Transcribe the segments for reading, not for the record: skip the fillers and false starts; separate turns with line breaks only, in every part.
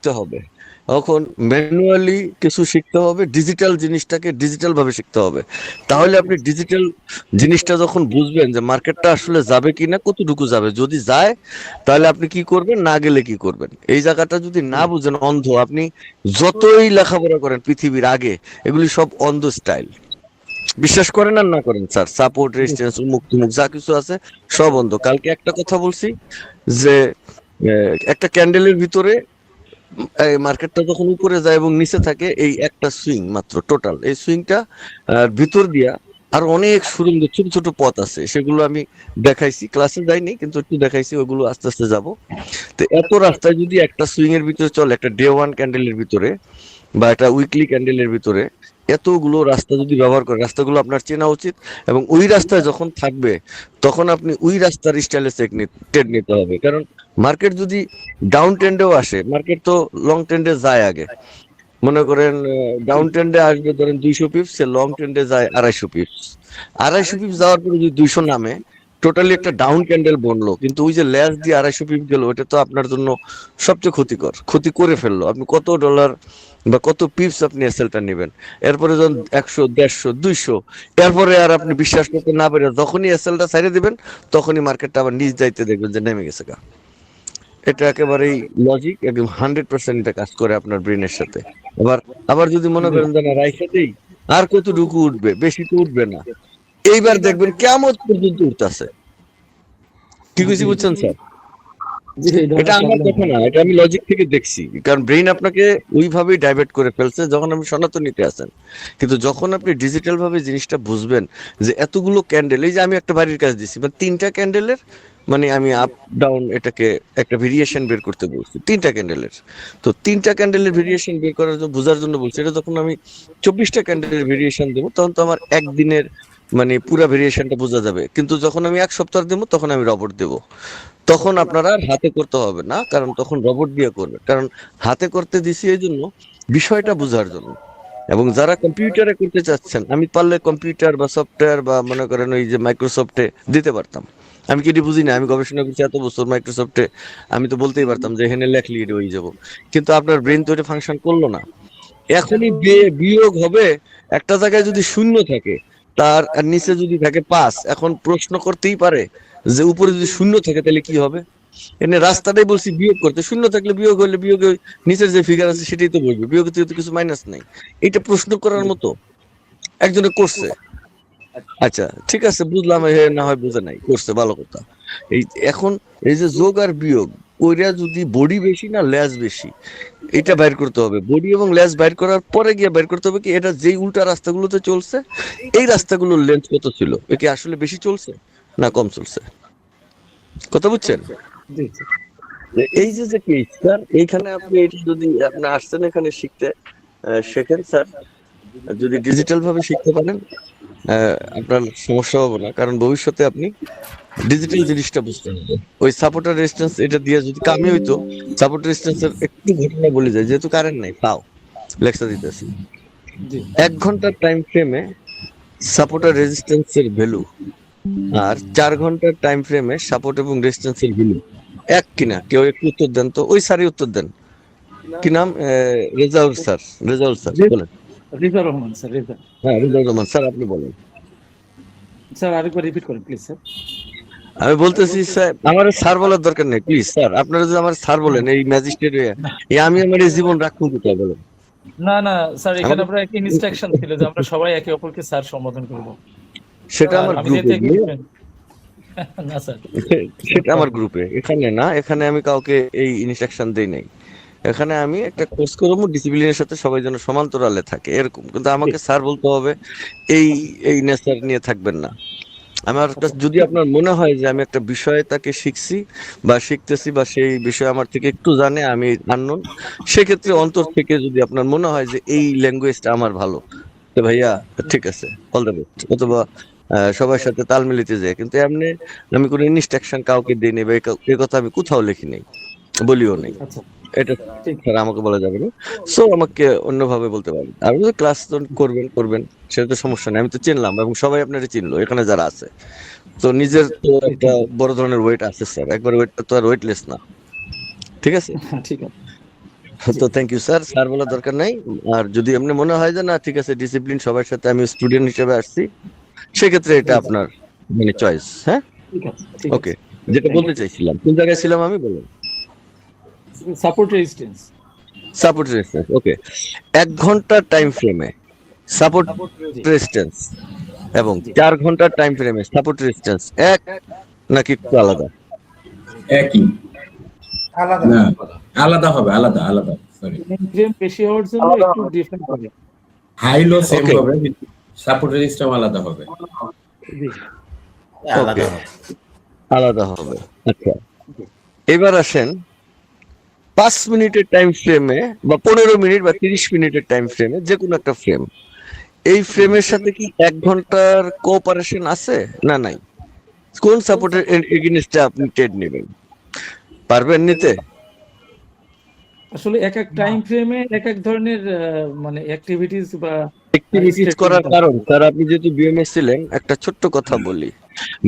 শিখতে হবে। এখন ম্যানুয়ালি কিছু শিখতে হবে, ডিজিটাল জিনিসটাকে ডিজিটাল ভাবে শিখতে হবে। তাহলে আপনি ডিজিটাল জিনিসটা যখন বুঝবেন যে মার্কেটটা আসলে যাবে কিনা, কতটুকু যাবে, যদি যায় তাহলে আপনি কি করবেন, না গেলে কি করবেন, এই জায়গাটা যদি না বুঝেন, অন্ধ আপনি যতই লেখাপড়া করেন পৃথিবীর আগে, এগুলি সব অন্ধ স্টাইল। বিশ্বাস করেন আর না করেন স্যার, সাপোর্ট রেজিস্ট্যান্স উমুক তুমুক যা কিছু আছে সব অন্ধ। কালকে একটা কথা বলছি যে একটা ক্যান্ডেলের ভিতরে এই মার্কেটটা যখন উপরে যায় এবং নিচে থাকে, এই একটা সুইং মাত্র টোটাল, এই সুইংটা ভিতর দিয়া আর অনেক সুরঙ্গ ছোট ছোট পথ আছে, সেগুলো আমি দেখাইছি, ক্লাসে যাইনি কিন্তু একটু দেখাইছি, ওগুলো আস্তে আস্তে যাব। তো এত রাস্তায় যদি একটা সুইং এর ভিতরে চলে, একটা ডে ওয়ান ক্যান্ডেলের ভিতরে বা একটা উইকলি ক্যান্ডেলের ভিতরে এতগুলো রাস্তা যদি ব্যবহার করে, রাস্তাগুলো আপনার চেনা উচিত। এবং ওই রাস্তায় যখন থাকবে তখন আপনি ওই রাস্তার স্টাইলে ট্রেড নিতে হবে। কারণ মার্কেট যদি ডাউন ট্রেন্ডেও আসে, মার্কেট তো লং ট্রেন্ডে যায় আগে। মনে করেন ডাউন ট্রেন্ডে আসবে ধরেন 200 পিপস, সে লং ট্রেন্ডে যায় 250 পিপস। 250 পিপস যাওয়ার পরে যদি 200 নামে, টোটালি একটা ডাউন ক্যান্ডেল বনলো, কিন্তু ওই যে ল্যাস দিয়ে 250 পিপস গেল, ওটা তো আপনার জন্য সবচেয়ে ক্ষতিকর, ক্ষতি করে ফেললো। আপনি কত ডলার বা কত পিপস আপনি এসএলটা নেবেন, এরপরে যখন 100, 150, 200, এরপরে আর আপনি বিশ্বাস করতে না পারে যখনই এসএলটা ছাইড়ে দিবেন, তখনই মার্কেটটা আবার নিচ যাইতে দেখবেন যে নেমে গেছে গা। এটা একেবারেই লজিক, একদম 100% এটা কাজ করে আপনার ব্রেনের সাথে। আবার আবার যদি মনে করেন যে না রাইখাতেই আর কতটুকু উঠবে, বেশি তো উঠবে না, এইবার দেখবেন কিয়ামত পর্যন্ত উঠতেছে। কি কইছি বুঝছেন স্যার? এটা আমার কথা না, এটা আমি লজিক থেকে দেখছি। কারণ ব্রেইন আপনাকে ওইভাবেই ডাইভার্ট করে ফেলছে যখন আপনি সনাতনীতে আছেন। কিন্তু যখন আপনি ডিজিটাল ভাবে জিনিসটা বুঝবেন যে এতগুলো ক্যান্ডেল, এই যে আমি একটা বাড়ির কাজ দিচ্ছি, মানে 3টা ক্যান্ডেলের, মানে আমি আপ ডাউন এটাকে একটা ভেরিয়েশন বের করতে বলছি 3টা ক্যান্ডেলের। তো 3টা ক্যান্ডেলের ভেরিয়েশন বের করার জন্য, বোঝার জন্য বলছি। এটা যখন আমি 24টা ক্যান্ডেলের ভেরিয়েশন দেবো, তখন তো আমার একদিনের মানে পুরো ভেরিয়েশনটা বোঝা যাবে। কিন্তু যখন আমি 1 সপ্তাহ দেবো, তখন আমি রবট দেবো। তখন আপনারা আর হাতে করতে হবে না, কারণ তখন রোবট দিয়ে করবে। কারণ হাতে করতে দিছি এই জন্য, বিষয়টা বোঝার জন্য। এবং যারা কম্পিউটারে করতে চাচ্ছেন, আমি পারলে কম্পিউটার বা সফটওয়্যার বা মনে করেন ওই যে মাইক্রোসফটে দিতে পারতাম। আমি কি এটি বুঝি না, আমি গবেষণা করছি এত বছর মাইক্রোসফটে, আমি তো বলতেই পারতাম যে এখানে লেখলি এটা হয়ে যাবো। কিন্তু আপনার ব্রেন তো এটা ফাংশন করলো না। এখনই বিয়োগ হবে, একটা জায়গায় যদি শূন্য থাকে, তার আর নিচে যদি থাকে 5, এখন প্রশ্ন করতেই পারে যে উপরে যদি শূন্য থাকে তাহলে কি হবে। এনে রাস্তাটাই বলছি বিয়োগ করতে, শূন্য থাকলে বিয়োগ হলে বিয়োগে নিচের যে ফিগার আছে সেটাই তো বলবে, বিয়োগ থেকে তো কিছু মাইনাস নাই। এটা প্রশ্ন করার মতো একজনে করছে। আচ্ছা ঠিক আছে, বুঝলাম, হে না হয় বুঝে নাই, করছে ভালো কথা। এই এখন এই যে যোগ আর বিয়োগ, ওইটা যদি বডি বেশি না লেজ বেশি, এটা বাইর করতে হবে। বডি এবং লেজ বাইর করার পরে গিয়ে বাইর করতে হবে কি এটা যেই উল্টা রাস্তাগুলোতে চলছে, এই রাস্তাগুলোর লেন্থ কত ছিল, এ কি আসলে বেশি চলছে না কম চলছে, কথা বুঝছেন? এই যে যে কেস স্যার, এইখানে আপনি এটা যদি আপনি আসছেন এখানে শিখতে, শেখেন স্যার। যদি ডিজিটাল ভাবে শিখতে পারেন, আপনার সমস্যা হবে না। কারণ ভবিষ্যতে আপনি ডিজিটাল জিনিসটা বুঝতে হবে। ওই সাপোর্টার রেজিস্ট্যান্স এটা দিয়ে যদি কামই হইতো, সাপোর্টার রেজিস্ট্যান্সের একটু ঘটনা বলে যায়, যেহেতু কারেন্ট নাই পাও লেকচার দিতেছি। 1 ঘন্টার টাইম ফ্রেমে সাপোর্টার রেজিস্ট্যান্সের ভ্যালু আর 4 ঘন্টার টাইম ফ্রেমে সাপোর্ট এবং রেজিস্ট্যান্সের ভ্যালু এক কিনা? কেউ একটু উত্তর দেন তো, ওই স্যারই উত্তর দেন। কি নাম? রেজাউল স্যার, রেজাউল স্যার বলেন।
রিজা রহমান স্যার, রিজা।
হ্যাঁ রেজাউল রহমান স্যার, আপনি বলেন।
স্যার আরেকবার রিপিট করেন প্লিজ স্যার।
আমি বলতেছি স্যার, আমার স্যার বলার দরকার নেই প্লিজ স্যার, আপনারা যদি আমার স্যার বলেন এই ম্যাজিস্ট্রেট, এই আমি আমার এই জীবন রাখুন কোথায় বলেন
না না স্যার, এখানে
আমাকে।
আমরা একটা ইনস্ট্রাকশন ছিল যে আমরা সবাই একে অপরকে স্যার সম্বোধন করব।
সেটা
আর
আমার
আমি
গ্রুপে
যেহেতু না স্যার,
সেটা আমার গ্রুপে, এখানে না, এখানে আমি কাউকে এই ইনস্ট্রাকশন দেই নাই। এখানে আমি একটা কোর্স করবো, ডিসিপ্লিনের সাথে সবাই যেন সমান্তরালে থাকে এরকম, কিন্তু আমাকে স্যার বলতে হবে এই এই নেচার নিয়ে থাকবেন না। আমার যদি আপনার মনে হয় যে আমি একটা বিষয়ে তাকে শিখছি বা শিখতেছি, বা সেই বিষয়ে আমার থেকে একটু জানে, আমি আননোন, সেক্ষেত্রে অন্তর থেকে যদি আপনার মনে হয় যে এই ল্যাঙ্গুয়েজটা আমার ভালো, তো ভাইয়া ঠিক আছে, অল দ্য বেস্ট। অথবা সবার সাথে তাল মিলিতে যায়, কিন্তু এমনি আমি কোনো ইনস্ট্রাকশন কাউকে দিই নি, বা এই কথা আমি কোথাও লিখি নাই, বলিও নাই।
আচ্ছা
এটা
ঠিক।
স্যার আমাকে বলা যাবে না। সো আমাকে অন্যভাবে বলতে পারেন। আর যদি ক্লাস করবেন করবেন, সেটা তো সমস্যা নেই, আমি তো চিনলাম এবং সবাই আপনারা চিনলো এখানে যারা আছে। তো নিজের তো একটা বড় ধরনের ওয়েট আছে স্যার, একবার ওয়েটটা তো আর ওয়েটলেস না, ঠিক আছে?
ঠিক আছে।
তো থ্যাংক ইউ স্যার, স্যার বলার দরকার নাই। আর যদি এমনি মনে হয় যে না ঠিক আছে ডিসিপ্লিন সবার সাথে আমি স্টুডেন্ট হিসেবে আসছি, সেক্ষেত্রে এটা
জি, জি।
আপনার মানে চয়েস। হ্যাঁ,
ঠিক আছে, ঠিক
ওকে।
আছে।
যেটা
থ্যাংক
বলতে চাইছিলাম, কোন জায়গায় ছিলাম আমি, বলুন।
You. Support resistance.
Support resistance, okay. 1 ঘন্টা টাইম ফ্রেমে সাপোর্ট
জি,
রেজিস্ট্যান্স এবং
জি।
4 ঘন্টার টাইম ফ্রেমে সাপোর্ট রেজিস্ট্যান্স এক নাকি একটু আলাদা?
একই।
আলাদা।
না, আলাদা হবে, আলাদা আলাদা, সরি।
টাইম ফ্রেম বেশি হওয়ার জন্য একটু ডিফারেন্ট হবে।
High low same
Okay.
হবে, সাপোর্ট রেজিস্টার আলাদা হবে।
জি,
আলাদা
Okay.
হবে।
আলাদা হবে, আচ্ছা। এবার আসেন 5 মিনিটের টাইম ফ্রেমে বা 15 মিনিট বা 30 মিনিটের টাইম ফ্রেমে যে কোনো একটা ফ্রেম, এই ফ্রেমের সাথে কি 1 ঘন্টার কোঅপারেশন আছে না নাই? কোন সাপোর্টের এগেইনস্টে আপনি ট্রেড নেবেন? পারবেন নিতে?
আসলে এক এক টাইম ফ্রেমে এক এক ধরনের মানে অ্যাক্টিভিটিস বা
অ্যাক্টিভিটিস করার কারণ, স্যার আপনি যেহেতু বিএমএস ছিলেন, একটা ছোট্ট কথা বলি।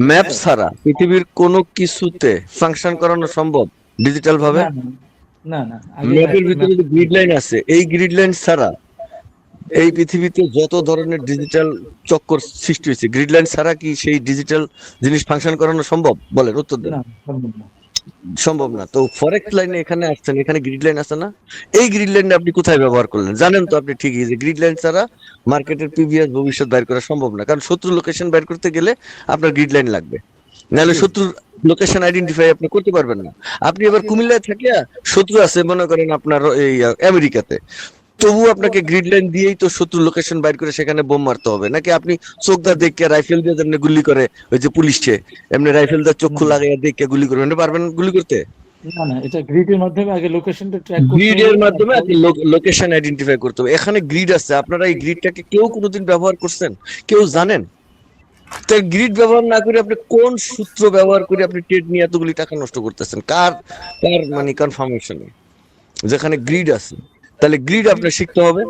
ম্যাপ ছাড়া পৃথিবীর কোনো কিছুতে ফাংশন করানো সম্ভব ডিজিটাল ভাবে?
না, না, না, আগে
ম্যাপের ভিতরে
map-
যে গ্রিড লাইন আছে, এই গ্রিড লাইন ছাড়া এই পৃথিবীতে যত ধরনের ডিজিটাল চক্কর সৃষ্টি হয়েছে, গ্রিড লাইন ছাড়া কি সেই ডিজিটাল জিনিস ফাংশন করানো সম্ভব? বলেন, উত্তর দেন।
না, সম্ভব না।
সম্ভব না। তো ফরেক্স লাইনে এখানে আসছেন, এখানে গ্রিড লাইন আছে না? এই গ্রিড লাইন আপনি কোথায় ব্যবহার করলেন? জানেন তো আপনি ঠিকই যে গ্রিড লাইন ছাড়া মার্কেটের প্রিভিয়াস ভবিষ্যৎ বাইর করা সম্ভব না, কারণ শত্রু লোকেশন বাইর করতে গেলে আপনার গ্রিড লাইন লাগবে, নাহলে শত্রুর লোকেশন আইডেন্টিফাই আপনি করতে পারবেন না। আপনি এবার কুমিল্লায় থাকিয়া শত্রু আছে মনে করেন আপনার এই আমেরিকাতে, তবু আপনাকে গ্রিড লাইন দিয়েই তো শত্রু লোকেশন বাইর করে সেখানে বোম মারতে হবে, নাকি আপনি চোখদা দেখে রাইফেল দিয়ে যেমনি গুলি করে ওই যে পুলিশে এমনি রাইফেল দিয়ে চক্ষু লাগাইয়া দেখে গুলি করবেন, এটা পারবেন গুলি করতে?
না, না, এটা গ্রিডের মাধ্যমে আগে লোকেশনটা ট্র্যাক করতে
গ্রিড
হবে।
এর মাধ্যমে আপনি লোকেশন আইডেন্টিফাই করতে হবে। এখানে গ্রিড আছে, আপনারা এই গ্রিডটাকে কেউ কোনোদিন ব্যবহার করছেন? কেউ জানেন? তাই গ্রিড ব্যবহার না করে আপনি কোন সূত্র ব্যবহার করে আপনি ট্রেড নিয়ে এতগুলি টাকা নষ্ট করতেছেন? কার কার মানে কনফার্মেশনে যেখানে গ্রিড আছে? তাহলে গ্রিড আপনার শিখতে হবে,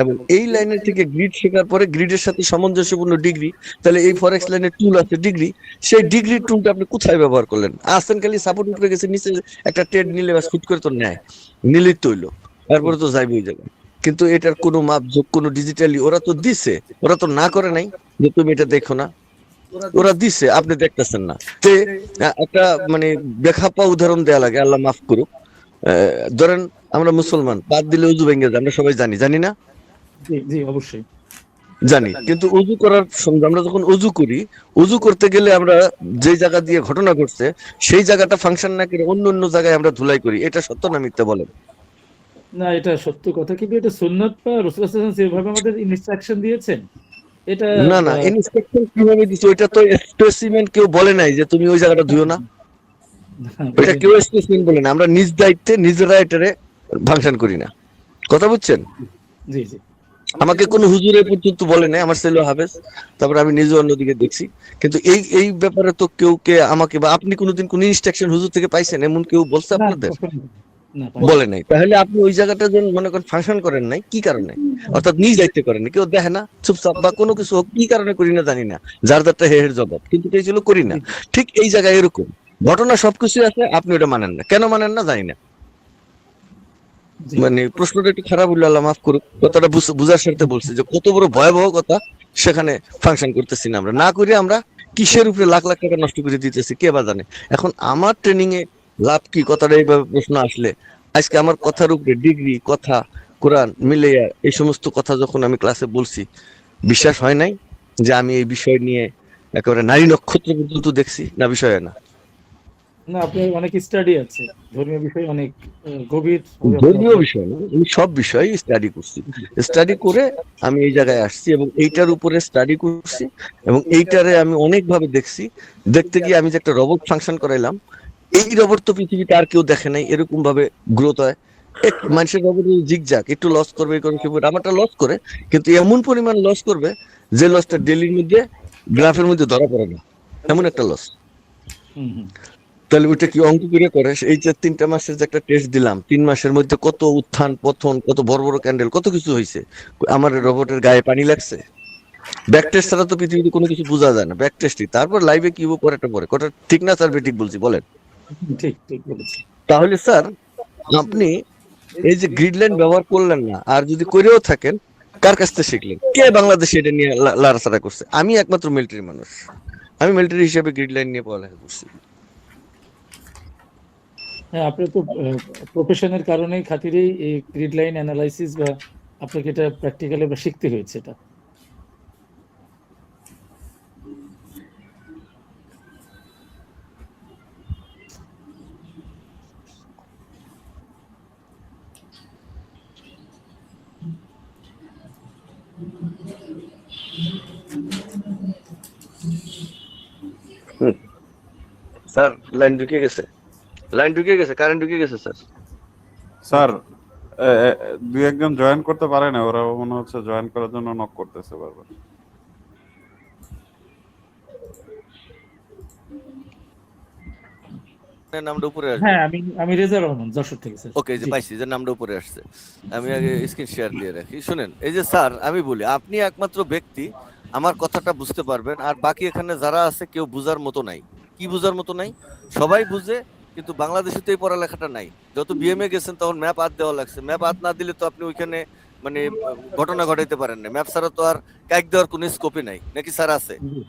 এবং এই লাইনের থেকে গ্রিড শেখার পরে গ্রিডের সাথে সামঞ্জস্যপূর্ণ ডিগ্রি, তাহলে এই ফরেক্স লাইনের টুল আছে ডিগ্রি, সেই ডিগ্রি টুলটা আপনি কোথায় ব্যবহার করলেন? আসেন খালি সাপোর্ট উপরে গেছে, নিচে একটা ট্রেড নিলে বা শুট করে তো নেয়, নিলেই তো হইলো, তারপরে তো যাইবে ওই জায়গায়। কিন্তু এটার কোনো মাপ যোগ, কোনো ডিজিটালি ওরা তো দিছে, ওরা তো না করে নাই যে তুমি এটা দেখো না, ওরা দিছে, আপনি দেখতেছেন না। তে একটা মানে বেখাপ্পা উদাহরণ দেয়া লাগে, আল্লাহ মাফ করুক। ধরেন আমরা মুসলমান, বাদ দিলে উজু ভেঙে যায়, আমরা সবাই জানি, জানি না?
জি, জি, অবশ্যই।
জানি। কিন্তু উজু করার সময় আমরা যখন উজু করি, উজু করতে গেলে আমরা যে জায়গা দিয়ে ঘটনা ঘটছে সেই জায়গাটা ফাংশন না করে অন্য অন্য জায়গায় আমরা ধুলাই করি, এটা সত্য না মিথ্যা বলেন?
না, এটা সত্য কথা, কিন্তু এটা সুন্নাত বা রাসূল সাল্লাল্লাহু আলাইহি ওয়াসাল্লাম যেভাবে আমাদের ইনস্ট্রাকশন দিয়েছেন, এটা
না না, ইনস্ট্রাকশন কিভাবে দিচ্ছে ওইটা তো স্পেসিমেন্ট কেউ বলে নাই যে তুমি ওই জায়গাটা ধুও না, ওইটা কেউ স্পেসিমেন্ট বলে না। আমরা নিজ দায়িত্বে নিজেরা এটারে ফাংশন করি না, কথা বুঝছেন?
জি, জি।
আমাকে কোন হুজুরে পর্যন্ত বলে নাই, আমার ছেলে হাফেজ, তারপরে আমি নিজে অন্যদিকে দেখছি। কিন্তু এই এই ব্যাপারে তো কেউ কে আমাকে বা আপনি কোনোদিন কোন ইনস্ট্রাকশন হুজুর থেকে পাইছেন এমন কেউ বলছে
না,
আপনাদের?
কখনোই না। না,
বলে নাই। তাহলে আপনি ওই জায়গাটা যখন মনে করেন ফাংশন করেন নাই, কি কারণে? অর্থাৎ নিজ দায়িত্বে করেন নাই, কেউ দেখে না, চুপচাপ বা কোনো কিছু হোক, কি কারণে করি না জানি না, যার যারটা হের জবাব, কিন্তু এই ছিল করি না। ঠিক এই জায়গায় এরকম ঘটনা সবকিছু আছে, আপনি ওটা মানেন না, কেন মানেন না জানি না।
জি।
মানে প্রশ্নটা একটু খারাপ হইলো, আল্লাহ মাফ করুক, কথাটা বুঝার সাথে বলছি যে কত বড় ভয়াবহ কথা সেখানে ফাংশন করতেছি না আমরা, না করে আমরা কিসের উপরে লাখ লাখ টাকা নষ্ট করে দিতেছি কে বা জানে। এখন আমার ট্রেনিং এ লাভ কি, কথাটা এইভাবে প্রশ্ন আসলে, আজকে আমার কথার উপরে ডিগ্রি, কথা, কোরআন মিলাইয়া এই সমস্ত কথা যখন আমি ক্লাসে বলছি, বিশ্বাস হয় নাই যে আমি এই বিষয় নিয়ে একেবারে নারী নক্ষত্র পর্যন্ত দেখছি? না, বিষয় হয় না।
না, আপনার অনেক স্টাডি আছে, ধর্মীয় বিষয়ে অনেক গভীর
ধর্মীয় বিষয় না, আমি সব বিষয় স্টাডি করছি, স্টাডি করে আমি এই জায়গায় আসছি এবং এইটার উপরে স্টাডি করছি, এবং এইটারে আমি অনেক ভাবে দেখছি। দেখতে গিয়ে আমি যে একটা রোবট ফাংশন করাইলাম, এই রোবট তো পৃথিবীতে আর কেউ দেখে নাই এরকম ভাবে গ্রোথ হয়। মানুষের রোবট জিগজাক একটু লস করবে, আমারটা লস করে, কিন্তু এমন পরিমাণ লস করবে যে লসটা ডেলির মধ্যে গ্রাফের মধ্যে ধরা পড়ে না, এমন একটা লস।
হুম, হুম।
তাহলে ওইটা কি অঙ্ক করে করে এই যে 3টা মাসের যে একটা টেস্ট দিলাম, 3 মাসের মধ্যে কত উত্থান পতন, কত বড় বড় ক্যান্ডেল, কত কিছু হয়েছে। আমার রোবটের গায়ে পানি লাগছে? ব্যাক টেস্ট ছাড়া তো পৃথিবীতে কোনো কিছু বোঝা যায় না, ব্যাক টেস্টই, তারপর লাইভে কি পরে একটা পরে কথা, ঠিক না স্যার? ঠিক বলছি বলেন?
ঠিক, ঠিক বলেছেন।
তাহলে স্যার আপনি এই যে গ্রিড লাইন ব্যবহার করলেন না, আর যদি করেও থাকেন কার কাছ থেকে শিখলেন? কে বাংলাদেশে এটা নিয়ে লাড়াচাড়া করছে? আমি একমাত্র মিলিটারি মানুষ, আমি মিলিটারি হিসেবে গ্রিড লাইন নিয়ে পড়ালেখা করছি।
হ্যাঁ, আপনি তো প্রফেশনের কারণেই খাতিরেই এই গ্রিড লাইন অ্যানালাইসিস বা আপনাকে এটা প্র্যাকটিক্যালি বা শিখতে হয়েছে এটা।
স্যার লাইন ঢুকে গেছে, লাইন ঢুকে গেছে, কারেন্ট ঢুকে গেছে স্যার।
স্যার দুই একজন জয়েন করতে পারে না, ওরা মনে হচ্ছে জয়েন করার জন্য নক করতেছে বারবার।
নামটা উপরে আসবে।
হ্যাঁ, আমি রেজা রহমান, যশোর থেকে স্যার।
ওকে, যে
জি।
পাইছি যে নামটা উপরে আসছে। আমি আগে স্ক্রিন শেয়ার দিয়ে রাখি। শুনেন, এই যে স্যার আমি বলি, আপনি একমাত্র ব্যক্তি আমার কথাটা বুঝতে পারবেন, আর বাকি এখানে যারা আছে কেউ বুঝার মতো নাই। কি বুঝার মতো নাই? সবাই বুঝে, কিন্তু বাংলাদেশে তো এই পড়ালেখাটা নাই। যত বিএমএ গেছেন তখন ম্যাপ হাত দেওয়া লাগছে। ম্যাপ হাত না দিলে তো আপনি ওইখানে মানে ঘটনা ঘটাইতে পারেন না। ম্যাপ ছাড়া তো আর কাইক দেওয়ার কোনো স্কোপই নাই, নাকি স্যার আছে?
জি।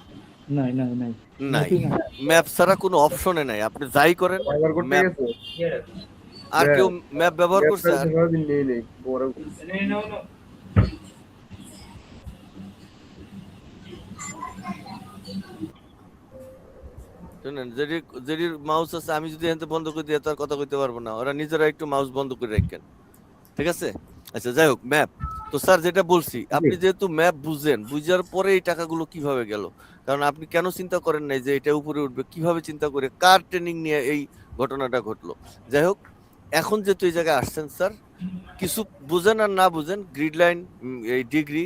নাই নাই নাই
নাই,
ম্যাপই নাই।
ম্যাপ ছাড়া কোনো অপশনে নাই। আপনি যাই করেন ম্যাপ। আর কেউ ম্যাপ ব্যবহার করছে? শুনেন, যেটির মাউস আছে, আমি যদি এখান থেকে বন্ধ করে দিয়ে তার কথা কইতে পারবো না। ওরা নিজেরা একটু মাউস বন্ধ করে রাখেন, ঠিক আছে? আচ্ছা, যাই হোক, ম্যাপ তো স্যার যেটা বলছি, আপনি যেহেতু ম্যাপ বুঝেন, বুঝার পরে এই টাকাগুলো কিভাবে গেল? কারণ আপনি কেন চিন্তা করেন নাই যে এটা উপরে উঠবে? কিভাবে চিন্তা করে, কার ট্রেনিং নিয়ে এই ঘটনাটা ঘটলো? যাই হোক, এখন যেহেতু এই জায়গায় আসছেন স্যার, কিছু বুঝেন আর না বুঝেন, গ্রিড লাইন, এই ডিগ্রি,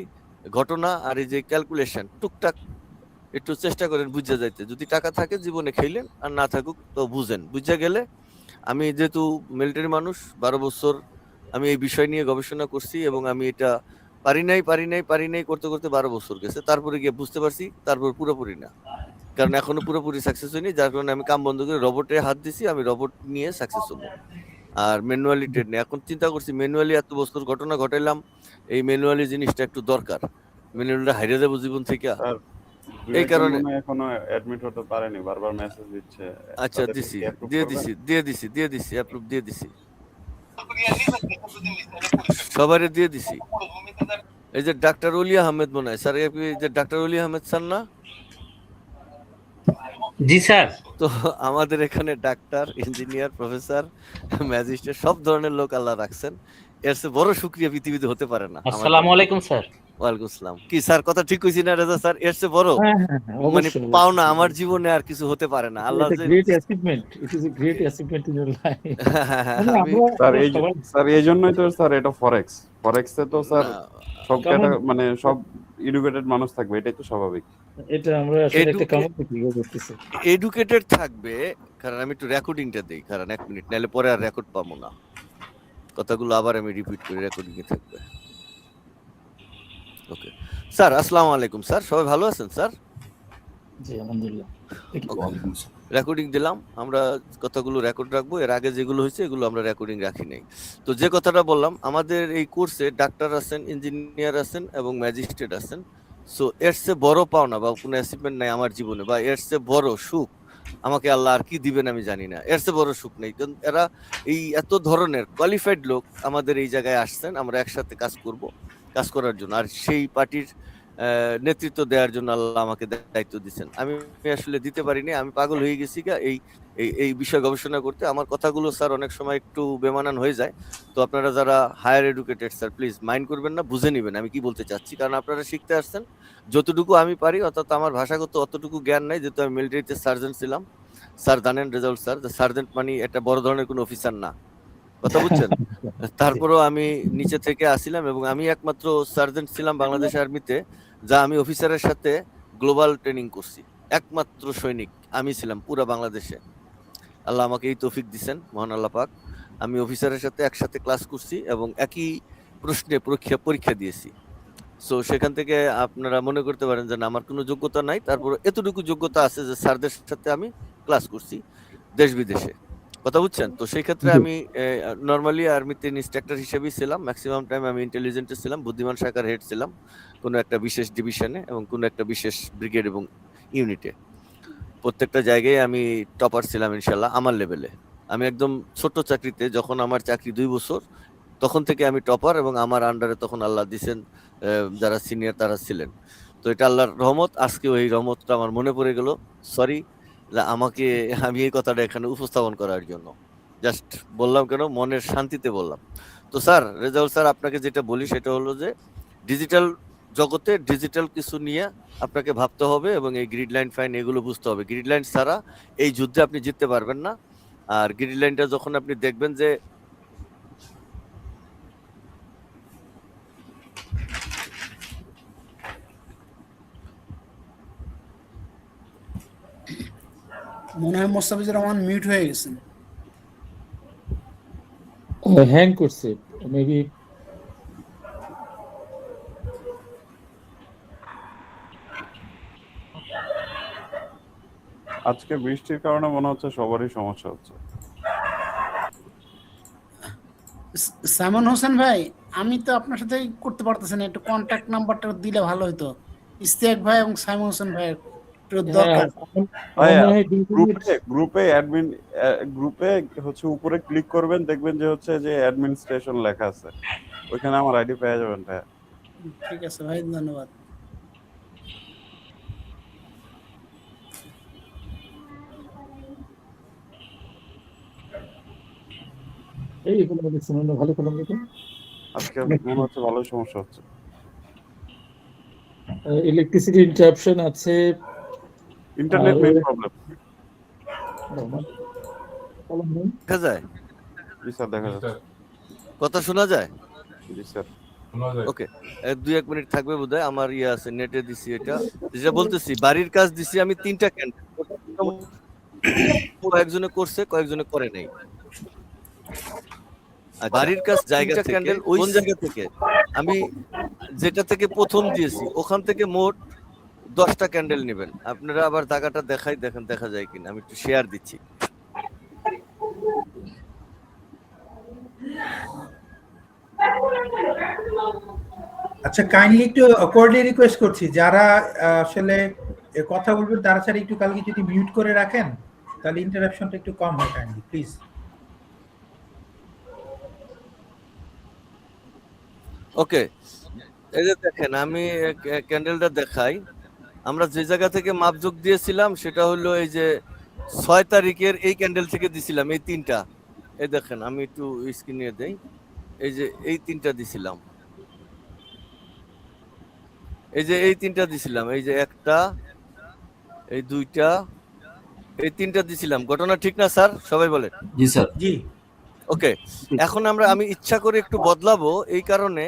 ঘটনা আর এই যে ক্যালকুলেশন টুকটাক একটু চেষ্টা করেন বুঝে যাইতে। যদি টাকা থাকে জীবনে খেলেন, আর না থাকুক তো বুঝেন। বুঝে গেলে, আমি যেহেতু মিলিটারি মানুষ, 12 বছর আমি এই বিষয় নিয়ে গবেষণা করছি, এবং আমি এটা পারি নাই করতে করতে 12 বছর গেছে। তারপরে গিয়ে বুঝতে পারছি, তারপর পুরোপুরি না, কারণ এখনো পুরোপুরি সাকসেস হয়নি। যার কারণে আমি কাম বন্ধ করে রোবটে হাত দিছি। আমি রোবট নিয়ে সাকসেস হবো, আর ম্যানুয়ালি ট্রেড নেই। এখন চিন্তা করছি, ম্যানুয়ালি এত বছর ঘটনা ঘটাইলাম, এই ম্যানুয়ালি জিনিসটা একটু দরকার। ম্যানুয়ালটা হারিয়ে যাবো জীবন থেকে।
স্যার
এই কারণে
এখনো অ্যাডমিট হতে পারেনি, বারবার মেসেজ দিচ্ছে।
আচ্ছা, দিছি, দিয়ে দিছি অ্যাপ্রুভ দিয়ে দিছি, সবারে দিয়ে দিছি। এই যে ডাক্তার অলি আহমেদ মনে হয় স্যার, এই যে ডাক্তার অলি আহমেদ স্যার না?
জি স্যার।
তো আমাদের এখানে ডাক্তার, ইঞ্জিনিয়ার, প্রফেসর, ম্যাজিস্ট্রেট সব ধরনের লোক আল্লাহ রাখছেন। এর চেয়ে বড় শুকরিয়া পৃথিবীতে হতে পারে না।
আসসালামু আলাইকুম স্যার।
ওয়ালাইকুম আসসালাম। কি স্যার, কথা ঠিক কইছি না রেজা স্যার? এর চেয়ে বড়
হ্যাঁ হ্যাঁ হ্যাঁ,
মানে
অবশ্যই
পাওনা আমার জীবনে আর কিছু হতে পারে না। আল্লাহ
এটা
যে
great achievement, it is a great achievement in your life. মানে
আমি
আমরা
স্যার এই জন্যই তো স্যার এটা ফরেক্সে তো স্যার
না,
সব
কেমন-
মানে সব এডুকেটেড মানুষ থাকবে, এটাই তো স্বাভাবিক।
এটা আমরা আসলে একটা কেমন করতেছি।
এডুকেটেড থাকবে, কারণ আমি একটু রেকর্ডিংটা দেই, কারণ 1 মিনিট নাহলে পরে আর রেকর্ড পাবো না। কথাগুলো আবার আমি রিপিট করি, রেকর্ডিং এ থাকবে। ওকে স্যার, আসসালামু আলাইকুম স্যার, সবাই ভালো আছেন স্যার?
জি আলহামদুলিল্লাহ।
রেকর্ডিং দিলাম, আমরা কথাগুলো রেকর্ড রাখবো। এর আগে যেগুলো হয়েছে এগুলো আমরা রেকর্ডিং রাখি নাই। তো যে কথাটা বললাম, আমাদের এই কোর্সে ডাক্তার আছেন, ইঞ্জিনিয়ার আছেন এবং ম্যাজিস্ট্রেট আছেন। সো এর চেয়ে বড় পাওনা বা কোনো অ্যাচিভমেন্ট নাই আমার জীবনে, বা এর চেয়ে বড় সুখ আমাকে আল্লাহ আর কি দিবেন আমি জানি না। এর চেয়ে বড় সুখ নেই, কারণ এরা এই এত ধরনের কোয়ালিফাইড লোক আমাদের এই জায়গায় আসছেন, আমরা একসাথে কাজ করার জন্য, আর সেই পার্টির নেতৃত্ব দেওয়ার জন্য আল্লাহ আমাকে দায়িত্ব দিচ্ছেন। আমি আসলে দিতে পারিনি, আমি পাগল হয়ে গেছি এই এই বিষয় গবেষণা করতে। আমার কথাগুলো স্যার অনেক সময় একটু বেমানান হয়ে যায়, তো আপনারা যারা higher educated sir please mind করবেন না, বুঝে নেবেন আমি কি বলতে চাচ্ছি। কারণ আপনারা শিখতে আসছেন, যতটুকু আমি পারি, অর্থাৎ আমার ভাষাগত অতটুকু জ্ঞান নাই, যেহেতু আমি মিলিটারিতে সার্জেন্ট ছিলাম। স্যার জানেন রেজাল্ট স্যার, সার্জেন্ট মানে একটা বড় ধরনের কোনো অফিসার না, কথা বুঝছেন? তারপরেও আমি নিচে থেকে আসছিলাম, এবং আমি একমাত্র সার্জেন্ট ছিলাম বাংলাদেশ আর্মিতে যা আমি অফিসারের সাথে গ্লোবাল ট্রেনিং করছি। একমাত্র সৈনিক আমি ছিলাম পুরো বাংলাদেশে। আল্লাহ আমাকে এই তৌফিক দিচ্ছেন, মহান আল্লাহ পাক। আমি অফিসারের সাথে একসাথে ক্লাস করছি এবং একই প্রশ্নে পরীক্ষা দিয়েছি। সো সেখান থেকে আপনারা মনে করতে পারেন যে না, আমার কোনো যোগ্যতা নাই, তারপর এতটুকু যোগ্যতা আছে যে স্যারদের সাথে আমি ক্লাস করছি দেশ বিদেশে। কথা বুঝছেন? তো সেই ক্ষেত্রে
জি।
আমি নরমালি আর্মিতে ইন্সট্রাক্টর হিসেবেই ছিলাম। মেক্সিমাম টাইম আমি ইন্টেলিজেন্টে ছিলাম, বুদ্ধিমান শাখার হেড ছিলাম। কোনো একটা বিশেষ ডিভিশনে এবং কোনো একটা বিশেষ ব্রিগেড এবং ইউনিটে। প্রত্যেকটা জায়গায় আমি টপার ছিলাম ইনশাল্লাহ আমার লেভেলে। আমি একদম ছোট চাকরিতে যখন আমার চাকরি ২ বছর, তখন থেকে আমি টপার এবং আমার আন্ডারে তখন আল্লাহ দিছেন যারা সিনিয়র তারা ছিলেন। তো এটা আল্লাহর রহমত। আজকেও এই রহমতটা আমার মনে পড়ে গেল। সরি আমাকে আমি এই কথাটা এখানে উপস্থাপন করার জন্য। জাস্ট বললাম কেন মনের শান্তিতে বললাম। তো স্যার রেজাউল স্যার আপনাকে যেটা বলি সেটা হলো যে ডিজিটাল জগতে ডিজিটাল কিছু নিয়ে আপনাকে ভাবতে হবে এবং এই গ্রিড লাইন ফাইন এগুলো বুঝতে হবে। গ্রিড লাইন ছাড়া এই যুদ্ধে আপনি জিততে পারবেন না। আর গ্রিড লাইনটা যখন আপনি দেখবেন যে
মনে হয় মোস্তাফিজুর রহমান মিউট হয়ে গেছেন।
হ্যাং করছে মেবি।
আজকে বৃষ্টির কারণে মনে হচ্ছে সবারই সমস্যা হচ্ছে।
সাইমন হোসেন ভাই, আমি তো আপনার সাথে করতে পারতেছি না, একটু কন্ট্যাক্ট নাম্বারটা দিলে ভালো হতো। ইস্তিয়াক ভাই এবং সাইমন হোসেন ভাইয়ের একটু দরকার।
ভাই
মনে হয় 2 মিনিট।
গ্রুপে অ্যাডমিন গ্রুপে হচ্ছে উপরে ক্লিক করবেন, দেখবেন যে হচ্ছে যে অ্যাডমিনিস্ট্রেশন লেখা আছে, ওইখানে আমার আইডি পেয়ে যাবেন ভাই।
ঠিক আছে ভাই, ধন্যবাদ।
এই কলম দেখছেন, অন্য ভালো কলম দেখুন।
আজকে মনে হচ্ছে ভালোই সমস্যা হচ্ছে।
ইলেকট্রিসিটি ইন্টারাপশন আছে।
Internet main problem.
কলম নেই।
দেখা যায়,
জি স্যার, দেখা যাচ্ছে।
কথা শোনা যায়।
জি স্যার।
ওকে, 2-1 মিনিট থাকবে বোধহয়। আমার ইয়ে আছে, নেটে দিছি। এটা যেটা বলতেছি, বাড়ির কাজ দিছি আমি 3টা ক্যান্ডেল। কয়েকজনে করছে, কয়েকজনে করে নাই। আর বাড়ির কাজ জায়গা ক্যান্ডেল ওই জায়গা থেকে আমি যেটা থেকে প্রথম দিয়েছি ওখান থেকে মোট 10টা ক্যান্ডেল নেবেন আপনারা। আবার জায়গাটা দেখাই, দেখেন দেখা যায় কিনা। আমি একটু শেয়ার দিচ্ছি।
আচ্ছা, কাইন্ডলি একটু অকওয়ার্ডলি রিকোয়েস্ট করছি, যারা আসলে কথা বলবেন তারা ছাড়া একটু কালকে যদি মিউট করে রাখেন তাহলে ইন্টারাপশনটা একটু কম হয়। Kindly please.
ওকে, এই যে দেখেন আমি ক্যান্ডেলটা দেখাই। আমরা যে জায়গা থেকে মাপযোগ দিয়েছিলাম সেটা হলো এই যে 6 তারিখের এই ক্যান্ডেল থেকে দিছিলাম এই 3টা। এই দেখেন আমি একটু স্ক্রিনে দেই। এই যে এই 3টা দিছিলাম, এই যে এই 3টা দিছিলাম, এই যে একটা, এই 2টা, এই 3টা দিছিলাম। ঘটনা ঠিক না স্যার? সবাই বলেন।
জি স্যার।
জি।
ওকে, এখন আমি ইচ্ছা করে একটু বদলাবো এই কারণে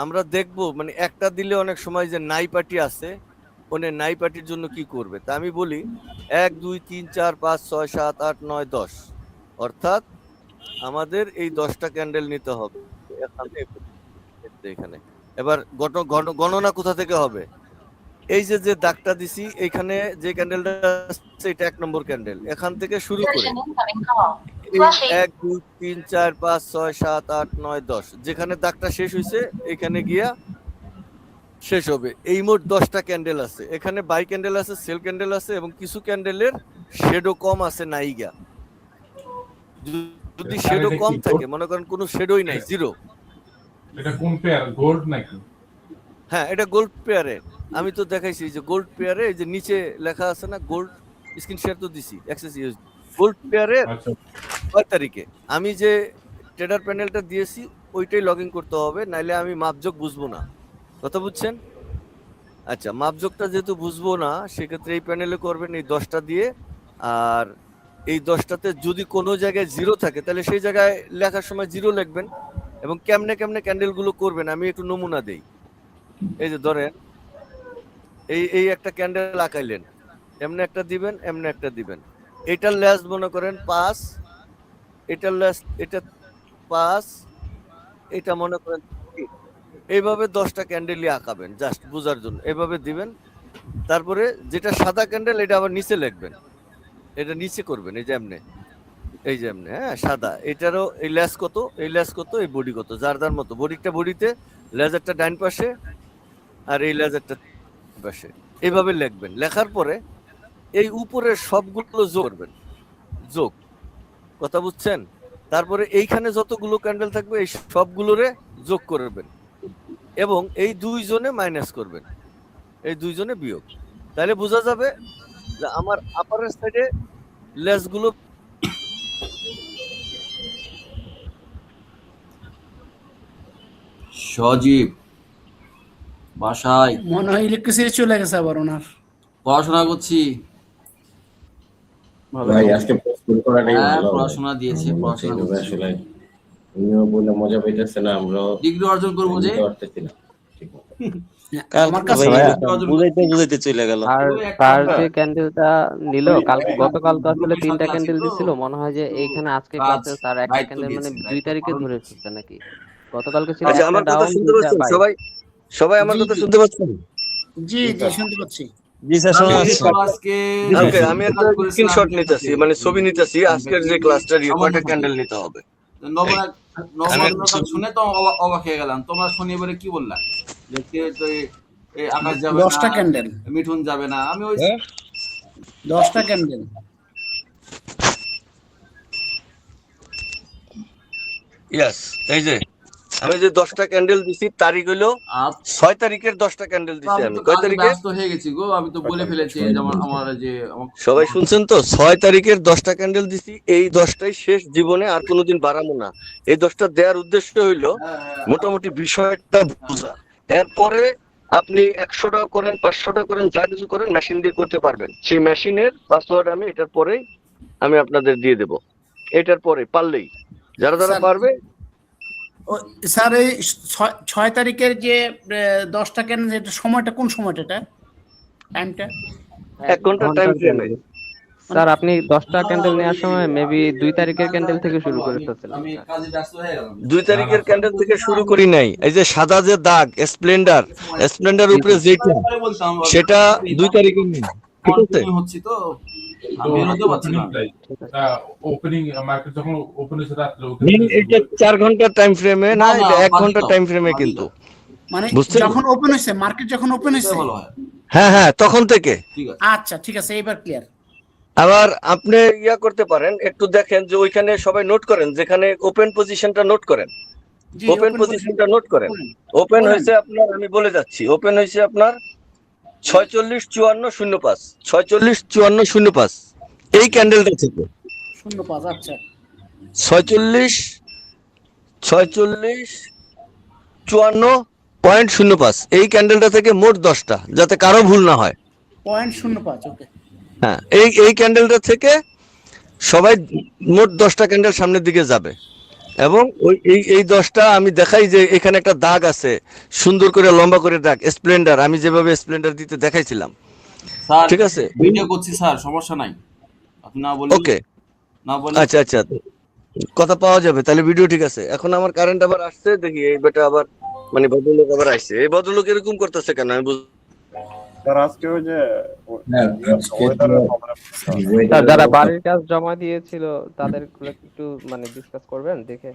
আমরা দেখবো মানে একটা দিলে অনেক সময় যে নাই পার্টি আছে, ওনে নাই পার্টির জন্য কি করবে। তা আমি বলি 1 2 3 4 5 6 7 8 9 10, অর্থাৎ আমাদের এই 10টা ক্যান্ডেল নিতে হবে এখানে। এবার গণনা কোথা থেকে হবে? এই যে যে দাগটা দিছি এখানে যে ক্যান্ডেলটা আছে এটা 1 নম্বর ক্যান্ডেল। এখান থেকে শুরু করে 1 2 3 4 5 6 7 8 9 10 যেখানে দাগটা শেষ হয়েছে এখানে গিয়া শেষ হবে। এই মোট 10টা ক্যান্ডেল আছে। এখানে বাই ক্যান্ডেল আছে, সেল ক্যান্ডেল আছে এবং কিছু ক্যান্ডেলের শেডো কম আছে, নাইগা। যদি শেডো কম থাকে, মনে করেন কোনো শেডোই নাই, জিরো।
এটা কোন পেয়ার, গোল্ড নাকি?
হ্যাঁ, এটা গোল্ড পেয়ারে। আমি তো দেখাইছি যে গোল্ড পেয়ারে এই যে নিচে লেখা আছে না গোল্ড, স্ক্রিন শেয়ার তো দিছি অ্যাক্সেস ইউজ। গোল্ড পেয়ারে 6 তারিখে আমি যে ট্রেডার প্যানেলটা দিয়েছি ওইটাই লগ ইন করতে হবে, নাইলে আমি মাপযোগ বুঝবো না। কথা বুঝছেন? আচ্ছা, মাপযোগটা যেহেতু বুঝবো না সেক্ষেত্রে এই প্যানেলে করবেন এই 10টা দিয়ে। আর এই 10টাতে যদি কোনো জায়গায় জিরো থাকে তাহলে সেই জায়গায় লেখার সময় জিরো লিখবেন এবং কেমনে কেমনে ক্যান্ডেলগুলো করবেন আমি একটু নমুনা দেই। এই যে ধরেন এই একটা ক্যান্ডেল আঁকাইলেন, এমনি একটা দিবেন, এমনি একটা দিবেন। এটার ল্যাস্ট মনে করেন 5, এটার ল্যাস্ট এটা 5, এটা মনে করেন 3। এইভাবে 10টা ক্যান্ডেলই আঁকাবেন জাস্ট বোঝার জন্য। এভাবে দিবেন। তারপরে যেটা সাদা ক্যান্ডেল এটা আবার নিচে লিখবেন, এটা নিচে করবেন এই যে এমনি। এই যে এমনি, হ্যাঁ সাদা, এটারও এই লেজ কত, এই লেজ কত, এই বডি কত, যার যার মতো, বডিটা বডিতে, লেজারটা ডাইন পাশে আর এই লেজারটা পাশে, এইভাবে লিখবেন। লেখার পরে এই উপরের সবগুলো যোগ করবেন, যোগ, কথা বুঝছেন? তারপরে এইখানে যতগুলো ক্যান্ডেল থাকবে এই সবগুলোরে যোগ করবেন এবং এই দুইজনে মাইনাস করবেন, এই দুইজনে বিয়োগ। তাহলে বোঝা যাবে যে আমার আপারের সাইডে লেজগুলো
সজীব বাসায়
মনে হয় ইলেকট্রিসিটি চলে গেছে আবার ওনার।
পড়াশোনা করছি।
ভাই আজকে পোস্ট করাটাই
হ্যাঁ,
ভালো।
পড়াশোনা দিয়েছে, পড়াশোনা
এইভাবে
করছি।
আসলে উনিও বলে মজা পাইতেছে না, আমরাও
ডিগ্রি অর্জন করবো যে।
বুঝতে পারতেছি না ঠিক মতো।
আমার কাছে
বুঝাইতে চলে গেল।
আর স্যার যে ক্যান্ডেলটা নিল কালকে, গতকাল তো আসলে 3টা ক্যান্ডেল দিছিল, মনে হয় যে এইখানে আজকে ক্লাসে স্যার একটা ক্যান্ডেল মানে 2 তারিখে ধরে ফেলছে নাকি? গতকালকে ছিল
আচ্ছা,
একটা
আমার কথা
ডাউন,
শুনতে
2টা
পাচ্ছেন
বাই।
সবাই? সবাই আমার
জি,
কথা
জি।
শুনতে পাচ্ছেন?
জি জি শুনতে পাচ্ছি।
জি স্যার, শোনা যাচ্ছে।
আজকে
ওকে, আমি একটা স্ক্রিনশট নিতেছি, মানে ছবি নিতেছি আজকের যে ক্লাসটার কয়টা ক্যান্ডেল নিতে হবে।
নবরত্ন শুনে তো অবাক হয়ে গেলাম। তোমরা শনিবারে কি বললা যে কে তো এই আকাশ যাবে না,
10টা ক্যান্ডেল,
মিঠুন যাবে না। আমি ওই
10টা ক্যান্ডেল।
ইয়েস, এই যে আমি যে 10টা ক্যান্ডেল দিছি, তারিখ হইলো 6 তারিখের 10টা ক্যান্ডেল দিছি আমি। কয় তারিখে?
ব্যস্ত হয়ে গেছি গো, আমি তো বলে ফেলেছি যে আমার যে
সবাই শুনছেন তো? 6 তারিখের 10টা ক্যান্ডেল দিছি, এই 10টাই শেষ, জীবনে আর কোনোদিন বাড়াবো না। এই 10টা দেওয়ার উদ্দেশ্য হইলো মোটামুটি বিষয়টা বোঝা। এরপরে আপনি 100 টাকা করেন, 500 টাকা করেন, যা কিছু করেন মেশিন দিয়ে করতে পারবেন। সেই মেশিনের পাসওয়ার্ড আমি এটার পরেই আমি আপনাদের দিয়ে দেব, এটার পরে পারলেই, যারা যারা
স্যার,
পারবে।
স্যার এই 6 তারিখের যে 10টা ক্যান্ডেল, এটা সময়টা কোন সময়টা, এটা টাইমটা?
1 ঘন্টা টাইম ফ্রেমে।
স্যার আপনি 10টা ক্যান্ডেল নেওয়ার সময় মেবি 2 তারিখের ক্যান্ডেল থেকে শুরু করে ফেলছিলেন।
আমি কাজে ব্যস্ত হয়ে গেলাম।
2 তারিখের ক্যান্ডেল থেকে শুরু করি নাই। এই যে সাদা যে দাগ, স্প্লেন্ডার উপরে যেটা, সেটা 2 তারিখে নেই, ঠিক আছে?
হচ্ছে তো আমি বেরোতে পারছি না।
ওপেনিং মার্কেট যখন ওপেন হয়েছে রাত্রে,
এটা 4 ঘন্টার টাইম ফ্রেমে না, এটা 1 ঘন্টার টাইম ফ্রেমে কিন্তু,
মানে
বুঝছেন?
যখন ওপেন হয়েছে, মার্কেট যখন ওপেন হয়েছে।
ভালো হয়,
হ্যাঁ হ্যাঁ, তখন থেকে।
ঠিক আছে।
আচ্ছা ঠিক আছে, এবার ক্লিয়ার।
আবার আপনি ইয়া করতে পারেন, একটু দেখেন যে ওইখানে সবাই নোট করেন, যেখানে ওপেন পজিশনটা নোট করেন,
জি,
ওপেন পজিশনটা নোট করেন। ওপেন হয়েছে আপনার, আমি বলে যাচ্ছি, ওপেন হয়েছে আপনার 465405, 465405 এই ক্যান্ডেলটা থেকে
05। আচ্ছা
4654.05 এই ক্যান্ডেলটা থেকে মোট 10টা, যাতে কারো ভুল না হয়।
0.05। ওকে,
হ্যাঁ, এই ক্যান্ডেলটা থেকে সবাই মোট 10টা ক্যান্ডেল সামনের দিকে যাবে এবং ওই এই 10টা আমি দেখাই যে এখানে একটা দাগ আছে, সুন্দর করে লম্বা করে দাগ, স্প্লেন্ডার, আমি যেভাবে স্প্লেন্ডার দিতে দেখাইছিলাম,
স্যার
ঠিক আছে?
ভিডিও করছি স্যার, সমস্যা নাই, আপনি না বললে
ওকে,
না বললে
আচ্ছা আচ্ছা, কথা পাওয়া যাবে তাহলে, ভিডিও ঠিক আছে। এখন আমার কারেন্ট আবার আসছে, দেখি এই বেটা আবার, মানে ভদ্রলোক আবার আসছে। এই ভদ্রলোক এরকম করতেছে কেন আমি
স্যার আজকে ওই যে
হ্যাঁ, আজকে
ওয়েদারের
তো
প্রবলেম।
স্যার যারা বাড়ির কাজ জমা দিয়েছিল তাদের একটু মানে ডিসকাস করবেন দেখে।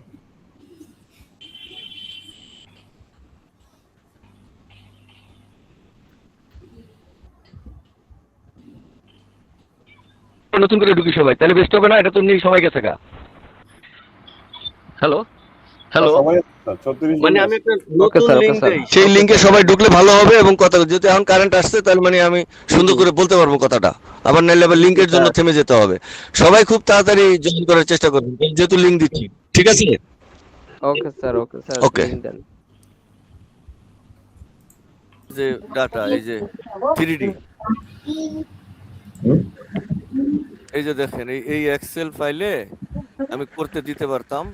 নতুন করে ঢুকি সবাই, তাহলে বেস্ট হবে না? এটা তো নিয়ে সবাই গেছে গা। হ্যালো হ্যালো,
সবাই 34
মানে আমি একটা নতুন
স্যার, ওকে
লিংক
স্যার।
দেই, সেই লিংকে সবাই ঢুকলে ভালো হবে এবং কথা, যেহেতু এখন কারেন্ট আসছে তার মানে আমি সুন্দর করে বলতে পারবো কথাটা, আবার নাইলে আবার লিংকের জন্য থেমে যেতে হবে। সবাই খুব তাড়াতাড়ি জয়েন করার চেষ্টা করবেন, যেহেতু লিংক দিচ্ছি, ঠিক আছে?
ওকে স্যার, ওকে স্যার,
ওকে।
লিংক দেন।
যে ডাটা, এই যে 3D, এই যে দেখেন, এই এক্সেল ফাইলে আমি করতে দিতে পারতাম।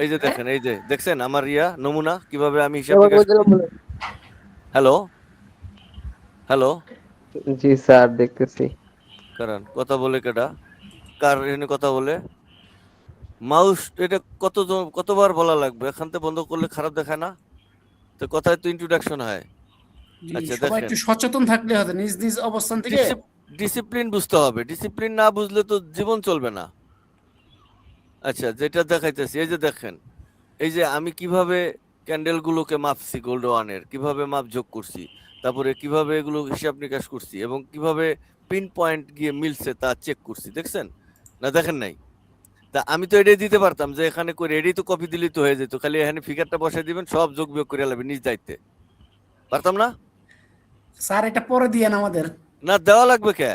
এই যে দেখেন, এই যে দেখছেন আমার নমুনা কিভাবে আমি হিসাব নিকাশ করি। হ্যালো হ্যালো,
জি স্যার, দেখতেছি।
কারণ কথা বলে কেডা, কার এখানে কথা বলে মাউস, এটা কতবার বলা লাগবে? এখান থেকে বন্ধ করলে খারাপ দেখায় না তো? কথায় তো ইন্ট্রোডাকশন হয়। আচ্ছা
সবাই
দেখেন,
একটু সচেতন থাকলে হবে, নিজ নিজ অবস্থান থেকে।
ডিসিপ্লিন বুঝতে হবে, ডিসিপ্লিন না বুঝলে তো জীবন চলবে না। আচ্ছা, যেটা দেখাইতেছি এই যে দেখেন, এই যে আমি কিভাবে ক্যান্ডেল গুলোকে মাপছি, গোল্ড ওয়ানের কিভাবে মাপ যোগ করছি, তারপরে কিভাবে এগুলো হিসাব নিকাশ করছি এবং কিভাবে পিন পয়েন্ট গিয়ে মিলছে তা চেক করছি, দেখছেন না? দেখেন নাই? তা আমি তো এটাই দিতে পারতাম যে এখানে করে এটাই তো কপি দিলেই তো হয়ে যেত, খালি এখানে ফিগারটা বসাই দিবেন, সব যোগ বিয়োগ করে লাগবে নিজ দায়িত্বে, পারতাম না?
স্যার এটা পরে দিয়েন আমাদের।
না, দেওয়া লাগবে কে?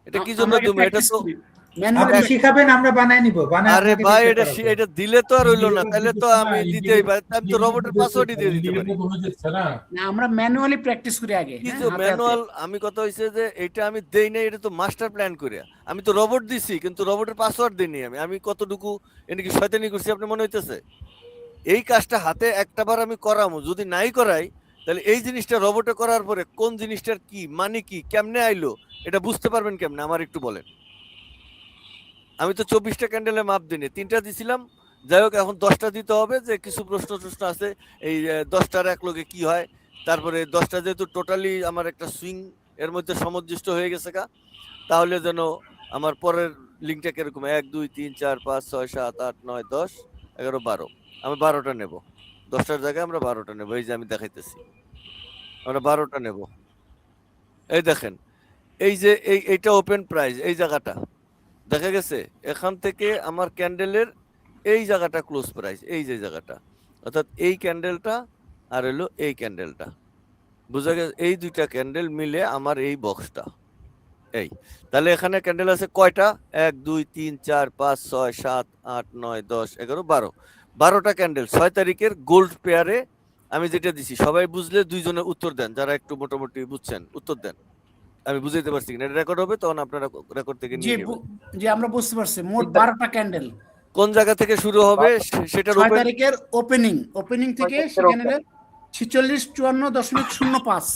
এটা কি জন্য
আমরা
তুমি? এটা
practice
তো
করি।
আপনি
Manually
শিখাবেন, আমরা বানাই নিব, বানাই
আরে
আপনাকে
ভাই,
দেখতে
এটা
করাবো।
এটা দিলে তো আর হইলো না, তাহলে তো আমি দিতেই পারি, আমি তো রবটের পাসওয়ার্ডই দিয়ে দিতে পারি।
হয়ে যাচ্ছে না।
না, আমরা ম্যানুয়ালি প্র্যাকটিস করি আগে।
কি
হ্যাঁ,
যে
হাতে হাতে।
ম্যানুয়াল, আমি কথা হইছে যে এটা আমি দেই নাই, এটা তো মাস্টার প্ল্যান করে আমি তো রবট দিছি, কিন্তু রবটের পাসওয়ার্ড দিইনি আমি। আমি কতটুকু এটা কি শয়তানি করছি আপনি মনে হইতেছে? এই কাজটা হাতে একটাবার আমি করামু, যদি নাই করাই তাহলে এই জিনিসটা রবটে করার পরে কোন জিনিসটার কি মানে কি কেমনে আইলো এটা বুঝতে পারবেন কেমনে আমার একটু বলেন। আমি তো 24টা ক্যান্ডেলের মাপ দিনে 3টা দিছিলাম, যাই হোক এখন 10টা দিতে হবে, যে কিছু প্রশ্ন টশ্ন আছে এই 10টার এক লোকে কি হয়, তারপরে 10টা যেহেতু টোটালি আমার একটা সুইং এর মধ্যে সমদৃষ্ট হয়ে গেছে কা, তাহলে যেন আমার পরের লিঙ্কটা কিরকম 1 2 3 4 5 6 7 8 9 10 11 12, আমি 12টা নেব, 10টার জায়গায় আমরা 12টা নেব। এই যে আমি দেখাইতেছি, আমরা 12টা নেব। এই দেখেন, এই যে এইটা ওপেন প্রাইস, এই জায়গাটা দেখা গেছে, এখান থেকে আমার ক্যান্ডেলের এই জায়গাটা ক্লোজ প্রাইস, এই যে জায়গাটা, অর্থাৎ এই ক্যান্ডেলটা আর হলো এই ক্যান্ডেলটা, বুঝা গেছে? এই দুইটা ক্যান্ডেল মিলে আমার এই বক্সটা এই, তাহলে এখানে ক্যান্ডেল আছে কয়টা? 1 2 3 4 5 6 7 8 9 10 11 12, 12টা ক্যান্ডেল 6 তারিখের গোল্ড পেয়ারে আমি যেটা দিছি। সবাই বুঝলে দুইজনে উত্তর দেন, যারা একটু মোটামুটি বুঝছেন উত্তর দেন। আমি বুঝাইতে পারছি কিনা? এটা রেকর্ড হবে, তখন আপনারা রেকর্ড থেকে
জি
নিয়ে নেবেন।
জি, আমরা বুঝতে পারছি। মোট 12টা ক্যান্ডেল।
কোন জায়গা থেকে শুরু হবে সেটার
6
ওপেন
তারিখের ওপেনিং থেকে সেখানে 4654.05।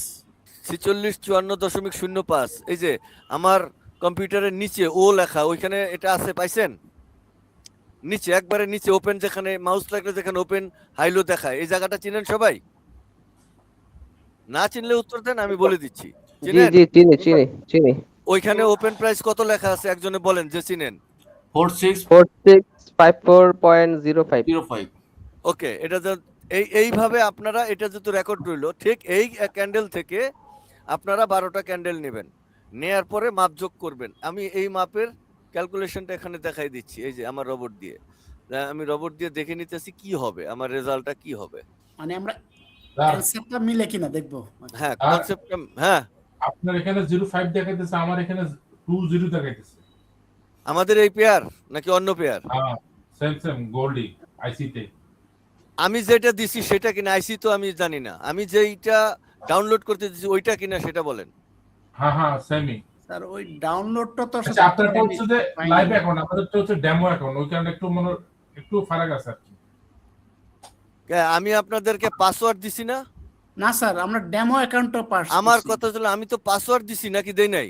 4654.05। এই যে আমার কম্পিউটারের নিচে ও লেখা, ওইখানে এটা আছে, পাইছেন? নিচে একবারে নিচে ওপেন, যেখানে মাউস লাগলে যেখানে ওপেন হাইলো দেখায়, এই জায়গাটা চিনেন সবাই? না চিনলে উত্তর দেন, আমি বলে দিচ্ছি।
জি
চিনেন?
জি, চিনি চিনি চিনি।
ওইখানে ওপেন প্রাইস কত লেখা আছে একজনে বলেন যে চিনেন।
4654.05।
ওকে, এটা এইভাবে আপনারা, এটা যেহেতু রেকর্ড রইলো, ঠিক এই ক্যান্ডেল থেকে আপনারা 12টা ক্যান্ডেল নেবেন, নেয়ার পরে মাপ যোগ করবেন। আমি এই মাপের ক্যালকুলেশনটা এখানে দেখাই দিচ্ছি, এই যে আমার রবট দিয়ে, আমি রবট দিয়ে দেখে নিতেছি কি হবে, আমার রেজাল্টটা কি হবে।
মানে আমরা
স্যার,
কনসেপ্টটা মিলে কিনা দেখবো।
হ্যাঁ, কনসেপ্টটা, হ্যাঁ,
আপনার এখানে 05 দেখাইতেছে, আমার এখানে 20 দেখাইতেছে।
আমাদের এই পেয়ার নাকি অন্য পেয়ার?
হ্যাঁ, সেম গোল্ডি আইসিতে।
আমি যেটা দিছি সেটা কিনা, আইসি তো আমি জানি না, আমি যেইটা ডাউনলোড করতে দিছি ওইটা কিনা সেটা বলেন।
হ্যাঁ, সেমই।
স্যার ওই ডাউনলোডটা তো
আচ্ছা, আপনারটা হচ্ছে যে লাইভ অ্যাকাউন্ট, আমাদেরটা হচ্ছে ডেমো অ্যাকাউন্ট, ওই কারণে একটু ফারাক আছে আর কি।
আমি আপনাদেরকে পাসওয়ার্ড দিছি না?
না স্যার, আমরা ডেমো অ্যাকাউন্টটা পাস।
আমার কথা হলো আমি তো পাসওয়ার্ড দিছি নাকি দেই নাই?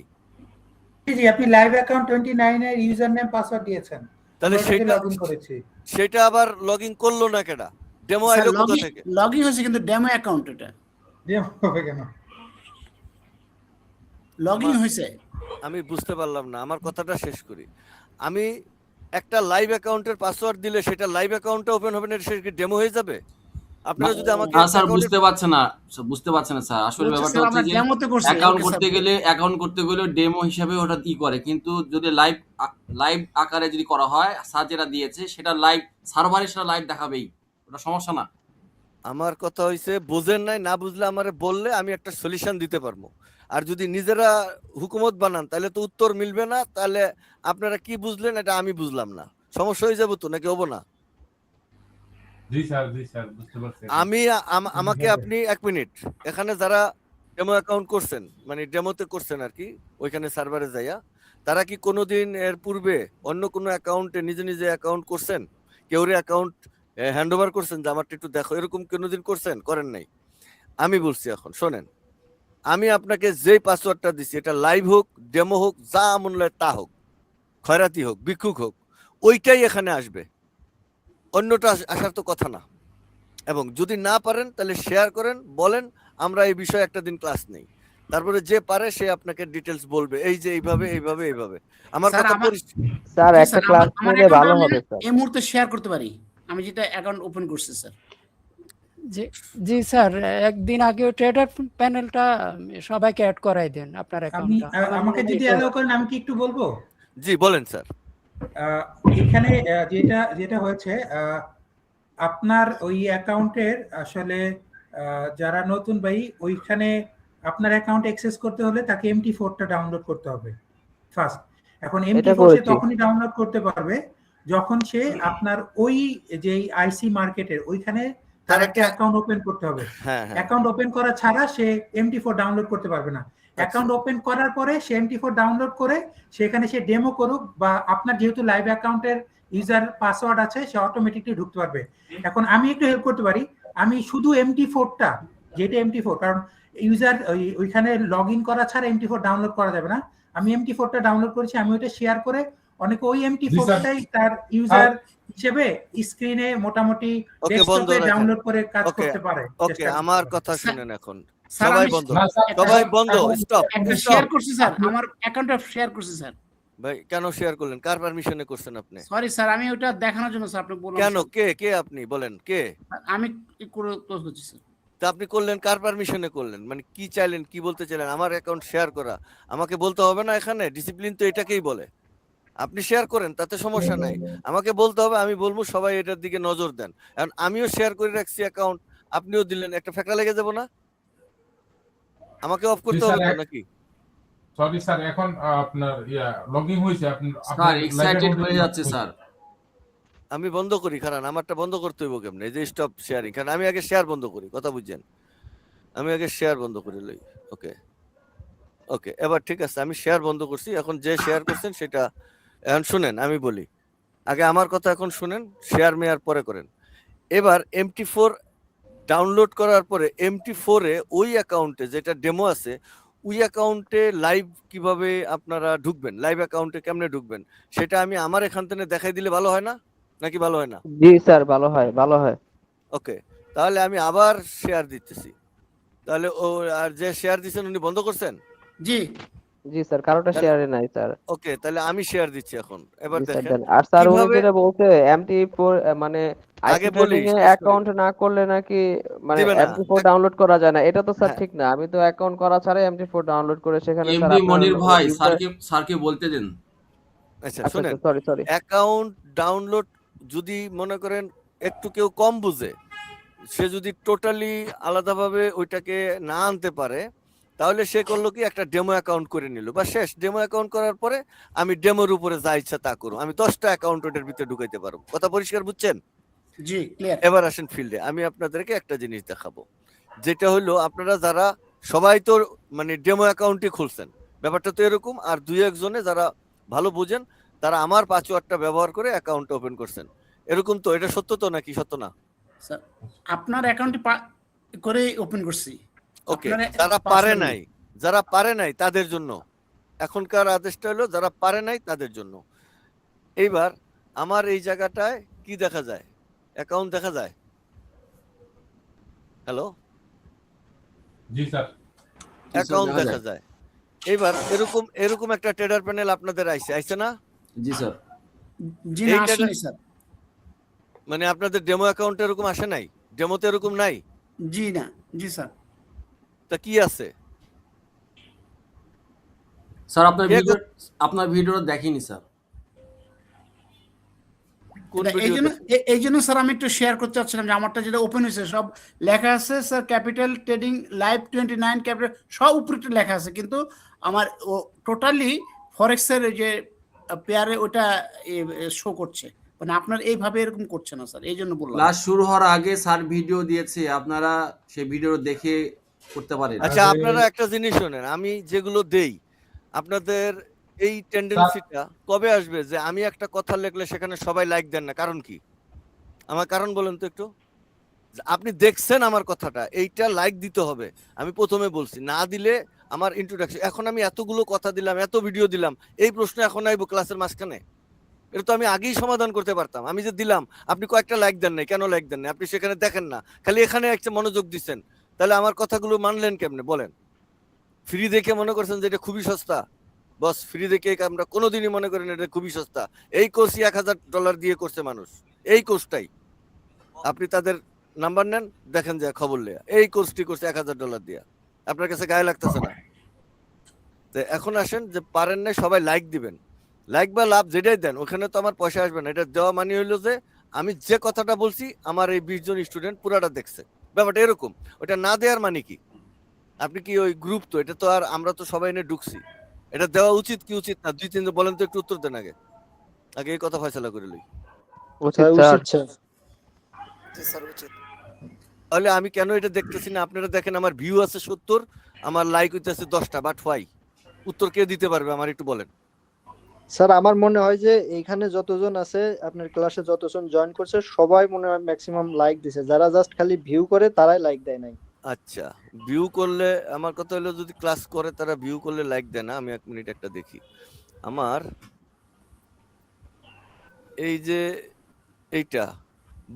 জি জি, আপনি লাইভ অ্যাকাউন্ট 29 এর ইউজার নেম পাসওয়ার্ড দিয়েছেন,
তাহলে সেটা
লগইন করেছি।
সেটা আবার লগইন করলো না কেডা? ডেমো আইলো কোথা থেকে?
লগইন হয়েছে কিন্তু ডেমো অ্যাকাউন্ট, এটা
ডেমো হবে কেন?
লগইন হয়েছে।
আমি বুঝতে পারলাম না, আমার কথাটা শেষ করি। আমি একটা লাইভ অ্যাকাউন্টের পাসওয়ার্ড দিলে সেটা লাইভ অ্যাকাউন্টটা ওপেন হবে না, সেটা কি ডেমো হয়ে যাবে? আপনারা যদি আমাকে
না স্যার, বুঝতে পারছেন না স্যার। আসলে ব্যাপারটা হচ্ছে যে অ্যাকাউন্ট করতে গেলে ডেমো হিসাবে ওটা করে, কিন্তু যদি লাইভ আকারে যদি করা হয়, স্যার যেটা দিয়েছে সেটা লাইভ সার্ভারে সেটা লাইভ দেখাবেই, ওটা সমস্যা না।
আমার কথা হইছে, বুঝেন নাই, না বুঝলে আমারে বললে আমি একটা সলিউশন দিতে পারবো। আর যদি নিজেরা হুকুমত বানান তাহলে তো উত্তর মিলবে না, তাহলে আপনারা কি বুঝলেন এটা আমি বুঝলাম না, সমস্যা হয়ে যাবো তো, নাকি হবো না?
জি স্যার বুঝতে পারছি।
আমাকে আপনি 1 মিনিট, এখানে যারা ডেমো অ্যাকাউন্ট করছেন, মানে ডেমোতে করছেন আর কি, ওইখানে সার্ভারে যাইয়া, তারা কি কোনোদিন এর পূর্বে অন্য কোনো অ্যাকাউন্টে নিজে নিজে অ্যাকাউন্ট করছেন? কেউরে অ্যাকাউন্ট হ্যান্ড ওভার করছেন যে আমারটা একটু দেখো, এরকম কোনোদিন করছেন? করেন নাই। আমি বলছি, এখন শোনেন, আমি আপনাকে যেই পাসওয়ার্ডটা দিছি, এটা লাইভ হোক, ডেমো হোক, যা মনে হয় তা হোক, খয়রাতি হোক, ভিক্ষুক হোক, ওইটাই এখানে আসবে, অন্যটা আসার তো কথা না। এবং যদি না পারেন তাহলে শেয়ার করেন, বলেন আমরা এই বিষয়ে একটা দিন ক্লাস নেই। তারপরে যে পারে সে আপনাকে ডিটেলস বলবে, এই যে এইভাবে এইভাবে এইভাবে। আমার
স্যার
কথা
আমার
স্যার
জি
একটা
স্যার
ক্লাস
আমার
নিলে
অ্যাকাউন্ট
ভালো
আমি
হবে স্যার।
এই মুহূর্তে শেয়ার করতে পারি, আমি যেটা অ্যাকাউন্ট ওপেন করছি স্যার।
জি জি স্যার, একদিন আগে ট্রেডার প্যানেলটা সবাইকে অ্যাড করাই দেন আপনার
আমি
অ্যাকাউন্টটা।
আমাকে যদি অ্যালাউ করেন আমি কি একটু বলবো?
জি বলেন স্যার।
এখানে যেটা হয়েছে, আপনার ওই অ্যাকাউন্টের আসলে যারা নতুন ভাই, ওইখানে আপনার অ্যাকাউন্ট অ্যাক্সেস করতে হলে তাকে MT4টা ডাউনলোড করতে হবে ফার্স্ট। এখন
এটা
MT4 সে
করেছি।
তখনই ডাউনলোড করতে পারবে যখন সে আপনার ওই যে আইসি মার্কেটের ওইখানে তার একটা অ্যাকাউন্ট ওপেন করতে হবে।
হ্যাঁ হ্যাঁ
অ্যাকাউন্ট ওপেন করা ছাড়া সে MT4 ডাউনলোড করতে পারবে না। অ্যাকাউন্ট ওপেন করার পরে সে MT4 ডাউনলোড করে সেখানে সে ডেমো করুক, বা আপনার যেহেতু লাইভ অ্যাকাউন্টের ইউজার পাসওয়ার্ড আছে সে অটোমেটিকলি ঢুকতে পারবে। এখন আমি একটু হেল্প করতে পারি, আমি শুধু MT4টা, যেটা MT4, কারণ ইউজার ওইখানে লগ ইন করা ছাড়া MT4 ডাউনলোড করা যাবে না। আমি MT4টা ডাউনলোড করেছি, আমি ওইটা শেয়ার করে অনেকে ওই MT4টাই তার ইউজার হিসেবে স্ক্রিনে মোটামুটি
ওকে বন্ধ
ডেস্কটপে
রাখেন।
ডাউনলোড করে কাজ
ওকে
করতে পারে।
ওকে আমার কথা শুনেন এখন।
স্যার
সবাই
আমি
বন্ধ,
না, স্যার,
সবাই বন্ধ, স্টপ
একটা
স্টপ।
শেয়ার করছি স্যার, আমার অ্যাকাউন্টটা শেয়ার করছি স্যার।
ভাই কেন শেয়ার করলেন? কার পারমিশনে করছেন আপনি?
সরি স্যার, আমি ওটা দেখানোর জন্য স্যার আপনাকে বললাম।
কেন? কে কে আপনি বলেন, কে?
আমি ক্লোজ করছি স্যার।
তা আপনি করলেন কার পারমিশনে করলেন? মানে কি চাইলেন, কি বলতে চাইলেন? আমার অ্যাকাউন্ট শেয়ার করা আমাকে বলতে হবে না? এখানে ডিসিপ্লিন তো এটাকেই বলে। আপনি শেয়ার করেন, তাতে সমস্যা নাই। আমাকে বলতে হবে, আমি বলবো সবাই এটার দিকে নজর দেন। কারণ আমিও শেয়ার করে রাখছি অ্যাকাউন্ট, আপনিও দিলেন, একটা ফেঁকা লেগে যাব না? আমাকে অফ করতে হবে তো নাকি?
সরি স্যার, এখন আপনার লগইন হয়েছে,
স্যার এক্সাইটেড হয়ে যাচ্ছে স্যার।
আমি বন্ধ করি, কারণ আমারটা বন্ধ করতে হইব কেমনে? এই যে স্টপ শেয়ারিং, কারণ আমি আগে শেয়ার বন্ধ করি, কথা বুঝছেন? আমি আগে শেয়ার বন্ধ করে লই। ওকে ওকে, এবার ঠিক আছে, আমি শেয়ার বন্ধ করছি। এখন যে শেয়ার করছেন সেটা এখন শুনেন, আমি বলি আগে আমার কথা এখন শুনেন, শেয়ার মেয়ার পরে করেন। এবার MT4 ডাউনলোড করার পরে MT4 এ ওই অ্যাকাউন্টে যেটা ডেমো আছে, ওই অ্যাকাউন্টে লাইভ কিভাবে আপনারা ঢুকবেন, লাইভ অ্যাকাউন্টে কেমনে ঢুকবেন, সেটা আমি আমার এখান থেকে দেখাই দিলে ভালো হয় না নাকি ভালো হয় না?
জি স্যার, ভালো হয় ভালো হয়।
ওকে, তাহলে আমি আবার শেয়ার দিতেছি। তাহলে ও আর যে শেয়ার দিচ্ছেন উনি বন্ধ করছেন?
জি
জি স্যার, কারোটা শেয়ারে নাই স্যার।
ওকে, তাহলে আমি শেয়ার দিচ্ছি এখন। এবার
জি স্যার
দেখেন
দেন। আর স্যার উনি
কিভাবে।
যেটা বলছে MT4 মানে
আগে
আইসি
বলি
ট্রেডিং এ
শেষ করি।
অ্যাকাউন্ট না করলে নাকি মানে
দিবে না।
MT4 ডাউনলোড করা যায় না, এটা তো স্যার
হ্যাঁ
ঠিক না। আমি তো অ্যাকাউন্ট করা ছাড়াই MT4 ডাউনলোড করে সেখানে স্যার
এমডি
আপনার
মনির ভাই,
ইউজার।
স্যারকে বলতে দেন।
আচ্ছা
আচ্ছা
শুনেন,
আচ্ছা, সরি সরি।
অ্যাকাউন্ট ডাউনলোড যদি মনে করেন একটু কেউ কম বুঝে, সে যদি টোটালি আলাদাভাবে ওইটাকে না আনতে পারে, তাহলে সে করলো কি একটা ডেমো অ্যাকাউন্ট করে নিল, বা শেষ। ডেমো অ্যাকাউন্ট করার পরে আমি ডেমোর উপরে যা ইচ্ছা তা করব, আমি 10টা অ্যাকাউন্ট ওটার ভিতরে ঢুকাইতে পারবো। কথা পরিষ্কার বুঝছেন?
জি ক্লিয়ার।
এবার আসেন ফিল্ডে, আমি আপনাদেরকে একটা জিনিস দেখাবো, যেটা হলো আপনারা যারা সবাই তো মানে ডেমো অ্যাকাউন্টই খুলছেন, ব্যাপারটা তো এরকম। আর দুই একজনে যারা ভালো বুঝেন তারা আমার পাসওয়ার্ডটা ব্যবহার করে অ্যাকাউন্ট ওপেন করছেন, এরকম তো? এটা সত্য তো নাকি সত্য না?
স্যার আপনার অ্যাকাউন্টে করে ওপেন করছি।
ওকে,
আপনার
যারা পারে
password
নাই, যারা পারে নাই তাদের জন্য এখনকার আদেশটা হলো, যারা পারে নাই তাদের জন্য। এইবার আমার এই জায়গাটায় কি দেখা যায়? অ্যাকাউন্ট দেখা যায়। হ্যালো,
জি স্যার।
অ্যাকাউন্ট দেখা যায়। এবার এরকম এরকম একটা ট্রেডার প্যানেল আপনাদের আইছে না?
জি স্যার।
জি না, আসেনি স্যার।
মানে আপনাদের ডেমো অ্যাকাউন্ট এরকম আসে নাই? ডেমোতে এরকম নাই?
জি না, জি স্যার।
তা কি আছে?
স্যার আপনার ভিডিওটা দেখিনি স্যার।
কোন
এই জন্য স্যার আমি একটু শেয়ার করতে চাচ্ছিলাম যে আমারটা যেটা ওপেন হয়েছে সব লেখা আছে sir, capital trading live 29 capital সব উপরে লেখা আছে, কিন্তু আমার টোটালি ফরেক্স এর যে পেয়ারে ওটা শো করছে, মানে আপনার এইভাবে এরকম করছে না স্যার, এই জন্য বললাম।
ক্লাস শুরু হওয়ার আগে স্যার ভিডিও দিয়েছে, আপনারা সেই ভিডিও দেখে করতে পারেন।
আচ্ছা, আপনারা একটা জিনিস শোনেন, আমি যেগুলো দেই আপনাদের এই টেন্ডেন্সিটা কবে আসবে যে আমি একটা কথা লিখলে সেখানে সবাই লাইক দেন না? কারণ কি? আমার কারণ বলেন তো একটু। আপনি দেখছেন আমার কথাটা, এইটা লাইক দিতে হবে। আমি প্রথমে বলছি, না দিলে আমার ইন্ট্রোডাকশন। এখন আমি এতগুলো কথা দিলাম, এত ভিডিও দিলাম, এই প্রশ্ন এখন আইবো ক্লাসের মাঝখানে? এটা তো আমি আগেই সমাধান করতে পারতাম। আমি যে দিলাম, আপনি কয়েকটা লাইক দেন নাই, কেন লাইক দেন নাই? আপনি সেখানে দেখেন না, খালি এখানে একটা মনোযোগ দিচ্ছেন। তাহলে আমার কথাগুলো মানলেন কেমনে বলেন? ফ্রি দেখে মনে করছেন যে এটা খুবই সস্তা, বস ফ্রি দেখে আমরা কোনোদিনই মনে করেন এটা খুবই সস্তা। এই কোর্সই $1000 দিয়ে করছে মানুষ, এই কোর্সটাই। আপনি তাদের নাম্বার নেন, দেখেন যে খবর লেয়া এই কোর্সটি করছে $1000 দিয়া, আপনার কাছে গায়ে লাগতেছে না? তো এখন আসেন যে পারেন না সবাই লাইক দিবেন, লাইক বা লাভ যেটাই দেন ওখানে তো আমার পয়সা আসবে না। এটা দেওয়া মানে হইলো যে আমি যে কথাটা বলছি আমার এই 20 জন স্টুডেন্ট পুরাটা দেখছে, ব্যাপারটা এরকম। ওটা না দেওয়ার মানে কি? আপনি কি ওই গ্রুপ, তো এটা তো আর আমরা তো সবাই নিয়ে ঢুকছি, এটা দেওয়া উচিত কি উচিত না? 2-3 জন বলেন তো, একটু উত্তর দেন আগে, আগে এই কথা ফয়সালা করে লই। তাহলে আমি কেন এটা দেখতেছি না? আপনারা দেখেন আমার ভিউ আছে 70, আমার লাইক হইতেছে 10টা, বাট হোয়াই? উত্তর কে দিতে পারবে আমার, একটু বলেন।
স্যার আমার মনে হয় যে এইখানে যতজন আছে আপনার ক্লাসে যতজন জয়েন করছে সবাই মনে হয় ম্যাক্সিমাম লাইক দিছে, যারা জাস্ট খালি ভিউ করে তারাই লাইক দেয় নাই।
আচ্ছা, ভিউ করলে, আমার কথা হলো যদি ক্লাস করে তারা ভিউ করলে লাইক দেয় না। আমি 1 মিনিট একটা দেখি। আমার এই যে এইটা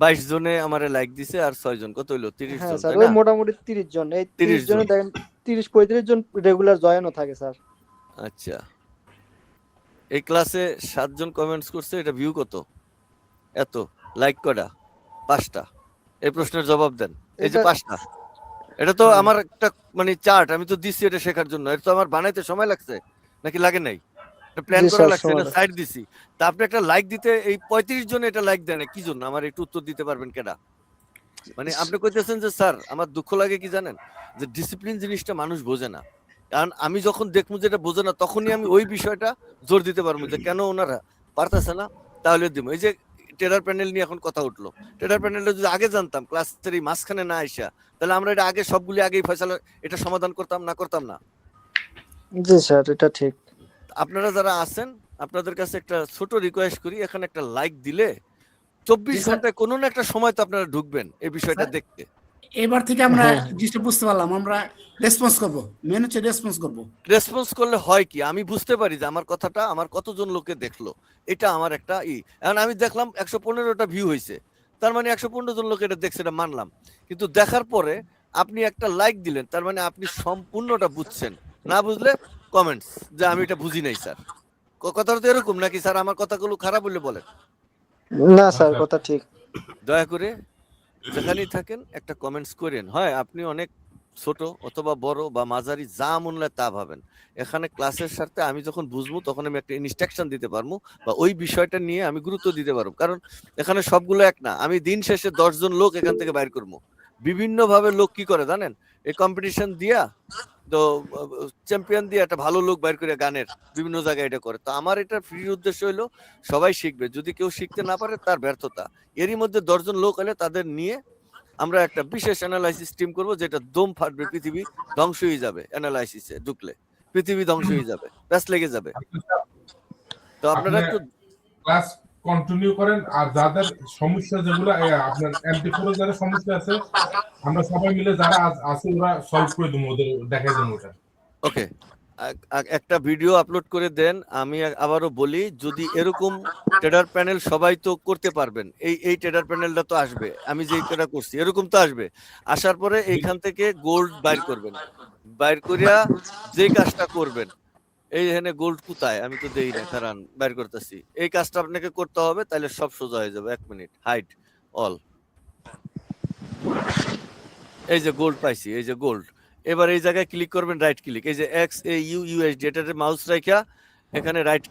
22 জনে আমারে লাইক দিছে, আর 6 জন, কত হইলো? 30
হ্যাঁ
জন,
স্যার,
তাই
ওই
না?
মোটামুটি 30 জন। এই 30 জনে দেখেন 30-35 জন রেগুলার জয়েনও থাকে স্যার।
আচ্ছা, এই ক্লাসে 7 জন কমেন্টস করছে, এটা ভিউ কত? এত। লাইক কটা? 5টা। এই প্রশ্নের জবাব দেন। এই যে 5টা, এটা তো আমার একটা মানে চার্ট, আমি তো দিছি এটা শেখার জন্য। এটা তো আমার বানাইতে সময় লাগছে নাকি লাগে নাই? এটা প্ল্যান করা লাগছে, এটা সাইড দিছি। তা আপনি একটা লাইক দিতে এই 35 জন এটা লাইক দেন কি জন্য? আমার একটু উত্তর দিতে পারবেন কেডা? মানে আপনি কইতেছেন যে স্যার আমার দুঃখ লাগে কি জানেন, যে ডিসিপ্লিন জিনিসটা মানুষ বোঝে না। কারণ আমি যখন দেখবো যেটা বোঝে না, তখনই আমি ওই বিষয়টা জোর দিতে পারবো যে কেন ওনারা পারতেছে না, তাহলে দিব। এই যে টেডার প্যানেল নিয়ে এখন কথা উঠলো, টেডার প্যানেলটা যদি আগে জানতাম, ক্লাসের এই মাঝখানে না আইসা, তাহলে আমরা এটা আগে সবগুলি আগেই ফয়সালা এটা সমাধান করতাম না?
জি স্যার, এটা ঠিক।
আপনারা যারা আছেন, আপনাদের কাছে একটা ছোট রিকোয়েস্ট করি, এখানে একটা লাইক দিলে 24 ঘন্টায় কোনো না একটা সময় তো আপনারা ঢুকবেন এই বিষয়টা দেখতে।
এবার থেকে আমরা জিনিসটা বুঝতে পারলাম, আমরা রেসপন্স করব, মেন হচ্ছে রেসপন্স করব।
রেসপন্স করলে হয় কি, আমি বুঝতে পারি যে আমার কথাটা আমার কতজন লোকে দেখলো, এটা আমার একটা এখন আমি দেখলাম 115টা ভিউ হয়েছে, তার মানে 115 জন লোক এটা দেখছে, এটা মানলাম। কিন্তু দেখার পরে আপনি একটা লাইক দিলেন, তার মানে আপনি সম্পূর্ণটা বুঝছেন। না বুঝলে কমেন্টস যে আমি এটা বুঝি নাই স্যার। কথাটা তো এরকম নাকি স্যার? আমার কথাগুলো খারাপ বলে বলেন
না স্যার, কথা ঠিক।
দয়া করে যেখানেই থাকেন একটা কমেন্টস করেন। হয় আপনি অনেক ছোট অথবা বড় বা মাঝারি, যা মনে হয় তা ভাবেন। এখানে ক্লাসের সাথে আমি যখন বুঝবো তখন আমি একটা ইনস্ট্রাকশন দিতে পারবো, বা ওই বিষয়টা নিয়ে আমি গুরুত্ব দিতে পারবো। কারণ এখানে সবগুলো এক না। আমি দিন শেষে 10 জন লোক এখান থেকে বাইর করবো। বিভিন্ন ভাবে লোক কি করে জানেন, এই কম্পিটিশন দিয়া তো চ্যাম্পিয়ন দিয়ে একটা ভালো লোক বাইর করে গানের বিভিন্ন জায়গায় এটা করে। তো আমার এটা ফ্রির উদ্দেশ্য হলো সবাই শিখবে, যদি কেউ শিখতে না পারে তার ব্যর্থতা। এরই মধ্যে 10 জন লোক হলে তাদের নিয়ে আমরা একটা বিশেষ অ্যানালাইসিস টিম করব, যেটা দম ফাটবে, পৃথিবী ধ্বংস হয়ে যাবে। অ্যানালাইসিসে ঢুকলে পৃথিবী ধ্বংস হয়ে যাবে, ব্যাস লেগে যাবে। তো আপনারা একটু
ক্লাস কন্টিনিউ করেন। আর যাদের সমস্যা যেগুলো আপনার এমটি4 যাদের সমস্যা আছে, আমরা সবাই মিলে যারা আছে ওরা সলভ করে দেবো, ওদের দেখাই দেবো ওটা।
ওকে, একটা ভিডিও আপলোড করে দেন। আমি আবারও বলি, যদি এরকম ট্রেডার প্যানেল সবাই তো করতে পারবেন, এই ট্রেডার প্যানেলটা তো আসবে, আমি যে ট্রেডার করছি এরকম তো আসবে। আসার পরে এইখান থেকে গোল্ড বাইর করবেন, বাইর করিয়া যে কাজটা করবেন, এই এখানে গোল্ড কোথায় আমি তো দেই না, কারণ বাইর করতেছি, এই কাজটা আপনাকে করতে হবে, তাহলে সব সোজা হয়ে যাবে। 1 মিনিট, হাইড অল। এই যে গোল্ড পাইছি, এই যে গোল্ড। এবার এই জায়গায় ক্লিক করবেন, রাইট ক্লিক, এই যে XAUUSD, এটাতে মাউস রাখা এখানে রাইট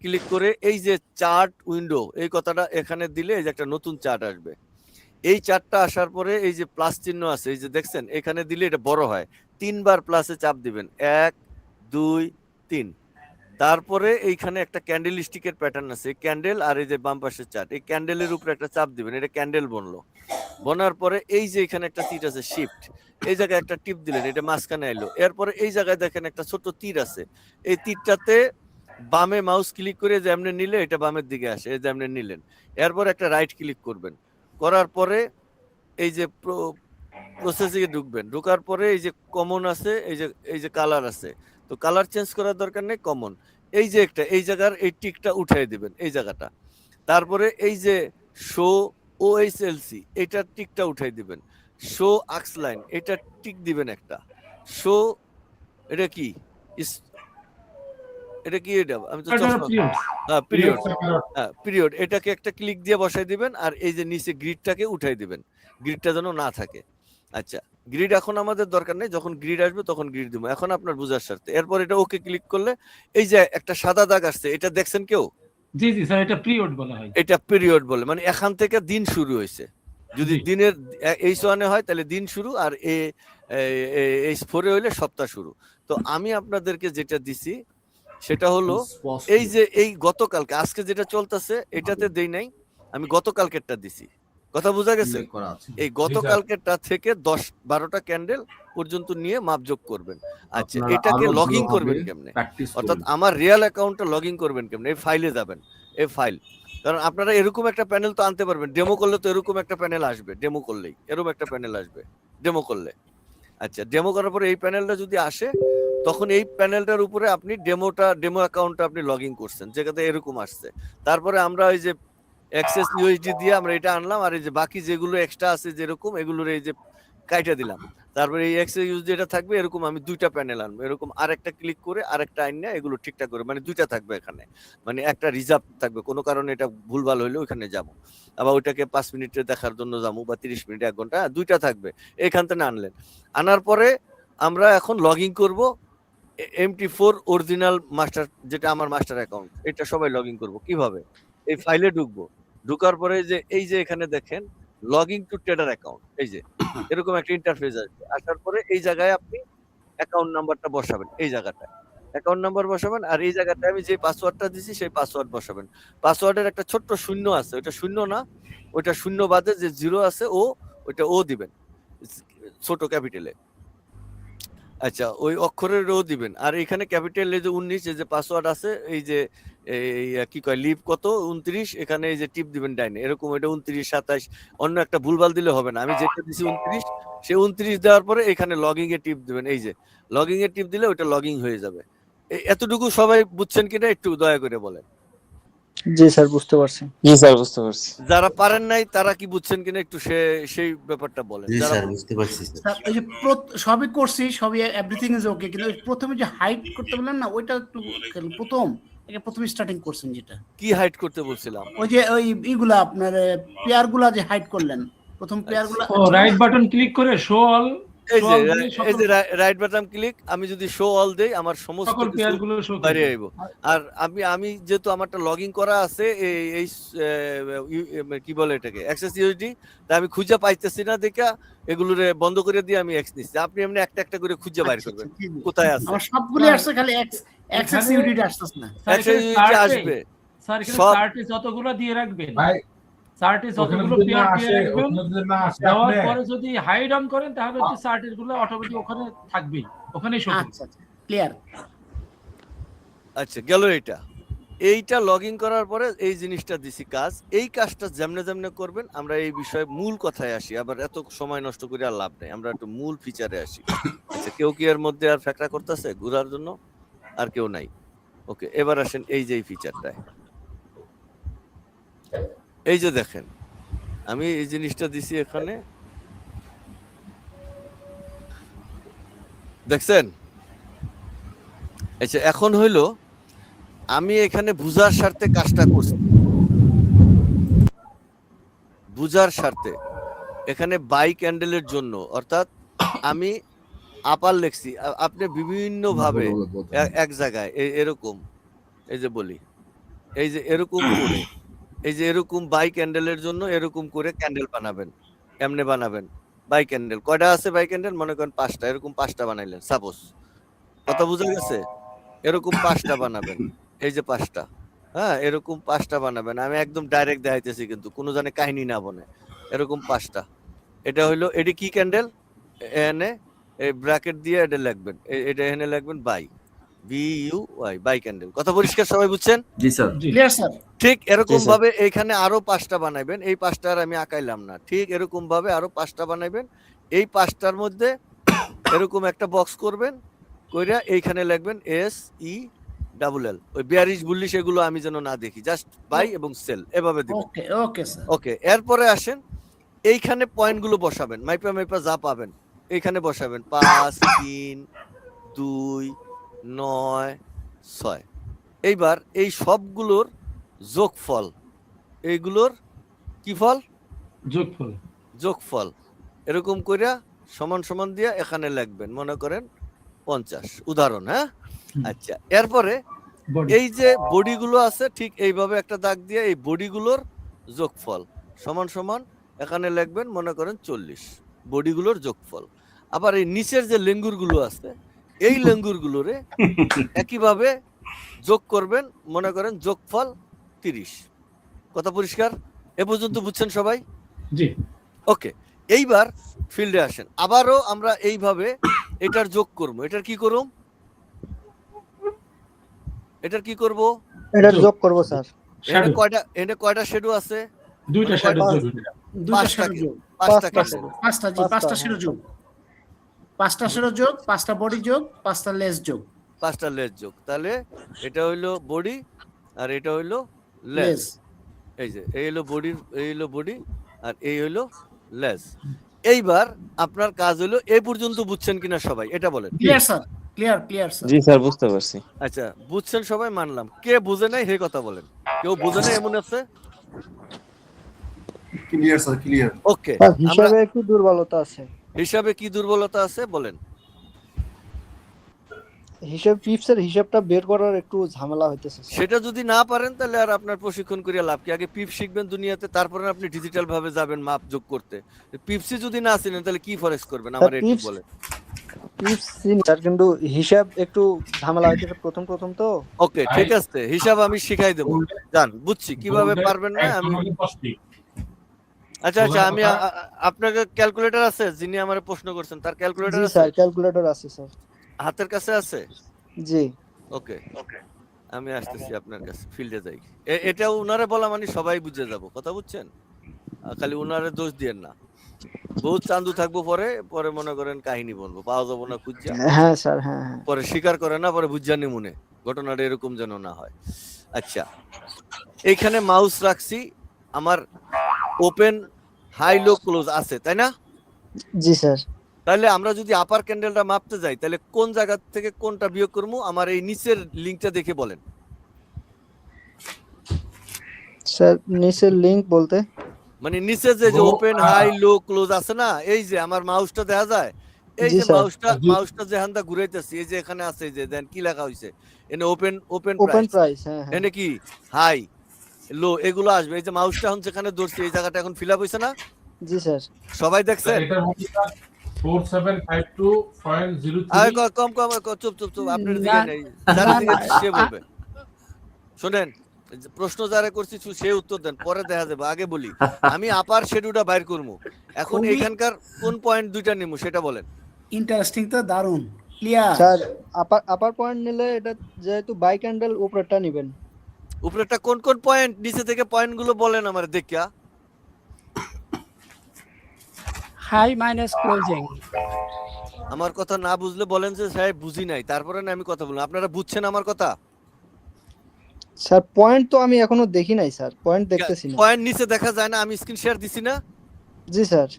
ক্লিক করে এই যে চার্ট উইন্ডো, এই কথাটা এখানে দিলে এই যে একটা নতুন চার্ট আসবে। এই চার্টটা আসার পরে এই যে প্লাস চিহ্ন আছে, এই যে দেখছেন, এখানে দিলে এটা বড় হয়। 3 বার প্লাসে চাপ দিবেন, 1 2 3। তারপরে এইখানে একটা ক্যান্ডেল স্টিকের প্যাটার্ন আছে, ক্যান্ডেল আর এই যে বাম পাশের চার্ট, এই ক্যান্ডেলের উপরে একটা চাপ দিবেন, এটা ক্যান্ডেল বনলো। বনার পরে এই যে এখানে একটা তীর আছে শিফট, এই জায়গায় একটা টিপ দিলেন, এটা মাঝখানে এলো। এরপরে এই জায়গায় দেখেন একটা ছোট তীর আছে, এই তীরটাতে বামে মাউস ক্লিক করে যেমনি নিলে এটা বামের দিকে আসে, এই যেমনি নিলেন। এরপর একটা রাইট ক্লিক করবেন, করার পরে এই যে প্রসেসিং এ ঢুকবেন, ঢোকার পরে এই যে কমন আছে, এই যে কালার আছে, তো কালার চেঞ্জ করার দরকার নেই, কমন। এই যে একটা এই জায়গার এই টিকটা উঠাই দিবেন, এই জায়গাটা। তারপরে এই যে শো OSLC, এটা টিকটা উঠাই দিবেন। শো আক্স লাইন, এটা টিক দিবেন একটা। শো এটা কি এটা কি এটা আমি তো
Period.
হ্যাঁ পিরিয়ড, হ্যাঁ পিরিয়ড, এটাকে একটা ক্লিক দিয়ে বসাই দিবেন আর এই যে নিচে গ্রিডটাকে উঠাই দিবেন, গ্রিডটা যেন না থাকে। আচ্ছা গ্রিড এখন আমাদের দরকার নেই, যখন গ্রিড আসবে তখন গ্রিড দিব, এখন আপনার বুঝার স্বার্থে। এরপর এটা ওকে ক্লিক করলে এই যে একটা সাদা দাগ আসছে, এটা দেখছেন কেউ?
জি জি স্যার, এটা পিরিয়ড বলা হয়।
এটা পিরিয়ড বলে, মানে এখান থেকে দিন শুরু হয়েছে। যদি
জি।
দিনের H1 হয় তাহলে দিন শুরু, আর H4 হইলে সপ্তাহ শুরু। তো আমি আপনাদেরকে যেটা দিছি সেটা হলো এই যে এই গতকালকে, আজকে যেটা চলতেছে এটাতে দেই নাই, আমি গতকালকেরটা দিছি। কথা বোঝা গেছে? এই গতকালকেরটা থেকে 10-12টা ক্যান্ডেল পর্যন্ত নিয়ে মাপযোগ করবেন। আচ্ছা এটাকে লগ ইন করবেন কেমনে, অর্থাৎ আমার রিয়েল অ্যাকাউন্টটা লগ ইন করবেন কেমনে? এই ফাইলে যাবেন, এই ফাইল, কারণ আপনারা এরকম একটা প্যানেল তো আনতে পারবেন, ডেমো করলে তো এরকম একটা প্যানেল আসবে, ডেমো করলেই এরকম একটা প্যানেল আসবে ডেমো করলে। আচ্ছা ডেমো করার পরে এই প্যানেলটা যদি আসে, তখন এই প্যানেলটার উপরে আপনি ডেমো অ্যাকাউন্টটা আপনি লগ ইন করছেন, যেটাতে এরকম আসছে। তারপরে আমরা ওই যে অ্যাক্সেস ইউএসডি দিয়ে আমরা এটা আনলাম, আর এই যে বাকি যেগুলো এক্সট্রা আছে যেরকম এগুলোর এই যে কাইটা দিলাম। তারপরে এই অ্যাক্সেস ইউএসডি এটা থাকবে, এরকম আমি 2টা প্যানেল আনবো, এরকম আরেকটা ক্লিক করে আরেকটা আইনা এগুলো ঠিকঠাক করে, মানে 2টা থাকবে এখানে, মানে একটা রিজার্ভ থাকবে, কোনো কারণে এটা ভুলভাল হইলে ওইখানে যাবো, আবার ওইটাকে 5 মিনিটে দেখার জন্য যাবো, বা 30 মিনিট 1 ঘন্টা, 2টা থাকবে। এখান থেকে আনলেন, আনার পরে আমরা এখন লগ ইন করবো MT4 অরিজিনাল মাস্টার, যেটা আমার মাস্টার অ্যাকাউন্ট, এটা সবাই লগ ইন করবো। কিভাবে? এই ফাইলে ঢুকবো, ঢুকার পরে এই যে এখানে দেখেন log in to trader account, এই যে এরকম একটা ইন্টারফেস আসবে। আসার পরে এই জায়গায় আপনি অ্যাকাউন্ট নাম্বারটা বসাবেন, এই জায়গাটায় অ্যাকাউন্ট নাম্বার বসাবেন, আর এই জায়গাটায় আমি যে পাসওয়ার্ডটা দিছি সেই পাসওয়ার্ড বসাবেন। পাসওয়ার্ডের একটা ছোট্ট শূন্য আছে, ওটা শূন্য না, ওটা শূন্য বাদে যে 0 আছে ওইটা ও দিবেন ছোট ক্যাপিটালে। আচ্ছা ওই অক্ষরের ও দিবেন, আর এখানে ক্যাপিটাল এই যে 19, এই যে পাসওয়ার্ড আছে, এই যে কি কয় লিভ কত 29, এখানে এই যে টিপ দিবেন ডাইনে, এরকম এটা 29 27, অন্য একটা ভুলভাল দিলে হবে না। আমি যেটা দিছি 29, সে 29 দেওয়ার পরে এখানে লগইং এ টিপ দিবেন, এই যে লগইং এ টিপ দিলে ওটা লগইং হয়ে যাবে। এতটুকু সবাই বুঝছেন কিনা একটু দয়া করে বলেন।
জি স্যার বুঝতে পারছি।
জি স্যার বুঝতে পারছি।
যারা পারেন নাই তারা কি বুঝছেন কিনা একটু সেই ব্যাপারটা বলেন।
জি
যারা
স্যার বুঝতে পারছি স্যার।
স্যার ওই যে সবই করছি, সবই এভরিথিং ইজ ওকে, কিন্তু ওই প্রথমে যে হাইড করতে বললেন না, ওইটা একটু প্রথম স্টার্টিং করছেন যেটা,
কি হাইড করতে বলছিলাম?
ওই যে ওই ইগুলা আপনার পেয়ারগুলা যে হাইড করলেন, প্রথম পেয়ারগুলা।
ও রাইট বাটন ক্লিক করে শো অল,
এই যে রাইট বাটন ক্লিক, আমি যদি শো অল দেই আমার সমস্ত
সকল পেয়ারগুলো শো
বাইরে আইব। আর আমি যেহেতু আমারটা লগইন করা আছে এই কি বলে এটাকে অ্যাক্সেস ইউএসডি, তা আমি খুঁজে পাইতেছি না, দেখা এগুলোরে বন্ধ করে দিয়ে আমি এক্স নিচ্ছি। আপনি এমনি একটা একটা করে খুঁজে বাইর করবেন কোথায় আছে।
আমার সবগুলো আসছে, খালি এক্সেস ইউনিট আসছে না।
অ্যাক্সেস ইউএসডি আসবে,
স্যার এখানে
সব
চার্টে যতগুলো দিয়ে রাখবেন,
ভাই
চার্টে যতগুলো
ওখানে যদি না
পেয়ার
আসে,
দিয়ে রাখবেন,
ওখানে যদি না আসে
দেওয়ার
আপনি
পরে যদি হাইড অন করেন তাহলে হচ্ছে চার্টের গুলো অটোমেটিক ওখানে থাকবেই, ওখানেই শো করবে।
আচ্ছা ক্লিয়ার।
আচ্ছা গেল এইটা লগ ইন করার পরে এই জিনিসটা দিছি কাজ। এই কাজটা যেমনে করবেন, আমরা এই বিষয়ে মূল কথায় আসি, আবার এত সময় নষ্ট করে আর লাভ নেই, আমরা একটু মূল ফিচারে আসি। আচ্ছা কেউ কি এর মধ্যে আর ফ্যাকড়া করতেছে ঘোরার জন্য? আর কেউ নাই? ওকে এবার আসেন এই যে ফিচারটায়, এই যে দেখেন আমি এই জিনিসটা দিছি এখানে, দেখছেন? আচ্ছা এখন হইলো আমি এখানে বুঝার স্বার্থে কাজটা করছি, বুঝার স্বার্থে এখানে বাই ক্যান্ডেলের জন্য, অর্থাৎ আমি আপার লিখছি, আপনি বিভিন্ন ভাবে এক জায়গায় এরকম, এই যে বলি এই যে এরকম করে, এই যে এরকম বাই ক্যান্ডেলের জন্য এরকম করে ক্যান্ডেল বানাবেন, এমনি বানাবেন। বাই ক্যান্ডেল কয়টা আছে? বাই ক্যান্ডেল মনে করেন 5টা, এরকম 5টা বানাইলেন সাপোজ, কথা বোঝা গেছে? এরকম 5টা বানাবেন, এই যে 5টা, হ্যাঁ এরকম 5টা বানাবেন। আমি একদম ডাইরেক্ট দেখাইতেছি, কিন্তু কোনো জানে কাহিনী না বনে, এরকম 5টা। এটা হইলো এটি কি ক্যান্ডেল, এনে এই ব্র্যাকেট দিয়ে এটা লিখবেন, এটা এখানে লিখবেন বাই, BUY বাই ক্যান্ডেল। কথা পরিষ্কার সবাই বুঝছেন?
জি স্যার।
Clear sir.
ঠিক এরকম ভাবে এখানে আরো 5টা বানাইবেন, এই 5টা আর আমি আঁকাইলাম না, ঠিক এরকম ভাবে আরো 5টা বানাইবেন। এই 5টার মধ্যে এরকম একটা বক্স করবেন, কইরা এইখানে লিখবেন SELL, ওই বিয়ারিশ বুল্লিশ এগুলো আমি যেন না দেখি, জাস্ট বাই এবং সেল এভাবে দিবেন।
Okay sir.
ওকে এরপরে আসেন এইখানে পয়েন্টগুলো বসাবেন, মাইপা যা পাবেন এইখানে বসাবেন, 5 3 2 9 6 এইবার এই সবগুলোর যোগফল, এইগুলোর কি ফল?
যোগফল।
যোগফল এরকম কইরা সমান সমান দিয়ে এখানে লিখবেন, মনে করেন 50 উদাহরণ। হ্যাঁ, আচ্ছা, এরপরে এই যে বডিগুলো আছে ঠিক এইভাবে একটা দাগ দিয়ে এই বডিগুলোর যোগফল সমান সমান এখানে লিখবেন, মনে করেন 40 বডিগুলোর যোগফল। আবার এই নিচের যে লেঙ্গুরগুলো আছে এই লেঙ্গুরগুলোরে একইভাবে যোগ করবেন, মনে করেন যোগফল 30। কথা পরিষ্কার? এ পর্যন্ত বুঝছেন সবাই?
জি।
ওকে, এইবার ফিল্ডে আসেন। আবারও আমরা এইভাবে এটার যোগ করব। এটার কি করব? এটার কি করব?
এটার যোগ করব স্যার।
এখানে কয়টা শ্যাডো আছে?
দুইটা শ্যাডো যোগ।
দুইটা শ্যাডো যোগ। পাঁচটা শ্যাডো যোগ। 5টা শ্যাডো যোগ, 5টা বডি যোগ, 5টা লেজ যোগ।
5টা লেজ যোগ। তাহলে এটা হইলো বডি আর এটা হইলো লেজ। এই যে এই হলো বডি, এই হলো বডি আর এই হলো লেজ। এইবার আপনার কাজ হলো এই পর্যন্ত বুঝছেন কিনা সবাই এটা বলেন।
Clear sir? Clear sir.
জি স্যার, বুঝতে পারছি।
আচ্ছা, বুঝছেন সবাই, মানলাম। কে বুঝে নাই সেই কথা বলেন। কেউ বুঝে নাই এমন আছে?
Clear sir, clear.
ওকে,
হিসাবে একটু দুর্বলতা আছে।
হিসাবে কি দুর্বলতা আছে বলেন?
পিপসের হিসাবটা বের করার একটু ঝামেলা হইতেছে।
সেটা যদি না পারেন তাহলে আর আপনার প্রশিক্ষণ করিয়া লাভ কি? আগে পিপ শিখবেন দুনিয়াতে, তারপরে আপনি ডিজিটাল ভাবে যাবেন মাপ যোগ করতে। পিপসি যদি না চিনেন তাহলে কি ফরেক্স করবেন আমার একটু বলেন।
পিপস চিনি কিন্তু হিসাব একটু ঝামেলা হইতেছে প্রথম তো।
ওকে, ঠিক আছে, হিসাব আমি শিখাই দেব। জান, বুঝছি কিভাবে পারবেন না আমি। আচ্ছা, আমি আপনাকে ক্যালকুলেটর আছে? যিনি আমারে প্রশ্ন করছেন তার ক্যালকুলেটর আছে?
স্যার ক্যালকুলেটর আছে স্যার।
হাতের কাছে আছে?
জি।
ওকে, আমি আসতেছি আপনার কাছে, ফিল্ডে যাই। এটা উনারে বলা মানে সবাই বুঝে যাব, কথা বুঝছেন? খালি উনারে দোষ দিয়েন না। বহুত চান্দু থাকবো পরে মনে করেন কাহিনী বলবো, পাওয়া যাবো না খুঁজা।
হ্যাঁ স্যার, হ্যাঁ।
পরে স্বীকার করে না, পরে বুঝজানি মনে। ঘটনাটা এরকম যেন না হয়। আচ্ছা, এইখানে মাউস রাখছি, আমার ওপেন হাই লো ক্লোজ আছে, তাই না?
জি স্যার।
তাহলে আমরা যদি আপার ক্যান্ডেলটা মাপতে যাই তাহলে কোন জায়গা থেকে কোনটা বিয়োগ করবো? আমার এই নিচের লিংকটা দেখে বলেন।
স্যার নিচের লিংক বলতে
মানে নিচে যে ওপেন হাই লো ক্লোজ আছে না, এই যে আমার মাউসটা দেখা যায়, এই যে মাউসটা যেখানটা ঘুরাইতেছি, এই যে এখানে আছে, এই যে দেন কি লেখা হইছে এনে ওপেন প্রাইস।
হ্যাঁ।
এনে কি হাই লো এগুলো আসবে। এই যে মাউসটা এখন যেখানে ধরছি এই জায়গাটা এখন ফিল আপ হইছে না?
জি স্যার।
সবাই দেখছেন?
এটা 4752.03
কম চুপ আপনি দিকে নেই, যারা দিকে সে বলবে। শুনেন, প্রশ্ন যারা করছি সে উত্তর দেন, পরে দেখা যাবে। আগে বলি, আমি আপার শেডুলটা বাইর করবো। এখন এখানকার কোন পয়েন্ট দুইটা নিমু সেটা বলেন।
ইন্টারেস্টিং তো, দারুন। Clear
sir. আপার পয়েন্ট নিলে এটা যেহেতু বাই ক্যান্ডেল উপরেরটা নেবেন।
উপরেরটা কোন পয়েন্ট? নিচে থেকে পয়েন্টগুলো বলেন আমার দেখিয়া।
High minus closing.
আমার কথা না বুঝলে বলেন যে সাহেব বুঝি নাই, তারপরে না আমি কথা বলবো। আপনারা বুঝছেন আমার কথা?
স্যার পয়েন্ট তো আমি এখনো দেখি নাই স্যার, পয়েন্ট দেখতেছি না।
পয়েন্ট নিচে দেখা যায় না? আমি স্ক্রিন শেয়ার দিছি না?
জি স্যার।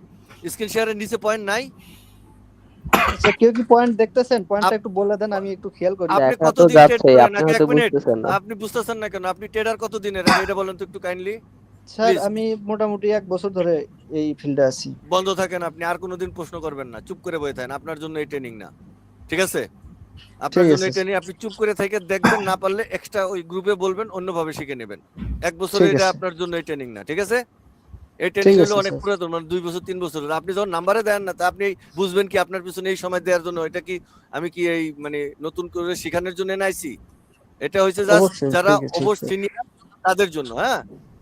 স্ক্রিন শেয়ারের নিচে পয়েন্ট নাই?
আচ্ছা, কেউ কি পয়েন্ট দেখতেছেন? পয়েন্টটা একটু বলে দেন, আমি একটু খেয়াল করি।
আপনি কতদিন ট্রেড করেন? আগে এক মিনিট, আপনি বুঝতেছেন না কেন? আপনি ট্রেডার কতদিনের আগে এটা বলেন তো একটু কাইন্ডলি।
স্যার আমি মোটামুটি 1 বছর ধরে এই ফিল্ডে আছি।
বন্ধ থাকেন আপনি, আর কোনোদিন প্রশ্ন করবেন না, চুপ করে বসে থাকেন। আপনার জন্য এই ট্রেনিং না, ঠিক আছে? আপনার জন্য এই ট্রেনিং। আপনি চুপ করে থেকে দেখবেন, না পারলে এক্সট্রা ওই গ্রুপে বলবেন, অন্যভাবে শিখে নেবেন। 1 বছর এটা আপনার জন্য এই ট্রেনিং না, ঠিক আছে? এই ট্রেনিং হলো অনেক পুরাতন, মানে 2 বছর 3 বছর। আপনি যখন নাম্বারে দেন না, তা আপনি বুঝবেন কি আপনার পিছনে এই সময় দেওয়ার জন্য? এটা কি আমি কি এই মানে নতুন করে শেখানোর জন্য নাইছি? এটা হচ্ছে যারা ওভার সিনিয়র তাদের জন্য। হ্যাঁ,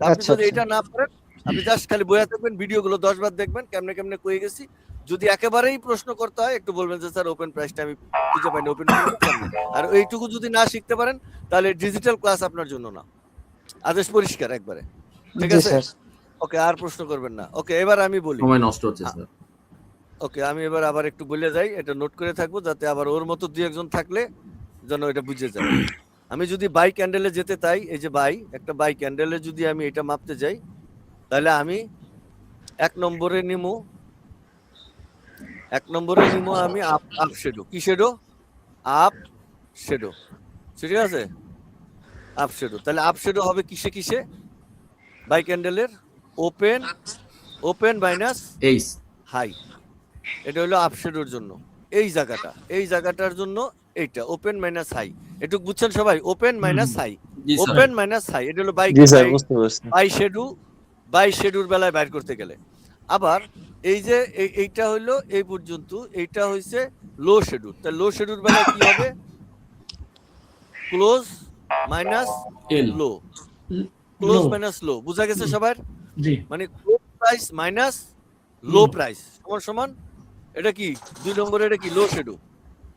আপনি যদি এটা না পারেন, আপনি জাস্ট খালি বইয়া থাকবেন, ভিডিওগুলো 10 বার দেখবেন, কেমনে কয়ে গেছি। যদি একেবারেই প্রশ্ন করতে হয় একটু বলবেন যে স্যার ওপেন প্রাইসটা আমি খুঁজে পাইনি, ওপেন আর এইটুকু যদি না শিখতে পারেন তাহলে ডিজিটাল ক্লাস আপনার জন্য না। আদেশ পরিষ্কার একবারে, ঠিক আছে? ওকে, আর প্রশ্ন করবেন না। ওকে, এবার আমি বলি।
সময় নষ্ট হচ্ছে স্যার।
ওকে, আমি এবার আবার একটু বলে যাই, এটা নোট করে থাকবো যাতে আবার ওর মতো 2-1 থাকলে যেন এটা বুঝে যায়। আমি যদি বাই ক্যান্ডেলে যেতে তাই, এই যে একটা বাই ক্যান্ডেলে যদি আমি এটা মাপতে যাই তাহলে আমি 1 নম্বরে নিমু আমি আপ শেডো। কি শেডো? আপ শ্যাডো, ঠিক আছে? আপ শ্যাডো, তাহলে আপ শ্যাডো হবে কিসে কিসে? বাই ক্যান্ডেলের ওপেন মাইনাস
এইস
হাই, এটা হলো আপ শ্যাডোর জন্য। এই জায়গাটার জন্য এইটা ওপেন মাইনাস হাই, এটুকু বুঝছেন সবাই? ওপেন মাইনাস হাই,
জি স্যার
ওপেন মাইনাস হাই, এটা হলো বাই
জি স্যার বুঝতে পারছি।
বাই শ্যাডোর বেলায় বাইর করতে গেলে। আবার এই যে এইটা হইলো এই পর্যন্ত, এইটা হইছে লো শ্যাডো, তাহলে লো শ্যাডোর বেলায় কি হবে? ক্লোজ মাইনাস
এল
লো, ক্লোজ মাইনাস লো, বুঝা গেছে সবার?
জি
মানে close price minus low price সমান সমান এটা কি 2 নম্বরে, এটা কি লো শ্যাডো,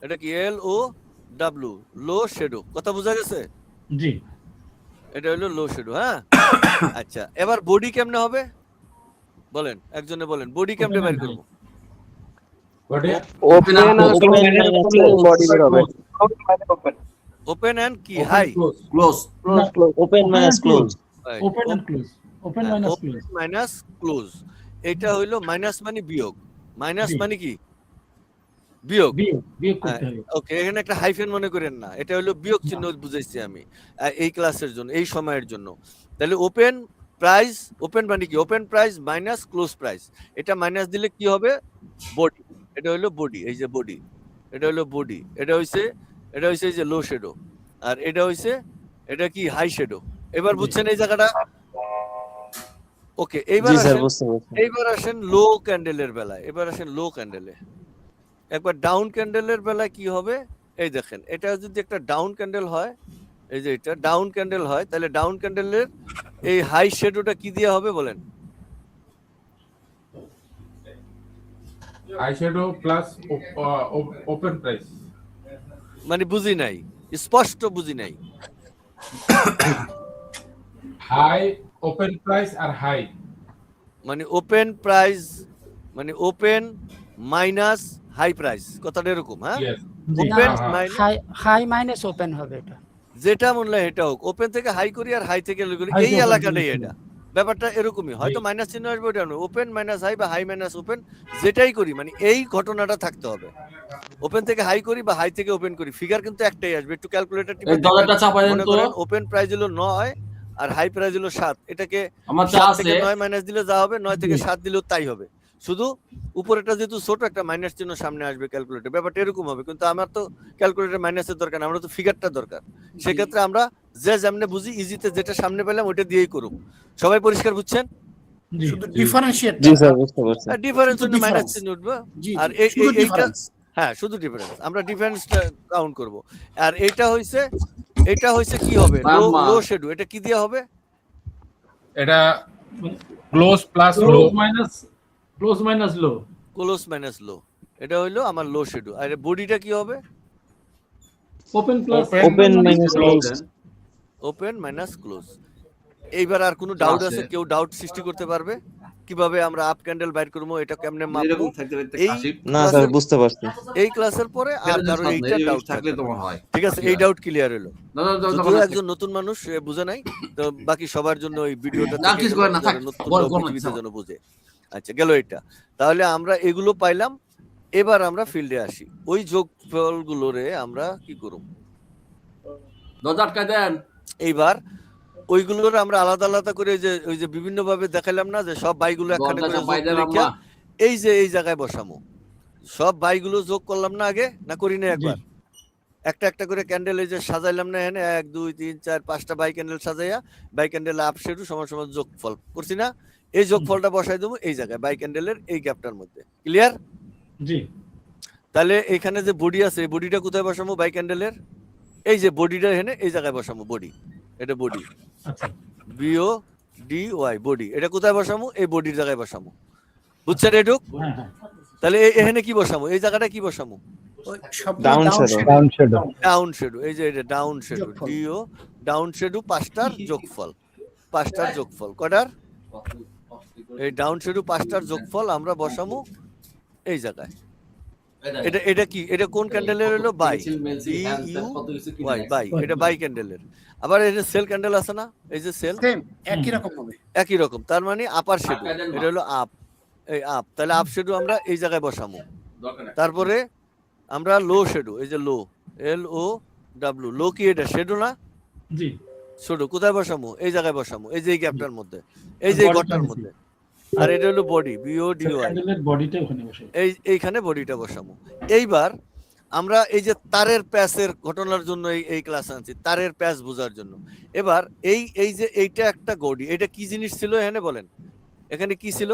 এটা কি LOW, লো শ্যাডো, কথা বোঝা গেছে?
জি
এটা হলো লো শ্যাডো। হ্যাঁ, আচ্ছা, এবার বডি কেমনে হবে বলেন, একজনে বলেন বডি কেমনে বের করব?
ওপেন আর বডি বের হবে।
ওপেন এন্ড কি high,
close
open minus close.
Open and close, open minus close.
Open minus close, এটা হইলো মাইনাস মানে বিয়োগ, মাইনাস মানে কি বিয়োগ।
বিয়োগ করতে হবে।
ওকে, এখানে একটা হাইফেন মনে করেন না, এটা হলো বিয়োগ চিহ্ন বুঝাইছি আমি এই ক্লাসের জন্য, এই সময়ের জন্য। তাহলে ওপেন প্রাইস, ওপেন মানে কি? Open price minus close price, এটা মাইনাস দিলে কি হবে? বডি, এটা হলো বডি, এই যে বডি, এটা হলো বডি, এটা হইছে এই যে লো শ্যাডো, আর এটা কি হাই শ্যাডো। এবার বুঝছেন এই জায়গাটা? ওকে,
জি স্যার বুঝতে পারছি।
এইবার আসেন লো ক্যান্ডেলের বেলায়, এবার আসেন লো ক্যান্ডেলে। একবার ডাউন ক্যান্ডেলের বেলায় কি হবে? এই দেখেন, এটা যদি একটা ডাউন ক্যান্ডেল হয়, এই যে এটা ডাউন ক্যান্ডেল হয়, তাহলে ডাউন ক্যান্ডেলের এই হাই শ্যাডোটা কি দিয়ে হবে বলেন?
Eye shadow plus open price.
মানে বুঝি নাই, স্পষ্ট বুঝি নাই।
হাই ওপেন প্রাইস আর হাই,
মানে ওপেন প্রাইস মানে ওপেন মাইনাস হাই প্রাইস, কথাটা এরকম? হ্যাঁ,
yes
open
high minus open হবে এটা।
যেটা মনে হয় এটা হোক, ওপেন থেকে হাই করি আর হাই থেকে লো করি, এই এলাকাটাই এটা, ব্যাপারটা এরকমই। হয়তো মাইনাস চিহ্ন আসবে, ওটা নয়, ওপেন মাইনাস হাই বা হাই মাইনাস ওপেন, যেটাই করি মানে এই ঘটনাটা থাকতে হবে। ওপেন থেকে হাই করি বা হাই থেকে ওপেন করি, ফিগার কিন্তু একটাই আসবে। একটু ক্যালকুলেটর
এই ডলারটা চাপাই দেন
মনে
তো।
করেন ওপেন প্রাইস হলো 9 আর হাই প্রাইস হলো 7, এটাকে
আমার চা
7
আছে
থেকে 9 মাইনাস দিলে যা হবে, 9 থেকে 7 দিলেও তাই হবে, শুধু উপরেটা যেহেতু ছোট একটা মাইনাস চিহ্ন সামনে আসবে ক্যালকুলেটর, ব্যাপারটা এরকম হবে। কিন্তু আমার তো ক্যালকুলেটর মাইনাসের দরকার না, আমরা তো ফিগারটা দরকার। সেক্ষেত্রে আমরা যে যেমনে বুঝি ইজিতে যেটা সামনে পেলাম ওটা দিয়েই করব। সবাই পরিষ্কার বুঝছেন?
শুধু ডিফারেন্সিয়েট।
জি স্যার বুঝতে পারছি।
ডিফারেন্স
শুধু
হলে মাইনাস
difference।
চিহ্ন উঠবে,
জি,
আর
জি, শুধু
এইটা
difference।
হ্যাঁ শুধু ডিফারেন্স, আমরা ডিফারেন্সটা কাউন্ট করব। আর এটা হইছে কি হবে? লো শ্যাডো, এটা কি দিয়ে হবে?
এটা close plus low,
close minus low.
Close minus low, এটা হইলো আমার লো শ্যাডো। আর বডিটা কি হবে?
Open plus
open minus close.
Open minus close. এইবার আর কোনো ডাউট আছে? কেউ ডাউট সৃষ্টি করতে পারবে কিভাবে আমরা আপ ক্যান্ডেল বাইর করব, এটা কেমনে মাপবো? এই
না স্যার বুঝতে পারছি।
এই ক্লাসের পরে আর কারো এইটা ডাউট থাকলে তোমার হয়, ঠিক আছে? এই ডাউট ক্লিয়ার হলো। যদিও একজন নতুন মানুষ বুঝে নাই, তো বাকি সবার জন্য ওই ভিডিওটা নতুন জন্য বুঝে। আচ্ছা, গেল এটা। তাহলে আমরা এগুলো পাইলাম, এবার আমরা ফিল্ডে আসি। ওই যোগফল গুলোরে আমরা কি করব?
দরজা আটকায় দেন।
এইবার ওইগুলোর আমরা আলাদা আলাদা করে ওই যে বিভিন্ন ভাবে দেখাইলাম না, যে সব বাইগুলো একখানে করে যোগ করে এই যে এই জায়গায় বসামো, সব বাইগুলো যোগ করলাম না আগে, না করি না একবার? একটা একটা করে ক্যান্ডেল এই যে সাজাইলাম না, এখানে 1 2 3 4 5টা বাই ক্যান্ডেল সাজাইয়া বাই ক্যান্ডেল আপ শ্যাডো সমান সমান যোগফল করছি না? এই যোগফলটা বসাই দেবো এই জায়গায় বাই ক্যান্ডেলের এই গ্যাপটার মধ্যে। ক্লিয়ার?
জি।
তাহলে এখানে যে বডি আছে, এই বডিটা কোথায় বসামো? বাই ক্যান্ডেলের এই যে বডিটা এখানে এই জায়গায় বসামো, বডি, এটা বডি,
আচ্ছা
BODY বডি, এটা কোথায় বসামো? এই বডির জায়গায় বসামো। বুঝছেন এটুক?
হ্যাঁ হ্যাঁ।
তাহলে এখানে কি বসামো? এই জায়গাটা কি বসামো?
Down shadow.
ডাউন শ্যাডো, এই যে এটা down shadow, DO down shadow 5টার যোগফল, 5টার যোগফল কটার? এই ডাউন শ্যাডো 5টার যোগফল আমরা বসামো এই জায়গায়। এটা কি? এটা কোন ক্যান্ডেলের হলো? বাই, BUY বাই, এটা বাই ক্যান্ডেলের। আবার এই যে সেল ক্যান্ডেল আছে না, এই যে সেল,
সেম একই রকম হবে।
একই রকম, তার মানে আপার শ্যাডো, এটা হলো আপ, এই আপ। তাহলে আপ শ্যাডো আমরা এই জায়গায় বসামো। তারপরে আমরা লো শ্যাডো, এই যে লো, LOW, লো কি এটা শ্যাডো না?
জি,
ছোট কোথায় বসামু? এই জায়গায় বসামু, এই যে এই গ্যাপটার মধ্যে, এই যে এই ঘরটার মধ্যে। আর এটা হলো বডি, BODY,
ক্যান্ডেলের বডিটা ওখানে বসে।
এইখানে বডিটা বসামু। এইবার আমরা এই যে তারের প্যাচের ঘটনার জন্য এই ক্লাস আনছি, তারের প্যাচ বোঝার জন্য। এবার এই যে এইটা একটা গডি, এটা কি জিনিস ছিল এখানে বলেন? এখানে কি ছিল?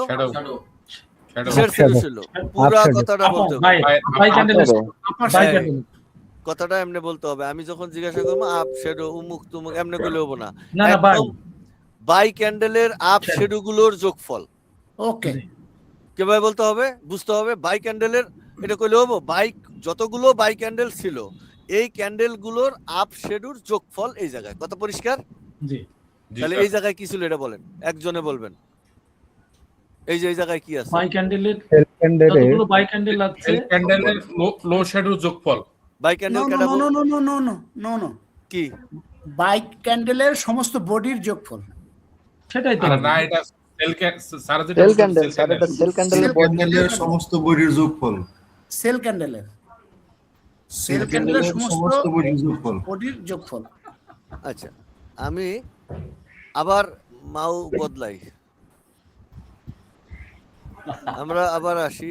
কিসের শ্যাডো ছিল? পুরা কথাটা বলতে হবে। কথাটা এমনি বলতে হবে। আমি যখন জিজ্ঞাসা করবো আপ শ্যাডো উমুক তুমুক এমনি করলে হবো না। একদম বাই ক্যান্ডেলের আপ শ্যাডো গুলোর যোগফল।
ওকে,
কিভাবে বলতে হবে? বুঝতে হবে। বাই ক্যান্ডেলের এটা কইলে হবো, বাই যতগুলো বাই ক্যান্ডেল ছিল এই ক্যান্ডেল গুলোর আপ শ্যাডোর যোগফল এই জায়গায়। কথা পরিষ্কার?
জি।
তাহলে এই জায়গায় কি ছিল এটা বলেন, একজনে বলবেন। এই যে এই জায়গায় কি আছে?
বাই ক্যান্ডেলের যতগুলো বাই ক্যান্ডেল আছে,
ক্যান্ডেলের লো শ্যাডো যোগফল।
বাই ক্যান্ডেল কেডা বল?
নো
কি?
বাই ক্যান্ডেলের সমস্ত বডির যোগফল।
সেটাই তো
না, এটা সেল
ক্যান্ডেল, স্যার এটা সেল ক্যান্ডেলের
সমস্ত বডির যোগফল।
সেল ক্যান্ডেলের সমস্ত বডির যোগফল।
আচ্ছা, আমি আবার মাউ বদলাই, আমরা আবার আসি।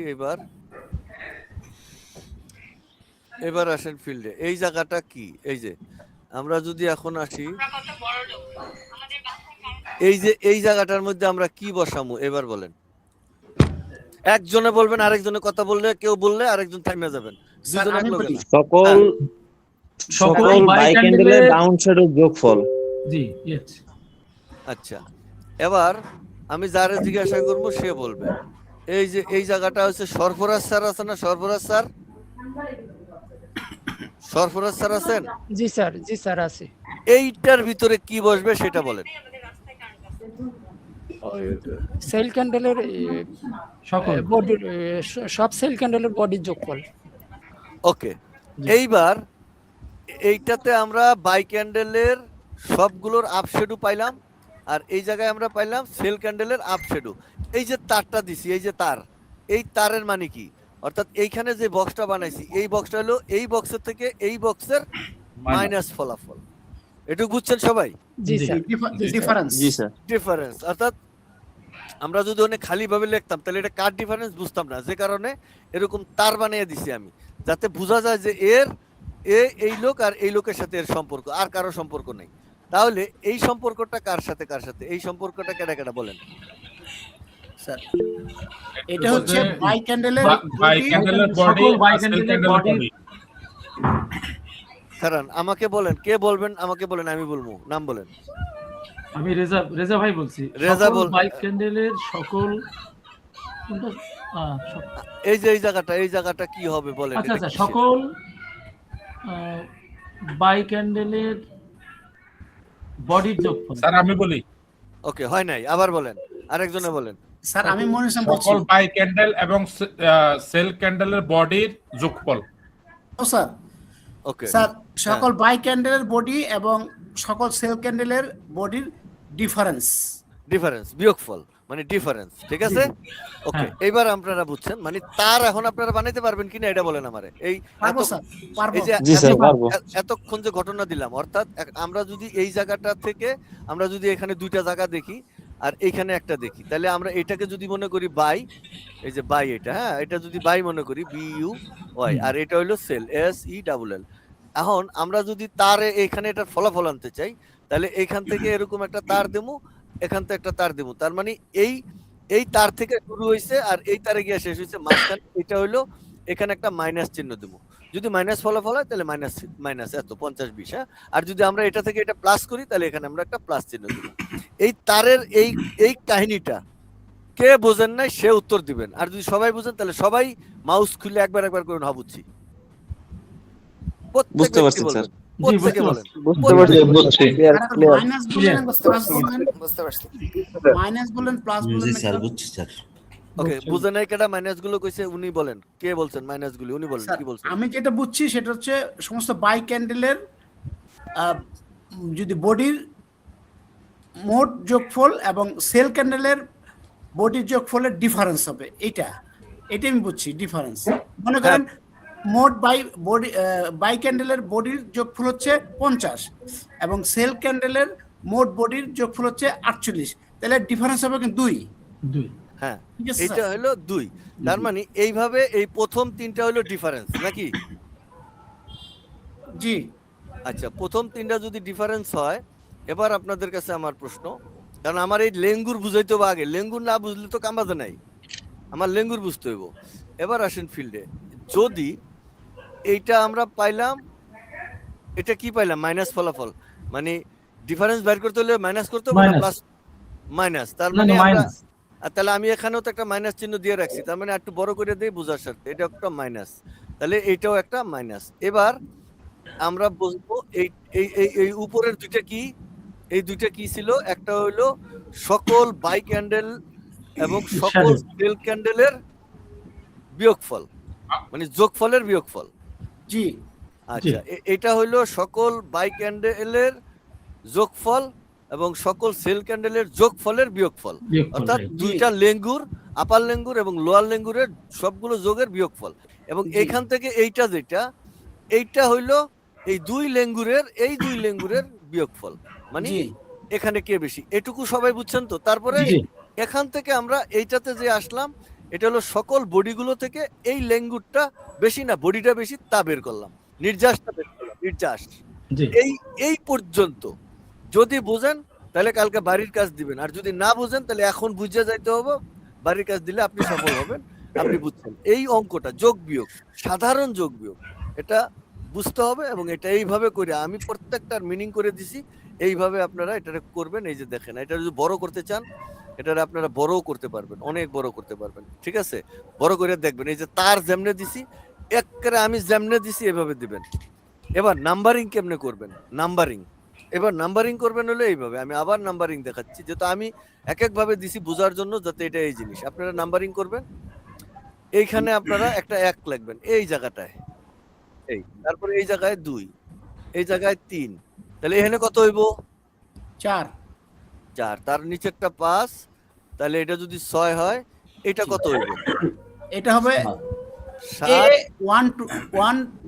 এবার আসেন ফিল্ডে। এই জায়গাটা কি? এই যে আমরা যদি এখন আসি, এই যে এই জায়গাটার মধ্যে আমরা কি বসামু এবার বলেন। একজনে বলবেন, আরেকজনে কথা বললে, কেউ বললে আরেকজন থামিয়ে যাবেন। দুজনে বলবেন না।
সকল বাই ক্যান্ডেলের ডাউন শ্যাডোর যোগফল।
জি, ইয়েস।
আচ্ছা, এবার আমি যারে জিজ্ঞাসা করবো সে বলবে। এই যে এই জায়গাটা হচ্ছে সরফরাজ স্যার আছে না? সরফরাজ স্যার, সরফরাজ স্যার আছেন?
জি স্যার আছে।
এইটার ভিতরে কি বসবে সেটা বলেন।
সেল ক্যান্ডেলের
সকল
বডির সব সেল ক্যান্ডেলের বডির যোগফল।
ওকে, এইবার এইটাতে আমরা বাই ক্যান্ডেলের সবগুলোর আপ শ্যাডো পাইলাম, আর এই জায়গায় আমরা পাইলাম সেল ক্যান্ডেলের আপ শ্যাডো। এই যে তারটা দিছি, এই যে তার, এই তারের মানে কি? অর্থাৎ এইখানে যে বক্সটা বানাইছি, এই বক্সটা হলো এই বক্সের থেকে এই বক্সের মাইনাস ফলাফল। এটুকু বুঝছেন সবাই?
জি স্যার।
ডিফারেন্স। অর্থাৎ আমরা যদি অনেক খালি ভাবে লিখতাম তাহলে এটা কার ডিফারেন্স বুঝতাম না, যে কারণে এরকম তার বানিয়ে দিছি আমি, যাতে বোঝা যায় যে এই লোক আর এই লোকের সাথে এর সম্পর্ক, আর কারো সম্পর্ক নেই। তাহলে এই সম্পর্কটা কার সাথে কার সাথে? এই সম্পর্কটা কেডা কেডা বলেন।
স্যার এটা হচ্ছে বাই ক্যান্ডেলের
বডি।
কারণ আমাকে বলেন, কে বলবেন? আমাকে বলেন, আমি বলবো। নাম বলেন।
আমি রেজা ভাই বলছি।
রেজা বল।
বাই ক্যান্ডেলের সকল
এই যে এই জায়গাটা কি হবে বলেন।
আচ্ছা, সকল বাই ক্যান্ডেলের বডির যোগফল।
স্যার আমি বলি।
ওকে, হয় নাই, আবার বলেন, আরেকজনে বলেন।
স্যার আমি মনে হয়
সকল বাই ক্যান্ডেল এবং সেল ক্যান্ডেলের বডির যোগফল।
ও স্যার,
ওকে
স্যার সকল বাই ক্যান্ডেলের বডি এবং সকল সেল ক্যান্ডেলের বডির ডিফারেন্স
বিয়োগফল মানে ডিফারেন্স। ঠিক আছে, ওকে। এবার আপনারা বুঝছেন, মানে তার এখন আপনারা বানাইতে পারবেন কিনা এটা বলেন আমারে। এই এতক্ষণ যে ঘটনা দিলাম, অর্থাৎ আমরা যদি এই জায়গাটা থেকে আমরা যদি এখানে দুইটা জায়গা দেখি আর এইখানে একটা দেখি, তাহলে আমরা এটাকে যদি মনে করি বাই, এই যে বাই এটা, হ্যাঁ, এটা যদি বাই মনে করি BUY, আর এটা হলো সেল SELL। এখন আমরা যদি তারে এখানে এটা ফলাফল আনতে চাই, তাহলে এইখান থেকে এরকম একটা তার দেবো, এখান থেকে একটা তার দেবো। তার মানে এই তার থেকে শুরু হয়েছে আর এই তারে গিয়ে শেষ হয়েছে মাঝখানে। এটা হলো এখানে একটা মাইনাস চিহ্ন দেবো। যদি মাইনাস ফলাফল হয় তাহলে মাইনাস এত 50-20, হ্যাঁ। আর যদি আমরা এটা থেকে এটা প্লাস করি তাহলে এখানে আমরা একটা প্লাস চিহ্ন দেবো। এই তারের এই কাহিনীটা কে বোঝেন নাই সে উত্তর দিবেন, আর যদি সবাই বুঝেন তাহলে সবাই মাউস খুলে একবার করে না বুঝছি।
বুঝতে পারছেন স্যার?
প্রত্যেকে বলেন।
মাইনাস বলেন, প্লাস বলেন।
স্যার বুঝছি স্যার।
ওকে, বুঝেন নাই কেডা মাইনাস গুলো কইছে? উনি বলেন, কে বলছেন মাইনাস গুলো? উনি বলেন, কি বলছেন?
আমি যেটা বুঝছি সেটা হচ্ছে সমস্ত বাই ক্যান্ডেলের যদি বডির মোট যোগফল এবং সেল ক্যান্ডেলের বডির যোগফলের ডিফারেন্স হবে, এটা আমি বুঝছি ডিফারেন্স। মনে করেন মোট বাই ক্যান্ডেলের বডির যোগফল হচ্ছে 50 এবং সেল ক্যান্ডেলের মোট বডির যোগফল হচ্ছে 48, তাহলে ডিফারেন্স হবে কিন্তু 2।
হ্যাঁ,
ঠিক আছে
এটা হলো 2। তার মানে এইভাবে এই প্রথম 3টা হলো ডিফারেন্স নাকি?
জি
আচ্ছা, প্রথম 3টা যদি ডিফারেন্স হয়, এবার আপনাদের কাছে আমার প্রশ্ন, কারণ আমার এই লেঙ্গুর বুঝাইতে হবে আগে, লেঙ্গুর না বুঝলে তো কাম বাজে নাই, আমার লেঙ্গুর বুঝতে হইব। এবার আসেন ফিল্ডে, যদি এইটা আমরা পাইলাম, এটা কি পাইলাম? মাইনাস ফলাফল, মানে ডিফারেন্স বের করতে হলে মাইনাস করতে হবে না প্লাস? মাইনাস। তার মানে আমরা, তাহলে আমি এখানেও তো একটা মাইনাস চিহ্ন দিয়ে রাখছি, তার মানে একটু বড় করে দিই বোঝার সাথে, এটা একটা মাইনাস, তাহলে এইটাও একটা মাইনাস। এবার আমরা বুঝবো এই এই এই এই উপরের দুইটা কি, এই দুইটা কি ছিল? একটা হইলো সকল বাই ক্যান্ডেল এবং সকল সেল ক্যান্ডেলের বিয়োগফল, মানে যোগফলের বিয়োগফল।
জি
আচ্ছা, এটা হইলো সকল বাই ক্যান্ডেলের যোগফল এবং সকল সেল ক্যান্ডেলের যোগফলের বিয়োগফল, অর্থাৎ দুইটা লেঙ্গুর, আপার লেঙ্গুর এবং লোয়ার লেঙ্গুরের সবগুলো যোগের বিয়োগফল। এবং এইখান থেকে এইটা যেটা, এইটা হইলো এই দুই লেঙ্গুরের বিয়োগফল, মানে এখানে কে বেশি, এটুকু সবাই বুঝছেন তো? তারপরে এখান থেকে আমরা এইটাতে যে আসলাম, এটা হলো সকল বডিগুলো থেকে এই লেঙ্গুরটা বেশি না বডিটা বেশি তা বের করলাম, নির্যাসটা বের করলাম, নির্যাস। এই পর্যন্ত যদি বুঝেন তাহলে কালকে বাড়ির কাজ দিবেন, আর যদি না বুঝেন তাহলে এখন বুঝে যাইতে হবে, বাড়ির কাজ দিলে আপনি সফল হবেন। আপনি বুঝছেন এই অঙ্কটা, যোগ বিয়োগ, সাধারণ যোগ বিয়োগ, এটা বুঝতে হবে। এবং এটা এইভাবে করে আমি প্রত্যেকটার মিনিং করে দিছি, এইভাবে আপনারা এটা করবেন। এই যে দেখেন, এটা যদি বড় করতে চান, এটা আপনারা বড়ও করতে পারবেন, অনেক বড় করতে পারবেন, ঠিক আছে? বড় করে দেখবেন, এই যে তার যেমনে দিছি, একবারে আমি যেমনে দিছি এভাবে দিবেন। এবার নাম্বারিং কেমনে করবেন? নাম্বারিং, এবার নাম্বারিং করবেন হলো এইভাবে, আমি আবার নাম্বারিং দেখাচ্ছি, যেহেতু আমি এক একভাবে দিছি বোঝার জন্য, যাতে এটা এই জিনিস আপনারা নাম্বারিং করবেন। এইখানে আপনারা একটা 1 লিখবেন এই জায়গাটায়, এই, তারপরে এই জায়গায় 2, এই জায়গায় 3, তাহলে এখানে কত হইব?
4।
তার নিচেরটা 5, তাহলে এটা যদি 6 হয়, এটা কত হইব?
এটা হবে 1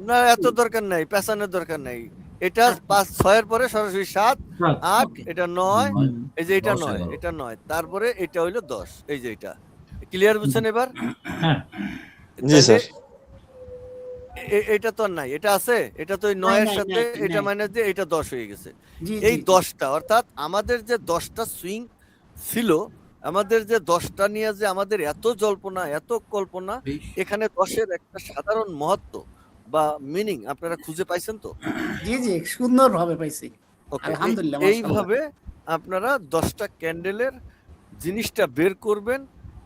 না, এত দরকার নাই, পেছানোর দরকার নাই। এটা 5 6 এর পরে সরাসরি 7 8, এটা 9, এই যে এটা 9, এটা 9, তারপরে এটা হইলো 10, এই যে এটা ক্লিয়ার বুঝছেন এবার?
জি স্যার।
এটা তো নাই, এটা আছে, এটা তো 9 এর সাথে এটা মাইনাস দিয়ে এটা 10 হয়ে গেছে। এই 10টা, অর্থাৎ আমাদের যে 10টা সুইং ছিল, আমাদের যে 10টা নিয়ে যে আমাদের এত জল্পনা, এত কল্পনা, এখানে 10-এর একটা সাধারণ মহত্ব বা মিনিং আপনারা খুঁজে পাইছেন তো?
জি জি, সুন্দরভাবে পাইছি, আলহামদুলিল্লাহ।
এইভাবে আপনারা 10টা ক্যান্ডেলের জিনিসটা বের করবেন,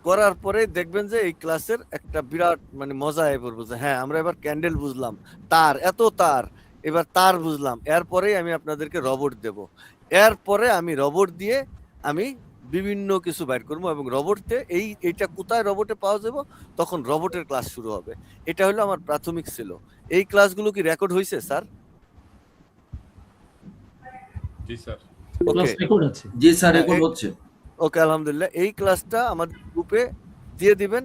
করার পরে দেখবেন যে এই ক্লাসের একটা বিরাট মানে মজা আয় পড়বে, যে হ্যাঁ আমরা এবার ক্যান্ডেল বুঝলাম, তার এত তার, এবার তার বুঝলাম। এরপরেই আমি আপনাদেরকে রবট দেব, এরপরে আমি রবট দিয়ে আমি বিভিন্ন কিছু বাইর করবো, এবং রবটে এইটা কোথায় রবটে পাওয়া যাবে, তখন রবটের ক্লাস শুরু হবে। এটা হলো আমার প্রাথমিক ছিল। এই ক্লাসগুলো কি রেকর্ড হয়েছে স্যার?
জি স্যার।
জি স্যার, রেকর্ড হচ্ছে।
ওকে, আলহামদুলিল্লাহ। এই ক্লাসটা আমাদের গ্রুপে দিয়ে দিবেন,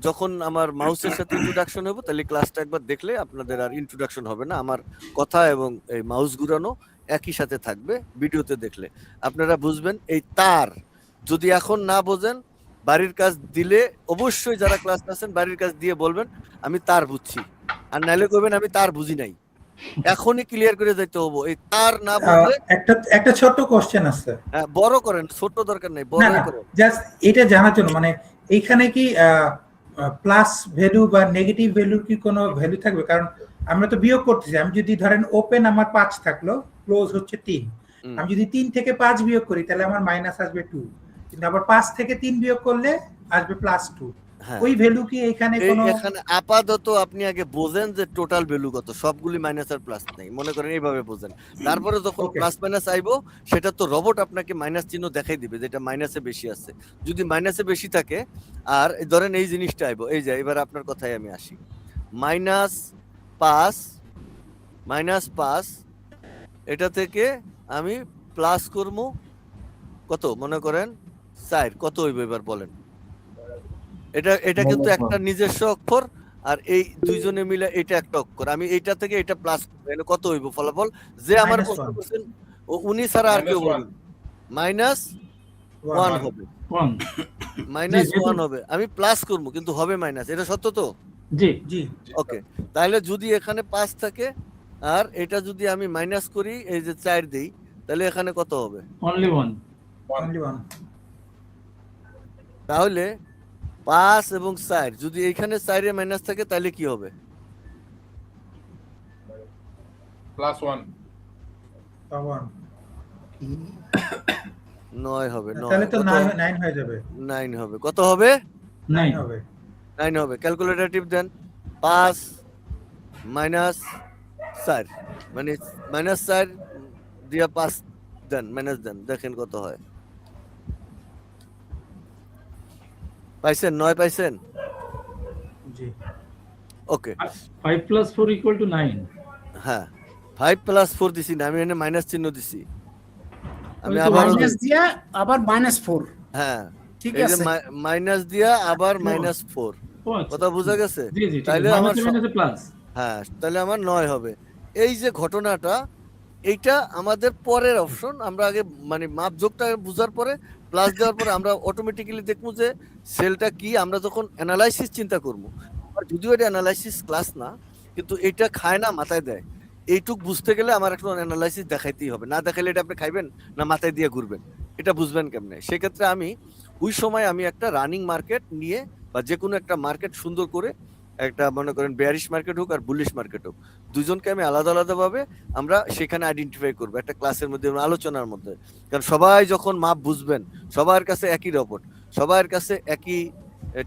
যখন আমার মাউসের সাথে ইন্ট্রোডাকশন হবে, তাহলে ক্লাসটা একবার দেখলে আপনাদের আর ইন্ট্রোডাকশন হবে না, আমার কথা এবং এই মাউস ঘুরানো একই সাথে থাকবে। ভিডিওতে দেখলে আপনারা বুঝবেন। এই তার যদি এখন না বোঝেন, বাড়ির কাজ দিলে অবশ্যই যারা ক্লাস আছেন বাড়ির কাজ দিয়ে বলবেন আমি তার বুঝছি, আর নাইলে কইবেন আমি তার বুঝি নাই। এখনই ক্লিয়ার করে যাইতে হবে, এই তার না বুঝলে।
একটা ছোট্ট কোশ্চেন আছে,
বড় করেন, ছোট দরকার নাই, বড় করেন।
জাস্ট এটা জানার জন্য, মানে এইখানে কি প্লাস ভ্যালু বা নেগেটিভ ভ্যালু কি কোনো ভ্যালু থাকবে? কারণ আমরা তো বিয়োগ করতেছি, আমি যদি ধরেন ওপেন আমার 5 থাকলো, ক্লোজ হচ্ছে 3, আমি যদি 3 থেকে 5 বিয়োগ করি তাহলে আমার মাইনাস আসবে 2, কিন্তু আবার 5 থেকে 3 বিয়োগ করলে আসবে +2। ওই ভ্যালু কি এখানে কোনো?
এখানে আপাতত আপনি আগে বোঝেন যে টোটাল ভ্যালু কত, সবগুলি মাইনাস আর প্লাস নাই, মনে করেন এইভাবে বোঝেন। তারপরে যখন প্লাস মাইনাস আইবো, সেটা তো রবট আপনাকে মাইনাস চিহ্ন দেখাই দিবে যেটা মাইনাসে বেশি আছে। যদি মাইনাসে বেশি থাকে, আর ধরেন এই জিনিসটা আইবো, এই যে এবার আপনার কথায় আমি আসি, -5 এটা থেকে আমি প্লাস করবো কত, মনে করেন 4, কত হইব এবার বলেন? এটা কিন্তু একটা নিজস্ব অক্ষর, আর এই দুইজনে মিলে এটা একটা অক্ষর, আমি এইটা থেকে এটা প্লাস কত হইব ফলাফল? যে আমার
-1
প্রশ্ন করছেন উনি ছাড়া আর কেউ বলবেন -1 হবে, -1 হবে। আমি প্লাস করব কিন্তু হবে মাইনাস, এটা সত্য তো?
জি
জি
ওকে, তাহলে যদি এখানে 5 থাকে আর এটা যদি আমি মাইনাস করি, এই যে 4 দেই, তাহলে এখানে কত হবে?
অনলি 1।
অনলি 1।
তাহলে 5 এবং 4 যদি এখানে 4 এ মাইনাস থাকে তাহলে কি হবে?
+1
9 হবে।
তাহলে তো 9 হয়ে যাবে।
9 হবে। কত হবে?
9 হবে।
9 হবে। ক্যালকুলেটর টিপ দেন। 5 মাইনাস 4 মানে -4 দিয়া 5 দেন, মাইনাস দেন, দেখেন কত হয়। পাইছেন? 9 পাইছেন?
জি
ওকে,
5 + 4 = 9।
হ্যাঁ 5 + 4 দিছি না, আমি এখানে মাইনাস চিহ্ন দিছি। আমি
ওই তো
আবার
মাইনাস দিয়া আবার -4।
হ্যাঁ
ঠিক
এই যে
আছে।
মাইনাস দিয়া আবার -4,
ও আচ্ছা।
কথা বোঝা গেছে?
জি জি,
তাইলে আমার
মাইনাসে প্লাস।
হ্যাঁ, তাহলে আমার 9 হবে। এই যে ঘটনাটা, এইটা আমাদের পরের অপশন। আমরা আগে মানে মাপযোগটা বুঝার পরে, প্লাস দেওয়ার পরে আমরা অটোমেটিক্যালি দেখবো যে সেলটা কি। আমরা যখন অ্যানালাইসিস চিন্তা করব, আর যদিও এটা অ্যানালাইসিস ক্লাস না, কিন্তু এটা খায় না মাথায় দেয়। এইটুক বুঝতে গেলে আমার একটা অ্যানালাইসিস দেখাইতেই হবে, না দেখাইলে এটা আপনি খাইবেন না মাথায় দিয়ে ঘুরবেন, এটা বুঝবেন কেমনে? সেক্ষেত্রে আমি ওই সময় আমি একটা রানিং মার্কেট নিয়ে, বা যে কোনো একটা মার্কেট সুন্দর করে, একটা মনে করেন বেয়ারিশ মার্কেট হোক আর বুলিশ মার্কেট হোক, দুজনকে আমি আলাদা আলাদা ভাবে আমরা সেখানে আইডেন্টিফাই করবো একটা ক্লাসের মধ্যে, আলোচনার মধ্যে। কারণ সবাই যখন মাপ বুঝবেন, সবার কাছে একই রপট, সবার কাছে একই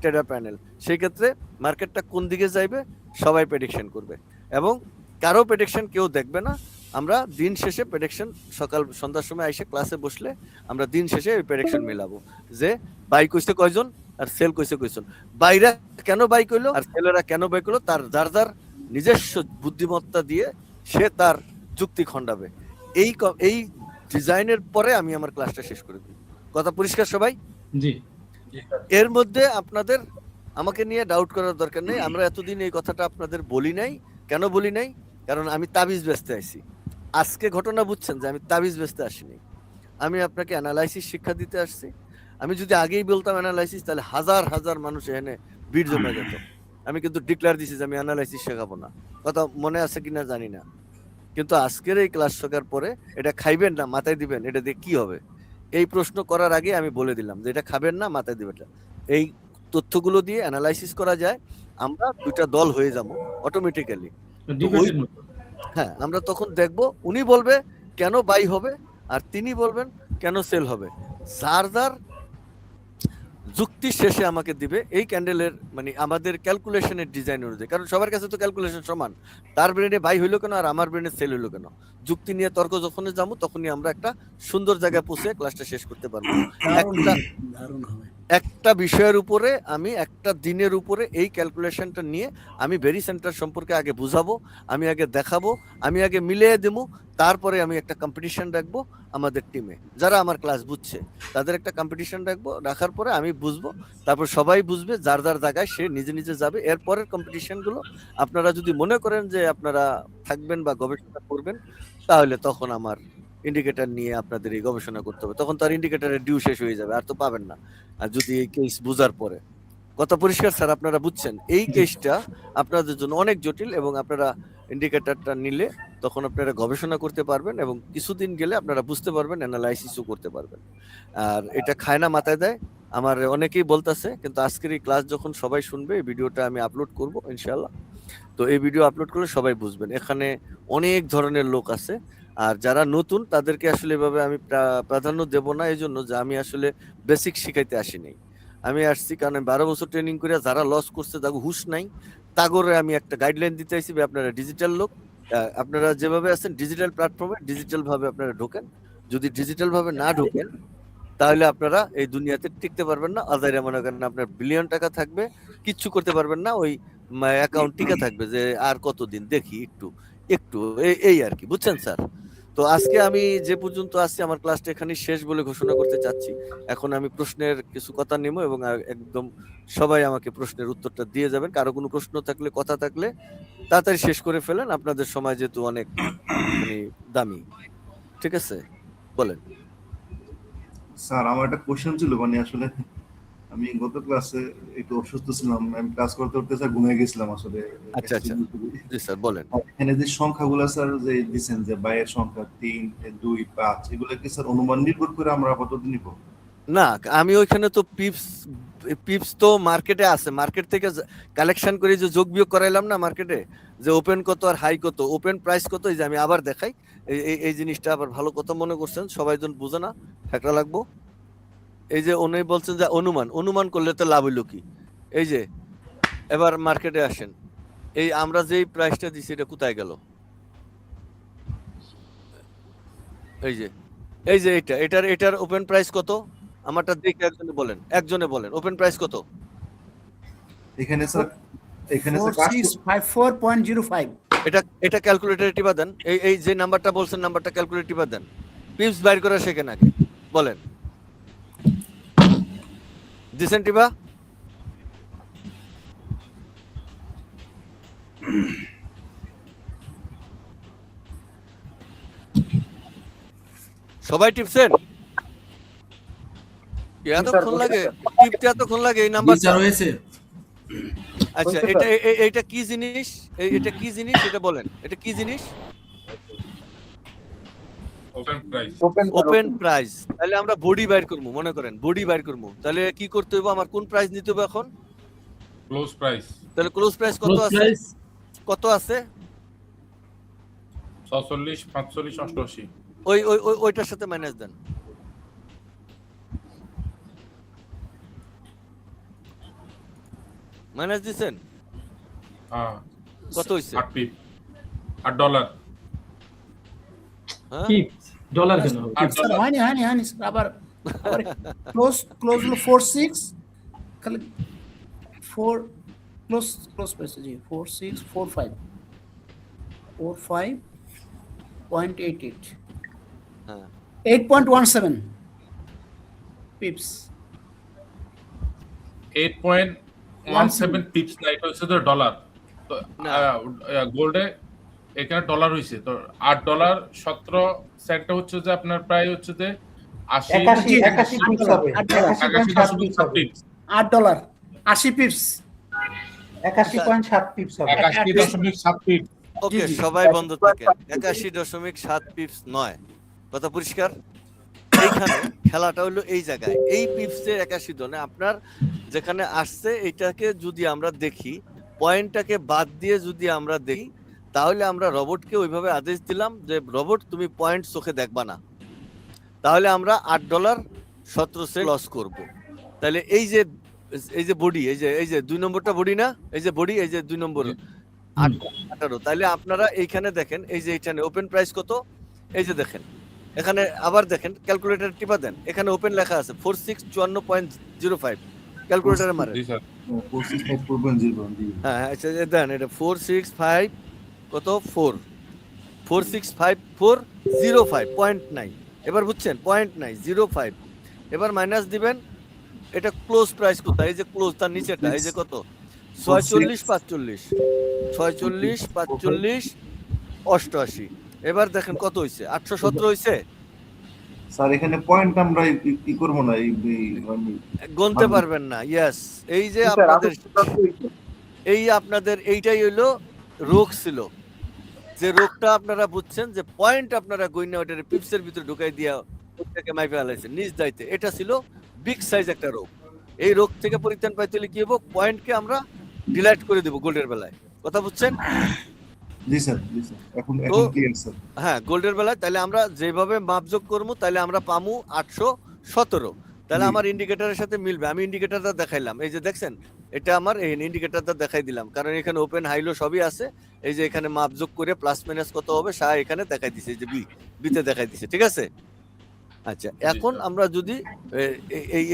ট্রেডার প্যানেল, সেই ক্ষেত্রে মার্কেটটা কোন দিকে যাইবে সবাই প্রেডিকশন করবে, এবং কারো প্রেডিকশন কেউ দেখবে না। আমরা দিন শেষে প্রেডিকশন সকাল সন্ধ্যার সময় এসে ক্লাসে বসলে আমরা দিন শেষে ওই প্রেডিকশন মিলাবো যে বাই কইছে কয়জন আর সেল কইছে কয়জন, বাইরা কেন বাই কইলো আর সেলেরা কেন বাই করলো, তার যার যার নিজস্ব বুদ্ধিমত্তা দিয়ে সে তার যুক্তি খণ্ডাবে। এই ডিজাইনের পরে আমি আমার ক্লাসটা শেষ করে দিই। কথা পরিষ্কার সবাই?
জি।
এর মধ্যে আপনাদের আমাকে নিয়ে ডাউট করার দরকার নেই। আমরা এতদিন এই কথাটা আপনাদের বলি নাই। কেন বলি নাই? কারণ আমি তাবিজ বেচতে আইছি। আজকে ঘটনা বুঝছেন যে আমি তাবিজ বেচতে আসিনি, আমি আপনাকে অ্যানালাইসিস শিক্ষা দিতে আসছি। আমি যদি আগেই বলতাম অ্যানালাইসিস, তাহলে হাজার হাজার মানুষ এখানে ভিড় জমে যেত। আমি কিন্তু ডিক্লেয়ার দিছি যে আমি অ্যানালাইসিস শেখাবো না। কথা মনে আছে কিনা জানি না, কিন্তু আজকের এই ক্লাস শেখার পরে এটা খাইবেন না মাথায় দিবেন, এটা দিয়ে কি হবে? এই প্রশ্ন করার আগে আমি বলে দিলাম যে এটা খাবেন না মাথায় দিবেন না। এই তথ্যগুলো দিয়ে অ্যানালাইসিস করা যায়, আমরা দুইটা দল হয়ে যাবো অটোমেটিক্যালি। হ্যাঁ, আমরা তখন দেখবো উনি বলবে কেন বাই হবে আর তিনি বলবেন কেন সেল হবে। যার যার যুক্তি শেষে আমাকে দিবে এই ক্যান্ডেলের মানে আমাদের ক্যালকুলেশনের ডিজাইন অনুযায়ী। কারণ সবার কাছে তো ক্যালকুলেশন সমান, তার ব্রেনে বাই হইলো কেন আর আমার ব্রেনে সেল হইলো কেন, যুক্তি নিয়ে তর্ক যখনই যাবো তখনই আমরা একটা সুন্দর জায়গায় পৌঁছে ক্লাসটা শেষ করতে পারবো। একটা বিষয়ের উপরে আমি একটা দিনের উপরে এই ক্যালকুলেশনটা নিয়ে আমি ভেরি সেন্টার সম্পর্কে আগে বুঝাবো, আমি আগে দেখাবো, আমি আগে মিলিয়ে দেবো, তারপরে আমি একটা কম্পিটিশন রাখবো আমাদের টিমে। যারা আমার ক্লাস বুঝছে তাদের একটা কম্পিটিশন রাখবো, রাখার পরে আমি বুঝবো, তারপর সবাই বুঝবে, যার যার জায়গায় সে নিজে নিজে যাবে। এরপরের কম্পিটিশনগুলো আপনারা যদি মনে করেন যে আপনারা থাকবেন বা গবেষণা করবেন, তাহলে তখন আমার ইন্ডিকেটর নিয়ে আপনাদের এই গবেষণা করতে হবে। তখন তো আর ইন্ডিকেটরের ডিউ শেষ হয়ে যাবে, আর তো পাবেন না। আর যদি এই কেস বুঝার পরে, কথা পরিষ্কার স্যার? আপনারা বুঝছেন এই কেসটা আপনাদের জন্য অনেক জটিল, এবং আপনারা ইন্ডিকেটরটা নিলে তখন আপনারা গবেষণা করতে পারবেন, এবং কিছুদিন গেলে আপনারা বুঝতে পারবেন, অ্যানালাইসিসও করতে পারবেন। আর এটা খায় না মাথায় দেয়, আমার অনেকেই বলতেছে, কিন্তু আজকের এই ক্লাস যখন সবাই শুনবে, এই ভিডিওটা আমি আপলোড করব ইনশাআল্লাহ। তো এই ভিডিও আপলোড করলে সবাই বুঝবেন। এখানে অনেক ধরনের লোক আছে, আর যারা নতুন তাদেরকে আসলে এভাবে আমি প্রাধান্য দেব না, এই জন্য যে আমি আসলে বেসিক শিখাইতে আসিনি। আমি আসছি কারণ 12 বছর ট্রেনিং করে যারা লস করছে, তাকে হুশ নাই, তাগরে আমি একটা গাইডলাইন দিতে আইছি। আপনারা ডিজিটাল লোক, আপনারা যেভাবে আছেন ডিজিটাল প্ল্যাটফর্মে ডিজিটাল ভাবে আপনারা ঢোকেন। যদি ডিজিটাল ভাবে না ঢোকেন তাহলে আপনারা এই দুনিয়াতে টিকতে পারবেন না। আজাইরা মনে করেন আপনার বিলিয়ন টাকা থাকবে, কিচ্ছু করতে পারবেন না, ওই অ্যাকাউন্ট টিকা থাকবে যে আর কতদিন দেখি একটু একটু, এই আর কি, বুঝছেন স্যার? তো আজকে আমি যে পর্যন্ত আসছি আমার ক্লাসটা এখানে শেষ বলে ঘোষণা করতে চাচ্ছি। এখন আমি প্রশ্নের কিছু কথা নেব এবং একদম সবাই আমাকে প্রশ্নের উত্তরটা দিয়ে যাবেন। কারো কোনো প্রশ্ন থাকলে, কথা থাকলে তাড়াতাড়ি শেষ করে ফেলেন, আপনাদের সময় যেহেতু অনেক মানে দামি। ঠিক আছে, বলেন।
স্যার আমার একটা কোশ্চেন ছিল, মানে আসলে আমি গত ক্লাসে একটু অসুস্থ ছিলাম, আমি ক্লাস করতে করতে স্যার ঘুমিয়ে গেছিলাম আসলে।
আচ্ছা আচ্ছা, জি স্যার বলেন।
এখানে যে সংখ্যাগুলো স্যার যে দিচ্ছেন, যে বাইয়ের সংখ্যা 3, 2, 5, এগুলো কি স্যার অনুমান নির্ভর করে আমরা আপাতত নিব?
না, আমি ওইখানে তো পিপস তো মার্কেটে আছে, মার্কেট থেকে কালেকশন করে যে যোগ বিয়োগ করাইলাম না মার্কেটে, যে ওপেন কত আর হাই কত, ওপেন প্রাইস কত, এই যে আমি আবার দেখাই। এই জিনিসটা আবার ভালো কথা মনে করছেন, সবাই জন বুঝে না, ফ্যাকরা লাগবো। এই যে উনি বলছেন যে অনুমান করলে তো লাভ হইলো কি। এই যে এবার মার্কেটে আসেন, এই আমরা যেই প্রাইসটা দিছি এটা কোথায় গেল? এই যে এটার ওপেন প্রাইস কত? আমারটা দেখে একজনে বলেন ওপেন প্রাইস কত?
এখানে স্যার
4654.05।
এটা ক্যালকুলেটরে টিপা দেন। এই যে নাম্বারটা বলছেন, নাম্বারটা ক্যালকুলেটর টিপা দেন। পিপস বাইর করা শেখেন আগে, বলেন। দিছেন টিপা? সবাই টিপছেন? এতক্ষণ লাগে টিপতে, এতক্ষণ লাগে এই নাম্বারটা হয়েছে। আচ্ছা, এটা কি জিনিস? এটা কি জিনিস এটা বলেন, এটা কি জিনিস? Open price. তাহলে আমরা বডি বাইর করব, মনে করেন বডি বাইর করব। তাহলে কি করতে হবে? আমার কোন প্রাইস নিতে হবে এখন?
Close price.
তাহলে ক্লোজ প্রাইস কত আছে? কত আছে?
46, 45, 88।
ওইটার সাথে মাইনাস দেন। মাইনাস দিছেন?
হ্যাঁ।
কত হইছে?
8 পিপ। 8 ডলার।
হ্যাঁ,
ডলার কেন?
স্যার হয়নি স্যার, আবার ক্লোজ হলো 46, খালি 4 ক্লোজ প্রাইস জি 4645.88।
হ্যাঁ
8.17 পিপস।
8.17 পিপস না, এটা হচ্ছে তো ডলার। তো গোল্ডে এখানে ডলার হইছে তো $8 17 সেন্ট হচ্ছে যে আপনার প্রায় হচ্ছে যে 80
পিপস হবে।
81.7 পিপস।
$8 80 পিপস।
81.7 পিপস হবে।
81.7 পিপস।
ওকে, সবাই বন্ধ থাকেন। 81.7 পিপস নয়, কথা পরিষ্কার? এইখানে খেলাটা হলো এই জায়গায়, এই পিপসের 81 দনে আপনার যেখানে আসছে, এইটাকে যদি আমরা দেখি, পয়েন্টটাকে বাদ দিয়ে যদি আমরা দেখি, তাহলে আমরা রবটকে ওইভাবে আদেশ দিলাম যে রবট তুমি পয়েন্ট চোখে দেখবা না, তাহলে আমরা $8.17 লস করব। তাহলে এই যে বডি, এই যে 2 নম্বরটা বডি না, এই যে বডি, এই যে 2 নম্বর 18। তাহলে আপনারা এইখানে দেখেন, এই যে এইখানে ওপেন প্রাইস কত, এই যে দেখেন এখানে, আবার দেখেন ক্যালকুলেটর টিপা দেন, এখানে ওপেন লেখা আছে 4654.05। ক্যালকুলেটরে মারেন।
জি স্যার।
4654.05।
হ্যাঁ আচ্ছা, দেন এটা 465 কত 465.09। এবার বুঝছেন, 0.905। এবার মাইনাস দিবেন, এটা ক্লোজ প্রাইস কোথায়? এই যে ক্লোজ, তার নিচেটা, এই যে কত 4645 88। এবার দেখেন কত হইছে, 817 হইছে।
স্যার এখানে পয়েন্ট আমরা কি করব না,
গুনতে পারবেন না। ইয়েস, এই যে আপনাদের এইটাই হইলো রোগ ছিল, যে রোগটা আপনারা বুঝছেন, যে পয়েন্ট আপনারা গইনা ওটার পিপসের ভিতরে ঢুকাই দিয়া ওটাকে মাইপে ফেলাইছেন নিজ দায়িত্বে। এটা ছিল বিগ সাইজ একটা রোগ। এই রোগ থেকে পরিত্রাণ পাইতে হলে কি হবো? পয়েন্টকে আমরা ডিলাইট করে দেব গোল্ডের বেলায়, কথা বুঝছেন?
জি স্যার, এখন ক্লিয়ার স্যার।
হ্যাঁ, গোল্ডের বেলায় তাহলে আমরা যেভাবে মাপযোগ করবো, তাহলে আমরা পামু 817। তাহলে আমার ইন্ডিকেটরের সাথে মিলবে। আমি ইন্ডিকেটরটা দেখাইলাম, এই যে দেখছেন, এটা আমার এই ইন্ডিকেটরটা দেখাই দিলাম, কারণ এখানে ওপেন হাইলো সবই আছে। এই যে এখানে মাপযোগ করে প্লাস মাইনাস কত হবে সা এখানে দেখাই দিছে, এই যে বিতে দেখাই দিছে। ঠিক আছে, আচ্ছা এখন আমরা যদি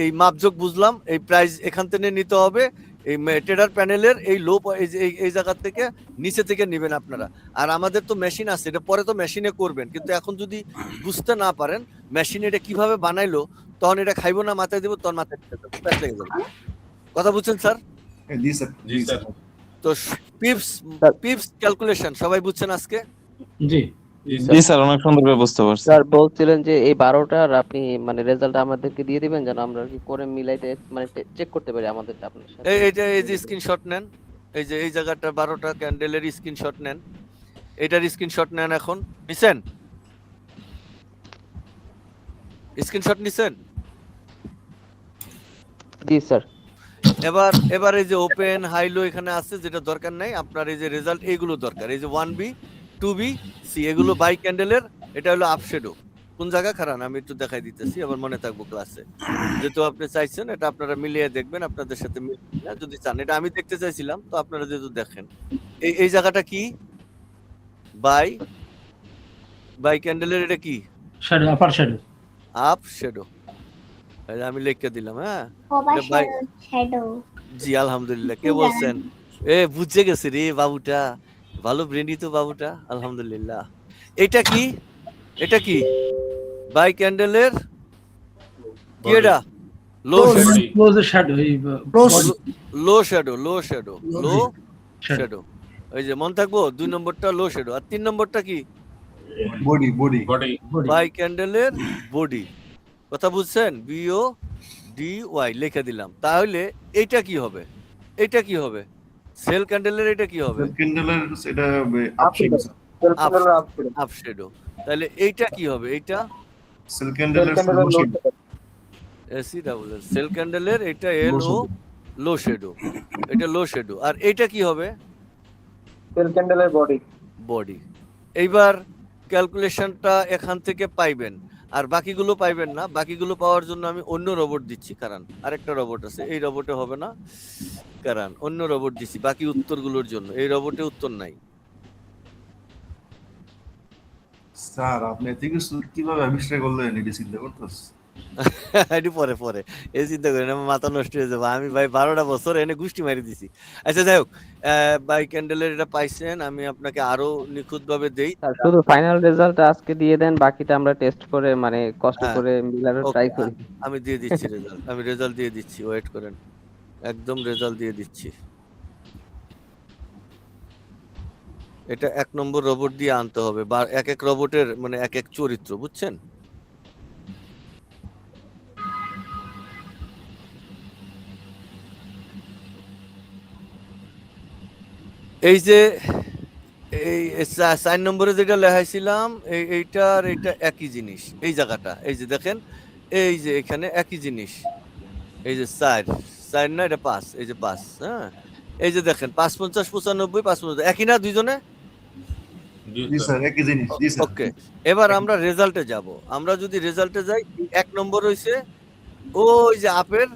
এই মাপযোগ বুঝলাম, এই প্রাইস এখান থেকে নিতে হবে, এই ট্রেডার প্যানেলের এই লো এই জায়গা থেকে নিচে থেকে নেবেন আপনারা। আর আমাদের তো মেশিন আছে, এটা পরে তো মেশিনে করবেন, কিন্তু এখন যদি বুঝতে না পারেন মেশিন এটা কিভাবে বানাইলো, তখন এটা খাইবো না মাথায় দেবো, তখন মাথায় প্যাচ লেগে যাবে। কথা বুঝছেন স্যার?
জি স্যার, জি স্যার।
তো পিপস ক্যালকুলেশন সবাই বুঝছেন আজকে?
জি
জি স্যার, অনেক সুন্দরভাবে বুঝতে পারছি।
স্যার বলছিলেন যে এই 12টার আপনি মানে রেজাল্ট আমাদেরকে দিয়ে দিবেন যেন আমরা কি করে মিলাইতে মানে চেক করতে পারি আমাদেরটা আপনার সাথে।
এই যে স্ক্রিনশট নেন, এই যে এই জায়গাটা 12টা ক্যান্ডেলের স্ক্রিনশট নেন, এটার স্ক্রিনশট নেন। এখন নিছেন? স্ক্রিনশট নিছেন?
জি স্যার।
এবার এই যে ওপেন হাই লো এখানে আছে, যেটা দরকার নাই আপনার, এই যে রেজাল্ট এইগুলো দরকার। এই যে 1B 2B C এগুলো বাই ক্যান্ডেলের, এটা হলো আপ শ্যাডো। কোন জায়গা খারাপ আমি একটু দেখাই দিতেছি, আবার মনে থাকবো ক্লাসে। যেহেতু আপনি চাইছেন এটা আপনারা মিলিয়ে দেখবেন, আপনাদের সাথে মিলবে না যদি চান। এটা আমি দেখতে চাইছিলাম, তো আপনারা যেহেতু দেখেন। এই জায়গাটা কি বাই ক্যান্ডেলের, এটা কি
শ্যাডো, আপার শ্যাডো।
আপ শ্যাডো, আমি লিখে দিলাম। হ্যাঁ জি আলহামদুলিল্লাহ। কে বলছেন? বুঝে গেছে রে বাবুটা, ভালো ব্রেন্ডি তো বাবুটা, আলহামদুলিল্লাহ। এটা কি বাই ক্যান্ডেলের কি? এটা লো
শ্যাডো,
লো শ্যাডো। এই যে মন থাকবো, 2 নম্বরটা লো শ্যাডো, আর 3 নম্বরটা কি?
বডি।
বাই ক্যান্ডেলের বডি। কথা বুঝছেন? BODY লিখে দিলাম। তাহলে এইটা কি হবে? সেল ক্যান্ডেলের এটা কি হবে?
ক্যান্ডেলের এটা up shadow sir.
Up shadow. তাহলে এইটা কি হবে? এইটা
সেল ক্যান্ডেলের লো শ্যাডো।
সেল ক্যান্ডেলের এটা লো শ্যাডো, এটা লো শ্যাডো। আর এইটা কি হবে?
সেল ক্যান্ডেলের
বডি। এইবার ক্যালকুলেশনটা এখান থেকে পাইবেন, আর বাকিগুলো পাইবেন না। বাকিগুলো পাওয়ার জন্য আমি অন্য রোবট দিচ্ছি, কারণ আরেকটা রোবট আছে, এই রোবটে হবে না, কারণ অন্য রোবট দিচ্ছি বাকি উত্তরগুলোর জন্য। এই রোবটে উত্তর নাই।
স্যার আপনি এদিকে কিভাবে আবিষ্কার করলেন এটা চিন্তা করতেছ?
এটি পরে এই চিন্তা করেন, আমার মাথা নষ্ট হয়ে যাবে। আমি ভাই 12টা বছর এনে গুষ্টি মারি দিছি। আচ্ছা যাই হোক, বাই ক্যান্ডেলের এটা পাইছেন, আমি আপনাকে আরো নিখুঁত ভাবে দেই।
শুধু ফাইনাল রেজাল্ট আজকে দিয়ে দেন, বাকিটা আমরা টেস্ট করে মানে কষ্ট করে মিলানোর ট্রাই করি।
আমি দিয়ে দিচ্ছি রেজাল্ট, আমি রেজাল্ট দিয়ে দিচ্ছি, ওয়েট করেন, একদম রেজাল্ট দিয়ে দিচ্ছি। এটা 1 নম্বর রোবট দিয়ে আনতে হবে, বা এক রোবটের মানে এক চরিত্র, বুঝছেন? এই যে এই 4 নম্বরে যেটা লেখাইছিলাম, এইটার এইটা একই জিনিস। এই জায়গাটা এই যে দেখেন, এই যে এখানে একই জিনিস। এই যে 4 না, এটা 5, এই যে 5। হ্যাঁ, এই যে দেখেন 5 50 95 5 50 একই না দুইজনে?
জি স্যার, একই জিনিস। জি স্যার।
ওকে, এবার আমরা রেজাল্টে যাব। আমরা যদি রেজাল্টে যাই, 1 নম্বর হইছে ওই যে আপের,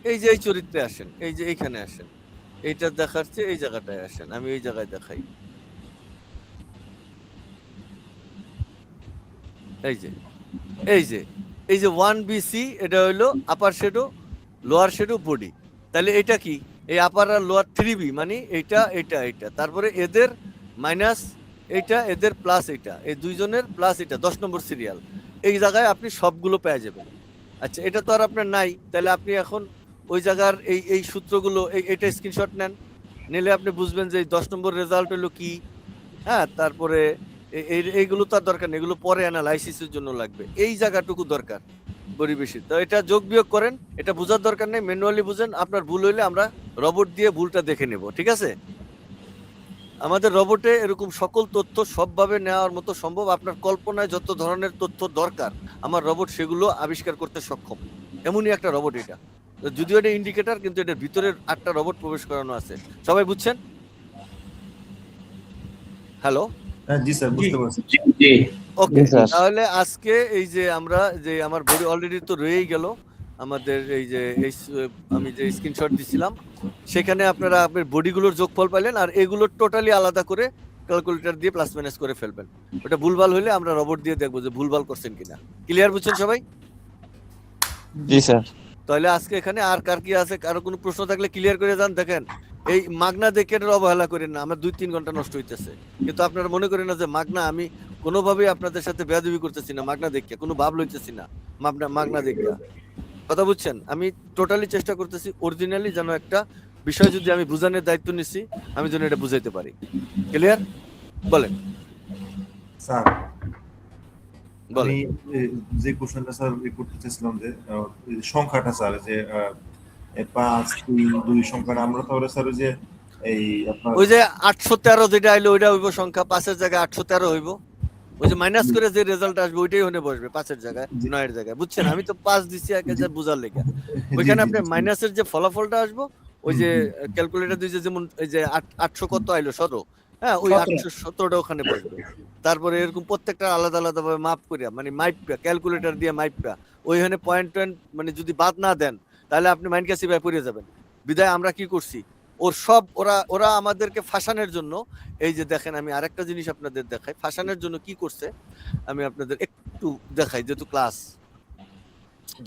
এই যে এই চরিত্রে আসেন, এই যে এইখানে আসেন, এইটা দেখাচ্ছে এই জায়গাটায় আসেন, আমি এই জায়গায় দেখাই। এই যে 1BC, এটা হইলো আপার শ্যাডো, লোয়ার শ্যাডো, বডি। তাহলে এটা কি? এই আপার আর লোয়ার 3B, মানে এইটা, তারপরে এদের মাইনাস এইটা, এদের প্লাস এইটা, এই দুইজনের প্লাস এটা 10 নম্বর সিরিয়াল। এই জায়গায় আপনি সবগুলো পেয়ে যাবেন। আচ্ছা, এটা তো আর আপনার নাই, তাহলে আপনি এখন ওই জায়গার এই সূত্রগুলো, এটা স্ক্রিনশট নেন, নিলে আপনি বুঝবেন যে 10 নম্বর রেজাল্ট হলো কি। হ্যাঁ, তারপরে এইগুলো তো আর দরকার নেই, এগুলো পরে অ্যানালাইসিসের জন্য লাগবে। এই জায়গাটুকু দরকার পরিবেশিত। তো এটা যোগ বিয়োগ করেন, এটা বোঝার দরকার নেই, ম্যানুয়ালি বুঝেন। আপনার ভুল হইলে আমরা রোবট দিয়ে ভুলটা দেখে নেব, ঠিক আছে? আমাদের রোবটে এরকম সকল তথ্য সবভাবে নেওয়ার মতো সম্ভব। আপনার কল্পনায় যত ধরনের তথ্য দরকার, আমার রোবট সেগুলো আবিষ্কার করতে সক্ষম। এমনই একটা রোবট এটা। যদিও এটা ইন্ডিকেটর, কিন্তু এটার ভিতরের 8টা রোবট প্রবেশ করানো আছে। সবাই বুঝছেন? হ্যালো?
জি স্যার, বুঝতে পারছি।
ওকে, তাহলে আজকে এই যে আমরা যে আমার বডি অলরেডি তো রয়েই গেল আমাদের, এই যে আমি যে স্ক্রিনশট দিছিলাম, সেখানে আপনারা আপনার বডিগুলোর যোগফল পাইলেন, আর এগুলো টোটালি আলাদা করে ক্যালকুলেটর দিয়ে প্লাস মাইনাস করে ফেলবেন। ওটা ভুলভাল হলে আমরা রোবট দিয়ে দেখবো যে ভুলভাল করছেন কিনা। ক্লিয়ার বুঝছেন সবাই?
জি স্যার।
তাহলে আজকে এখানে আর কার কি আছে, কারো কোনো প্রশ্ন থাকলে ক্লিয়ার করে যান। দেখেন এই মাগনা দেখে এটার অবহেলা করেন না, আমার 2-3 ঘন্টা নষ্ট হইতেছে, কিন্তু আপনারা মনে করেন না যে মাগনা, আমি কোনোভাবেই আপনাদের সাথে বেয়াদবি করতেছি না, মাগনা দেখে কোনো ভাব লইতেছি না, মাগনা দেখে কথা বুঝছেন। আমি টোটালি চেষ্টা করতেছি অরিজিনালি যেন একটা বিষয় যদি আমি বুঝানোর দায়িত্ব নিচ্ছি, আমি যেন এটা বুঝাইতে পারি। ক্লিয়ার? বলেন
স্যার।
বলেন।
আমি যে কোশ্চেনটা স্যার করতে চাইছিলাম যে সংখ্যাটা স্যার, যে 5 3 2 সংখ্যাটা আমরা তাহলে স্যার ওই যে এই আপনার
ওই যে 813 যেটা আইলো ওইটা হইব সংখ্যা, 5 এর জায়গায় 813 হইব। ওই যে মাইনাস করে যে রেজাল্ট আসবে ওইটাই হনে বসবে 5 এর জায়গায় 9 এর জায়গায়, বুঝছেন? আমি তো 5 দিছি একে যে বুঝার লেগে, ওইখানে আপনি মাইনাসের যে ফলাফলটা আসবে ওই যে ক্যালকুলেটর দিয়েছে, যেমন এই যে 800 কত আইলো 17, হ্যাঁ ওই 817টা ওখানে বসবে। তারপরে এরকম প্রত্যেকটা আলাদা আলাদা ভাবে মাপ করিয়া, মানে মাইপা ক্যালকুলেটর দিয়ে মাইপা ওইখানে পয়েন্ট মানে যদি বাদ না দেন তাহলে আপনি মাইন্ড কাছে ভাই পড়ে যাবেন। বিদায় আমরা কি করছি, ওর সব ওরা আমাদেরকে ফাঁসানোর জন্য, এই যে দেখেন আমি আরেকটা জিনিস আপনাদের দেখাই, ফাঁসানোর জন্য কি করছে আমি আপনাদের একটু দেখাই, যেহেতু ক্লাস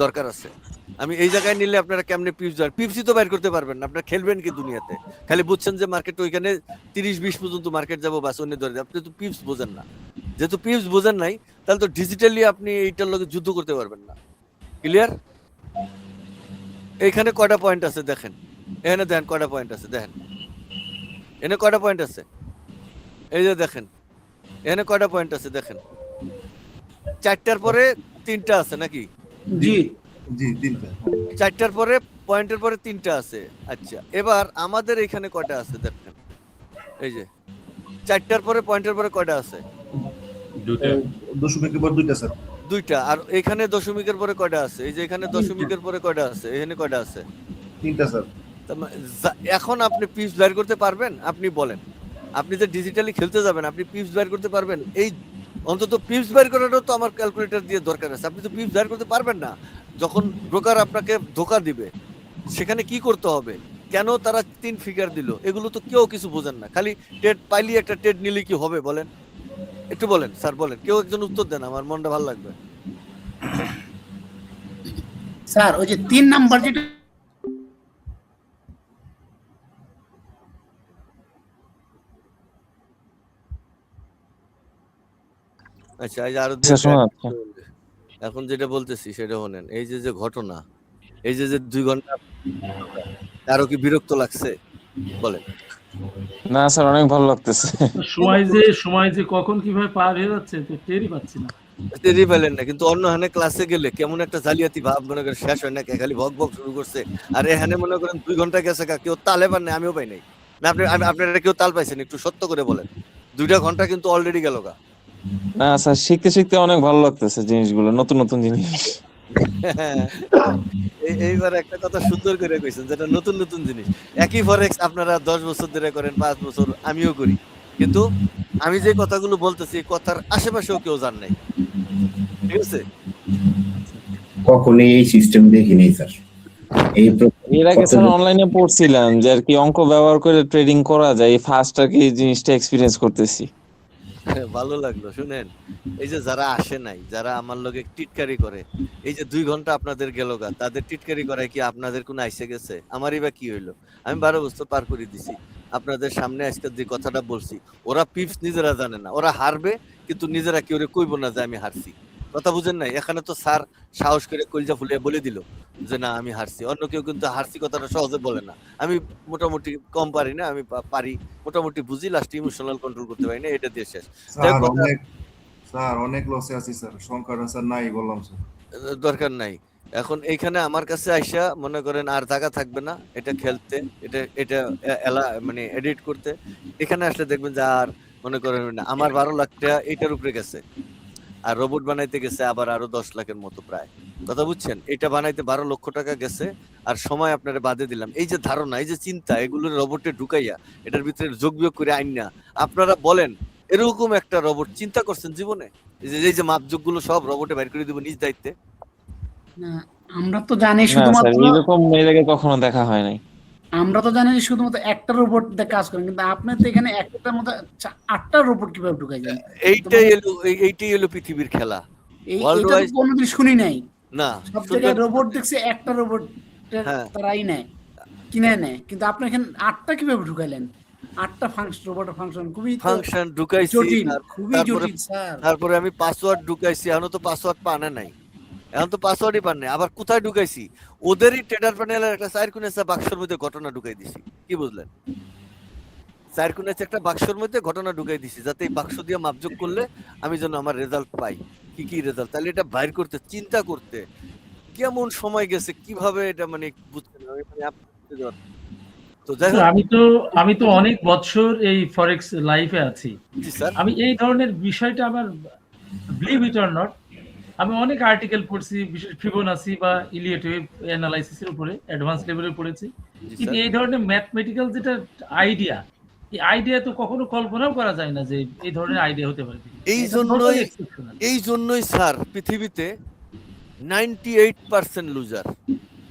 দরকার আছে। আমি এই জায়গায় নিলে আপনারা কেমনে পিপসি তো বাইর করতে পারবেন না, আপনারা খেলবেন কি দুনিয়াতে? খালি বুঝছেন যে মার্কেট ওইখানে 30-20 পর্যন্ত মার্কেট যাবো, বাস অন্য ধরে, আপনি তো পিপস বোঝেন না। যেহেতু পিপস বোঝেন নাই, তাহলে তো ডিজিটালি আপনি এইটার লগে যুদ্ধ করতে পারবেন না। ক্লিয়ার? এইখানে কয়টা পয়েন্ট আছে দেখেন, এখানে দেখেন কয়টা পয়েন্ট আছে, দেখেন এখানে কয়টা পয়েন্ট আছে, এই যে দেখেন এখানে কয়টা পয়েন্ট আছে দেখেন, 4টার পরে 3টা আছে নাকি?
জি জি 3টা।
4টার পরে পয়েন্টের পরে 3টা আছে। আচ্ছা এবার আমাদের এখানে কয়টা আছে দেখেন, এই যে 4টার পরে পয়েন্টের পরে কয়টা আছে?
দশমিকের পর 2টা স্যার।
2টা। আর এখানে দশমিকের পরে কয়টা আছে? এই যে এখানে দশমিকের পরে কয়টা আছে? এখানে কয়টা আছে?
3টা স্যার।
এখন আপনি পিপস বের করতে পারবেন? আপনি বলেন, আপনি যে ডিজিটালি খেলতে যাবেন আপনি পিপস বের করতে পারবেন? এই অন্তত পিপস বের করারও তো আমার ক্যালকুলেটর দিয়ে দরকার আছে, আপনি তো পিপস বের করতে পারবেন না। যখন ব্রোকার আপনাকে ধোকা দিবে সেখানে কি করতে হবে, কেন তারা 3 ফিগার দিল, এগুলো তো কেউ কিছু বোঝেন না। খালি টেড পাইলি একটা টেড নিলে কি হবে বলেন? একটু বলেন স্যার, বলেন, কেউ একজন উত্তর দেন, আমার মনটা ভালো লাগবে।
স্যার ওই যে 3 নাম্বার যেটা
আচ্ছা এই যে আরো এখন যেটা বলতেছি সেটা শোনেন। এই যে ঘটনা, এই যে 2 ঘন্টা, কারো কি বিরক্ত লাগছে বলেন?
না স্যার, অনেক ভালো লাগতেছে।
সময় যে কখন কিভাবে পার হয়ে যাচ্ছে তো টেরই পাচ্ছি না।
টেরই পেলেন না, কিন্তু অন্য হানে ক্লাসে গেলে কেমন একটা জালিয়াতি ভাব, মনে করেন শেষ হয় না, খালি ভক ভক শুরু করছে। আর এখানে মনে করেন 2 ঘন্টা গেছে, কেউ তালে পান নাই, আমিও পাই নাই। না আপনারা কেউ তাল পাইছেন? একটু সত্য করে বলেন। 2টা ঘন্টা কিন্তু অলরেডি গেল গা।
না স্যার, শিখতে শিখতে অনেক ভালো লাগতেছে জিনিসগুলো, নতুন নতুন জিনিস।
এইবার একটা কথা সুন্দর করে কইছেন, যেটা নতুন নতুন জিনিস। একই ফরেক্স আপনারা 10 বছর ধরে করেন, 5 বছর, আমিও করি, কিন্তু আমি যে কথাগুলো বলতেছি কথার আশেপাশেও কেউ জান নাই। ঠিক আছে?
কখনোই এই সিস্টেম দেখিনি স্যার।
এর আগে স্যার অনলাইনে পড়ছিলাম যে আর কি অঙ্ক ব্যবহার করে ট্রেডিং করা যায়, ফার্স্ট আর কি জিনিসটা এক্সপেরিয়েন্স করতেছি।
ভালো লাগলো। শুনেন, এই যে যারা আসে নাই, যারা আমার লগে টিটকারি করে, এই যে 2 ঘন্টা আপনাদের গেল গা, তাদের টিটকারি করায় কি আপনাদের কোনো আইসে গেছে? আমারই বা কি হইলো? আমি 12 বছর পার করে দিছি, আপনাদের সামনে আজকে যে কথাটা বলছি, ওরা পিপস নিজেরা জানে না, ওরা হারবে কিন্তু নিজেরা কেউ কইব না যে আমি হারছি। কথা বুঝেন নাই? এখানে তো স্যার সাহস করে কলজা ফুলিয়ে বলে দিল যে না আমি হারছি। অন্য কেউ কিন্তু হারছি কথাটা সহজে বলে না। আমি মোটামুটি কম পারি না, আমি পারি মোটামুটি বুঝি, লাস্ট ইমোশনাল কন্ট্রোল করতে পারি না, এটা দিয়ে শেষ।
স্যার অনেক লসে আছি স্যার, সংখ্যাটা স্যার নাই বললাম স্যার।
দরকার নাই। এখন এইখানে আমার কাছে আইসা মনে করেন আর জায়গা থাকবে না এটা খেলতে, এটা মানে এডিট করতে। এখানে আসলে দেখবেন যে আর মনে করেন না, আমার 12 লাখ টাকা এটার উপরে গেছে, আর রোবট বানাইতে গেছে আবার আরো 10 লাখের মতো প্রায়। কথা বুঝছেন? এটা বানাইতে 12 লক্ষ টাকা গেছে, আর সময় আপনারা বাদে দিলাম। এই যে ধারণা, এই যে চিন্তা, এগুলো রোবটে ঢুকাইয়া এটার ভিতরে যোগ বিয়োগ করে আইন না, আপনারা বলেন এরকম একটা রোবট চিন্তা করছেন জীবনে? এই যে মাপযোগ গুলো সব রোবটে বাইর করে দিব নিজ দায়িত্বে?
আমরা তো জানি শুধুমাত্র
এরকম এর আগে কখনো দেখা হয় নাই।
আমরা তো জানি শুধুমাত্র একটা রোবট দিয়ে কাজ করেন, কিন্তু আপনি তো এখানে একটার মধ্যে 8টা রোবট কিভাবে ঢুকাই যায়?
এইটাই হলো পৃথিবীর খেলা।
কোনোদিন শুনি নাই।
না
সব জায়গায় রোবট দেখছি, একটা রোবট
হ্যাঁ।
তারাই নেয়, কিনে নেয়, কিন্তু আপনি এখানে 8টা কিভাবে ঢুকাইলেন? 8টা ফাংশন, রোবটের ফাংশন খুবই তো
ফাংশন ঢুকাইছি,
জটিল, খুবই
তারপরে
জটিল স্যার।
তারপরে আমি পাসওয়ার্ড ঢুকাইছি, এখনো তো পাসওয়ার্ড পানে নাই, এখন তো পাসওয়ার্ডই পান নাই। আবার কোথায় ঢুকাইছি, ওদেরই ট্রেডার প্যানেলের একটা 4 কোণের বাক্সের মধ্যে ঘটনা ঢুকাই দিছি। কি বুঝলেন? 4 কোণের একটা বাক্সের মধ্যে ঘটনা ঢুকাই দিছি, যাতে এই বাক্স দিয়ে মাপযোগ করলে আমি যেন আমার রেজাল্ট পাই। কি কি রেজাল্ট, তাহলে এটা বাইর করতে, চিন্তা করতে কেমন সময় গেছে, কিভাবে এটা মানে বুঝতে তো যাই হোক।
আমি তো অনেক বছর এই ফরেক্স লাইফে আছি।
জি স্যার।
আমি এই ধরনের বিষয়টা আমার বিলিভ ইট অর নট, আমি অনেক আর্টিকেল পড়ছি, বিশেষ ফিবোনাসি বা ইলিয়ট ওয়েভ অ্যানালাইসিসের উপরে অ্যাডভান্স লেভেলে পড়েছি, কিন্তু এই ধরনের ম্যাথমেটিক্যাল যেটা আইডিয়া, এই আইডিয়া তো কখনো কল্পনাও করা যায় না যে এই ধরনের আইডিয়া হতে পারে।
এই জন্যই স্যার পৃথিবীতে 98% লুজার।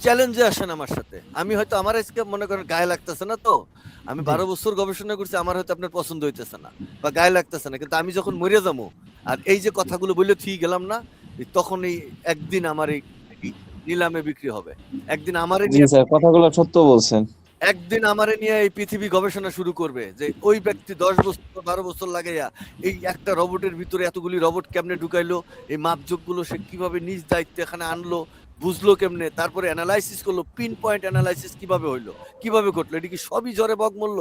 চ্যালেঞ্জে আসেন আমার সাথে, আমি হয়তো আমার আজকে মনে করেন গায়ে লাগতেছে না, তো আমি 12 বছর গবেষণা করছি, আমার হয়তো আপনার পছন্দ হইতেছে না বা গায়ে লাগতেছে না, কিন্তু আমি যখন মরে যাবো আর এই যে কথাগুলো বলে ঠিক গেলাম না, তখন এই একদিন আমার এই নিলামে বিক্রি হবে, একদিন আমারে
জি স্যার, কথাগুলো সত্য বলছেন।
একদিন আমারে নিয়ে এই পৃথিবী গবেষণা শুরু করবে যে ওই ব্যক্তি 10 বছর 12 বছর লাগাইয়া এই একটা রোবটের ভিতরে এতগুলি রোবট কেমনে ঢুকাইলো, এই মাপযোগগুলো সে কিভাবে নিজ দায়িত্বে এখানে আনলো, বুঝলো কেমনে, তারপরে অ্যানালাইসিস করলো, পিন পয়েন্ট অ্যানালাইসিস কিভাবে হইলো, কিভাবে ঘটলো, এটা কি সবই জ্বরে বগ মূল্য?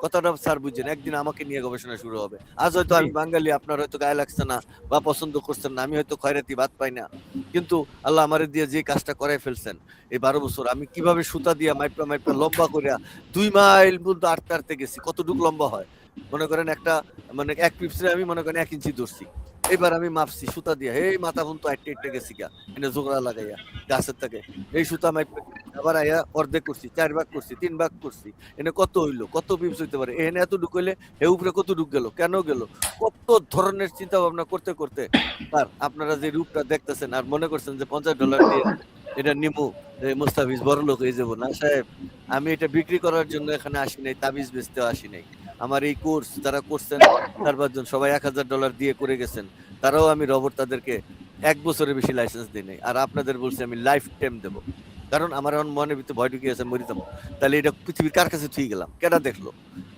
কথাটা স্যার বুঝছেন, একদিন আমাকে নিয়ে গবেষণা শুরু হবে। আজ হয়তো আমি বাঙালি, আপনার হয়তো গায়ে লাগছে না বা পছন্দ করছেন না, আমি হয়তো খয়রাতি ভাত পাই না, কিন্তু আল্লাহ আমারে দিয়ে যে কাজটা করাই ফেলছেন এই 12 বছর, আমি কিভাবে সুতা দিয়া মাইপা মাইপা লম্বা করিয়া 2 মাইল পর্যন্ত আটতে গেছি, কতটুকু লম্বা হয় মনে করেন, একটা মানে এক পিপসে আমি মনে করেন 1 ইঞ্চি ধরছি, এবার আমি মাপছি সুতা দিয়া, এই মাথা পর্যন্ত আটতে গেছি গা, এনে জোগড়া লাগাইয়া গাছের থেকে এই সুতা মাইপা, আবার আইয়া অর্ধেক করছি, 4 ভাগ করছি, 3 ভাগ করছি, এনে কত হইলো, কত পিপস হইতে পারে, এনে এত ঢুকইলে এ উপরে কত ঢুক গেল, কেন গেল, কত ধরনের চিন্তা ভাবনা করতে করতে আর আপনারা যে রূপটা দেখতেছেন আর মনে করছেন যে $50 দিয়ে এটা নিমু, মুস্তাফিজ বড় লোক হয়ে যাবো। না সাহেব, আমি এটা বিক্রি করার জন্য এখানে আসি নাই, তাবিজ বেচতেও আসি নাই। আমার এই কোর্স যারা করছেন 4-5 জন সবাই $1000 দিয়ে করে গেছেন, তারাও আমি রবট তাদেরকে 1 বছরের বেশি লাইসেন্স দিই নাই, আর আপনাদের বলছি আমি লাইফ টাইম দেবো, কারণ আমার এখন মনের ভিতরে ভয় ঢুকে গেছে, মরি যাবো, তাহলে এটা পৃথিবীর কার কাছে থুই গেলাম, কেডা দেখলো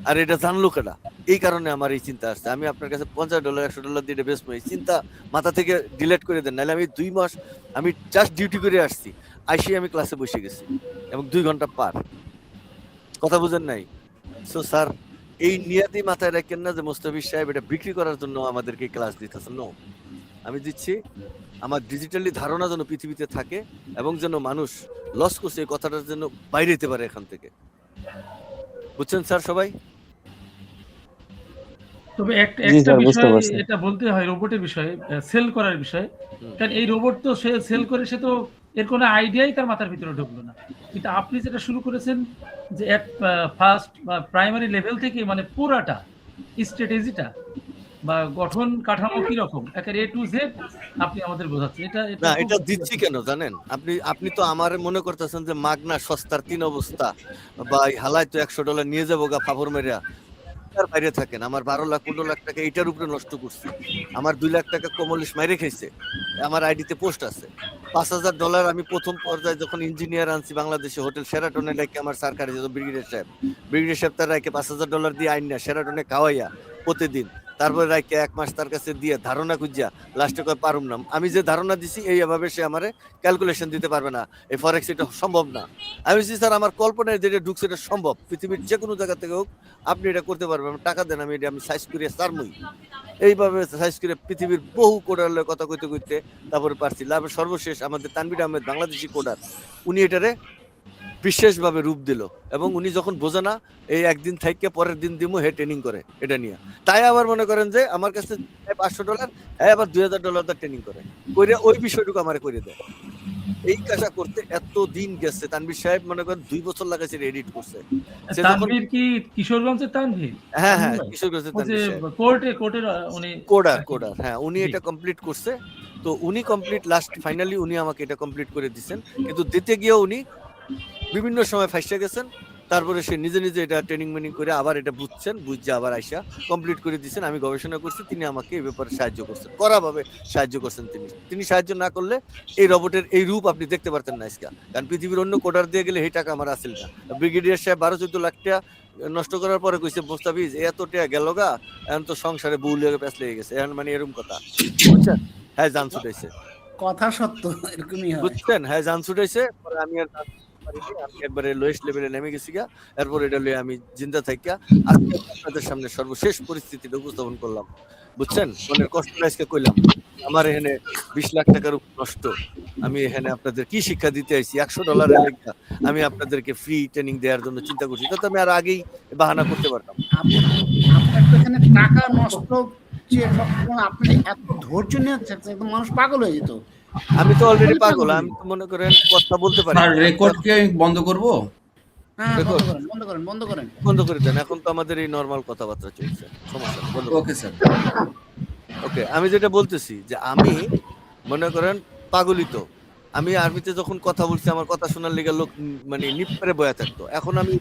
আর এটা জানলো কেডা, এই কারণে আমার এই চিন্তা আসছে। আমি আপনার কাছে $50 $100 দিয়ে বেচবো, এই চিন্তা মাথা থেকে ডিলেট করে দেন, নাহলে আমি 2 মাস আমি জাস্ট ডিউটি করে আসছি, আইসি আমি ক্লাসে বসে গেছি এবং 2 ঘন্টা পার, কথা বুঝেন নাই? সো স্যার, এই নিয়াতি মাথায় রাখেন না যে মোস্তাফিজ সাহেব এটা বিক্রি করার জন্য আমাদেরকে ক্লাস দিতেছেন। নো, আমি দিচ্ছি আমার ডিজিটালি ধারণা যেন পৃথিবীতে থাকে এবং যেন মানুষ লস করছে এই কথাটার জন্য বাইরে যেতে পারে এখান থেকে, বুঝছেন স্যার সবাই?
তবে একটা বিষয় এটা বলতে হয় রোবটের বিষয়ে, সেল করার বিষয়ে, কারণ এই রোবট তো সে সেল করে, সে তো এর কোনো আইডিয়াই তার মাথার ভিতরে ঢুকলো না, কিন্তু আপনি যেটা শুরু করেছেন যে এক ফার্স্ট বা প্রাইমারি লেভেল থেকে মানে পুরাটা স্ট্র্যাটেজিটা বা গঠন কাঠামো কি রকম একের A to Z আপনি আমাদের বোঝাচ্ছেন।
না, এটা দিচ্ছি কেন জানেন? আপনি তো আমার মনে করতেছেন যে মাগনা সস্তার 3 অবস্থা বা হালাই তো $100 নিয়ে যাবো গা ফাফর মেরিয়া, তার বাইরে থাকেন। আমার 12 লাখ 15 লাখ টাকা এইটার উপরে নষ্ট করছি, আমার 2 লাখ টাকা কমলিশ মাইরে খাইছে, আমার আইডিতে পোস্ট আছে। $5000 আমি প্রথম পর্যায়ে যখন ইঞ্জিনিয়ার আনছি বাংলাদেশে, হোটেল শেরাটনে রেখে আমার সরকারি ব্রিগেডিয়ার সাহেব তার রেখে $5000 দিয়ে আইন না শেরাটনে খাওয়াইয়া প্রতিদিন, তারপরে রাইকে 1 মাস তার কাছে দিয়ে ধারণা খুঁজিয়া লাস্টে কয় পারুম না, আমি যে ধারণা দিছি এইভাবে সে আমারে ক্যালকুলেশন দিতে পারবে না, এই ফরেক্স এটা সম্ভব না। আমি বলছি স্যার আমার কল্পনায় যেটা ঢুকছে এটা সম্ভব, পৃথিবীর যে কোনো জায়গা থেকে হোক আপনি এটা করতে পারবেন, টাকা দেন, আমি সাইজ করে সারমুই, এইভাবে সাইজ করে পৃথিবীর বহু কোডারের কথা কইতে কইতে তারপরে পারছি। তারপর সর্বশেষ আমাদের তানভীর আহমেদ বাংলাদেশি কোডার, উনি এটারে বিশেষভাবে রূপ দিল এবং উনি যখন বোঝে না এই একদিন থেকে পরের দিন দিমু হে ট্রেনিং করে এটা নিয়ে, তাই আবার মনে করেন যে আমার কাছে $500 আবার $2000 ট্রেনিং করে ওই বিষয়টুকু আমার করে দেয়। এই কাজটা করতে এত দিন গেছে, তানভীর সাহেব মনে করেন 2 বছর লাগাইছে এডিট করছে।
তানভীর কি কিশোরগঞ্জের তানভীর?
হ্যাঁ হ্যাঁ, কিশোরগঞ্জের তানভীর সাহেব,
কোর্টের উনি
কোডার, হ্যাঁ উনি এটা কমপ্লিট করছে। তো উনি কমপ্লিট লাস্ট ফাইনালি উনি আমাকে এটা কমপ্লিট করে দিয়েছেন, কিন্তু দিতে গিয়ে উনি বিভিন্ন সময় ফাইসে গেছেন, তারপরে সে নিজে নিজে এটা ট্রেনিং মেনিং করে আবার এটা বুঝছেন, বুঝছে আবার আইসা কমপ্লিট করে দিচ্ছেন। আমি গবেষণা করছি, তিনি আমাকে এই ব্যাপারে সাহায্য করছেন, কড়াভাবে সাহায্য করছেন। তিনি সাহায্য না করলে এই রোবটের এই রূপ আপনি দেখতে পারতেন না আজকে। কারণ পৃথিবীর অন্য কোডার দিয়ে গেলে এই টাকা আমার আসল না। ব্রিগেডিয়ার সাহেব 12-14 লাখ টাকা নষ্ট করার পরে কইছে মোস্তাফিজ এত টাকা গেল গা, এখন তো সংসারে বউ লেগে প্যাঁচ লেগে গেছে, এখন মানে এরকম কথা, বুঝছেন? হ্যাঁ জান ছুটাইছে,
কথা সত্য, এরকমই হয়।
বুঝছেন? হ্যাঁ জান ছুটাইছে, পরে আমি আর আমি একবারে লোয়েস্ট লেভেলে নেমে গেছি গা। এরপর এটা লয়ে আমি জিন্দা থাইকা আজকে আপনাদের সামনে সর্বশেষ পরিস্থিতিটা উপস্থাপন করলাম, বুঝছেন? মনের কষ্টটা আজকে কইলাম। আমার এখানে 20 লাখ টাকার উপর নষ্ট, আমি এখানে আপনাদের কি শিক্ষা দিতে আইছি? $100 লেখা আমি আপনাদেরকে ফ্রি ট্রেনিং দেওয়ার জন্য চিন্তা করছি, তো আমি আর আগেই বাহানা করতে পারতাম।
আপনার তো এখানে টাকা নষ্ট, আপনি এত ধৈর্য নিয়ে একদম মানুষ পাগল হয়ে যেত।
আমি তো অলরেডি পাগল, আমি তো মনে করেন কথা বলতে পারি।
স্যার রেকর্ড কি বন্ধ করব?
হ্যাঁ, বন্ধ করেন।
বন্ধ করে দেন, এখন তো আমাদের এই নরমাল কথাবার্তা চলছে, সমস্যা নেই, বন্ধ করুন।
Okay sir.
ওকে, আমি যেটা বলতেছি যে আমি মনে করেন পাগলিত। আমি আর্মিতে যখন কথা বলছি আমার কথা শোনার লিগে লোক মানে নিপ করে বয়া থাকতো, এখন আমি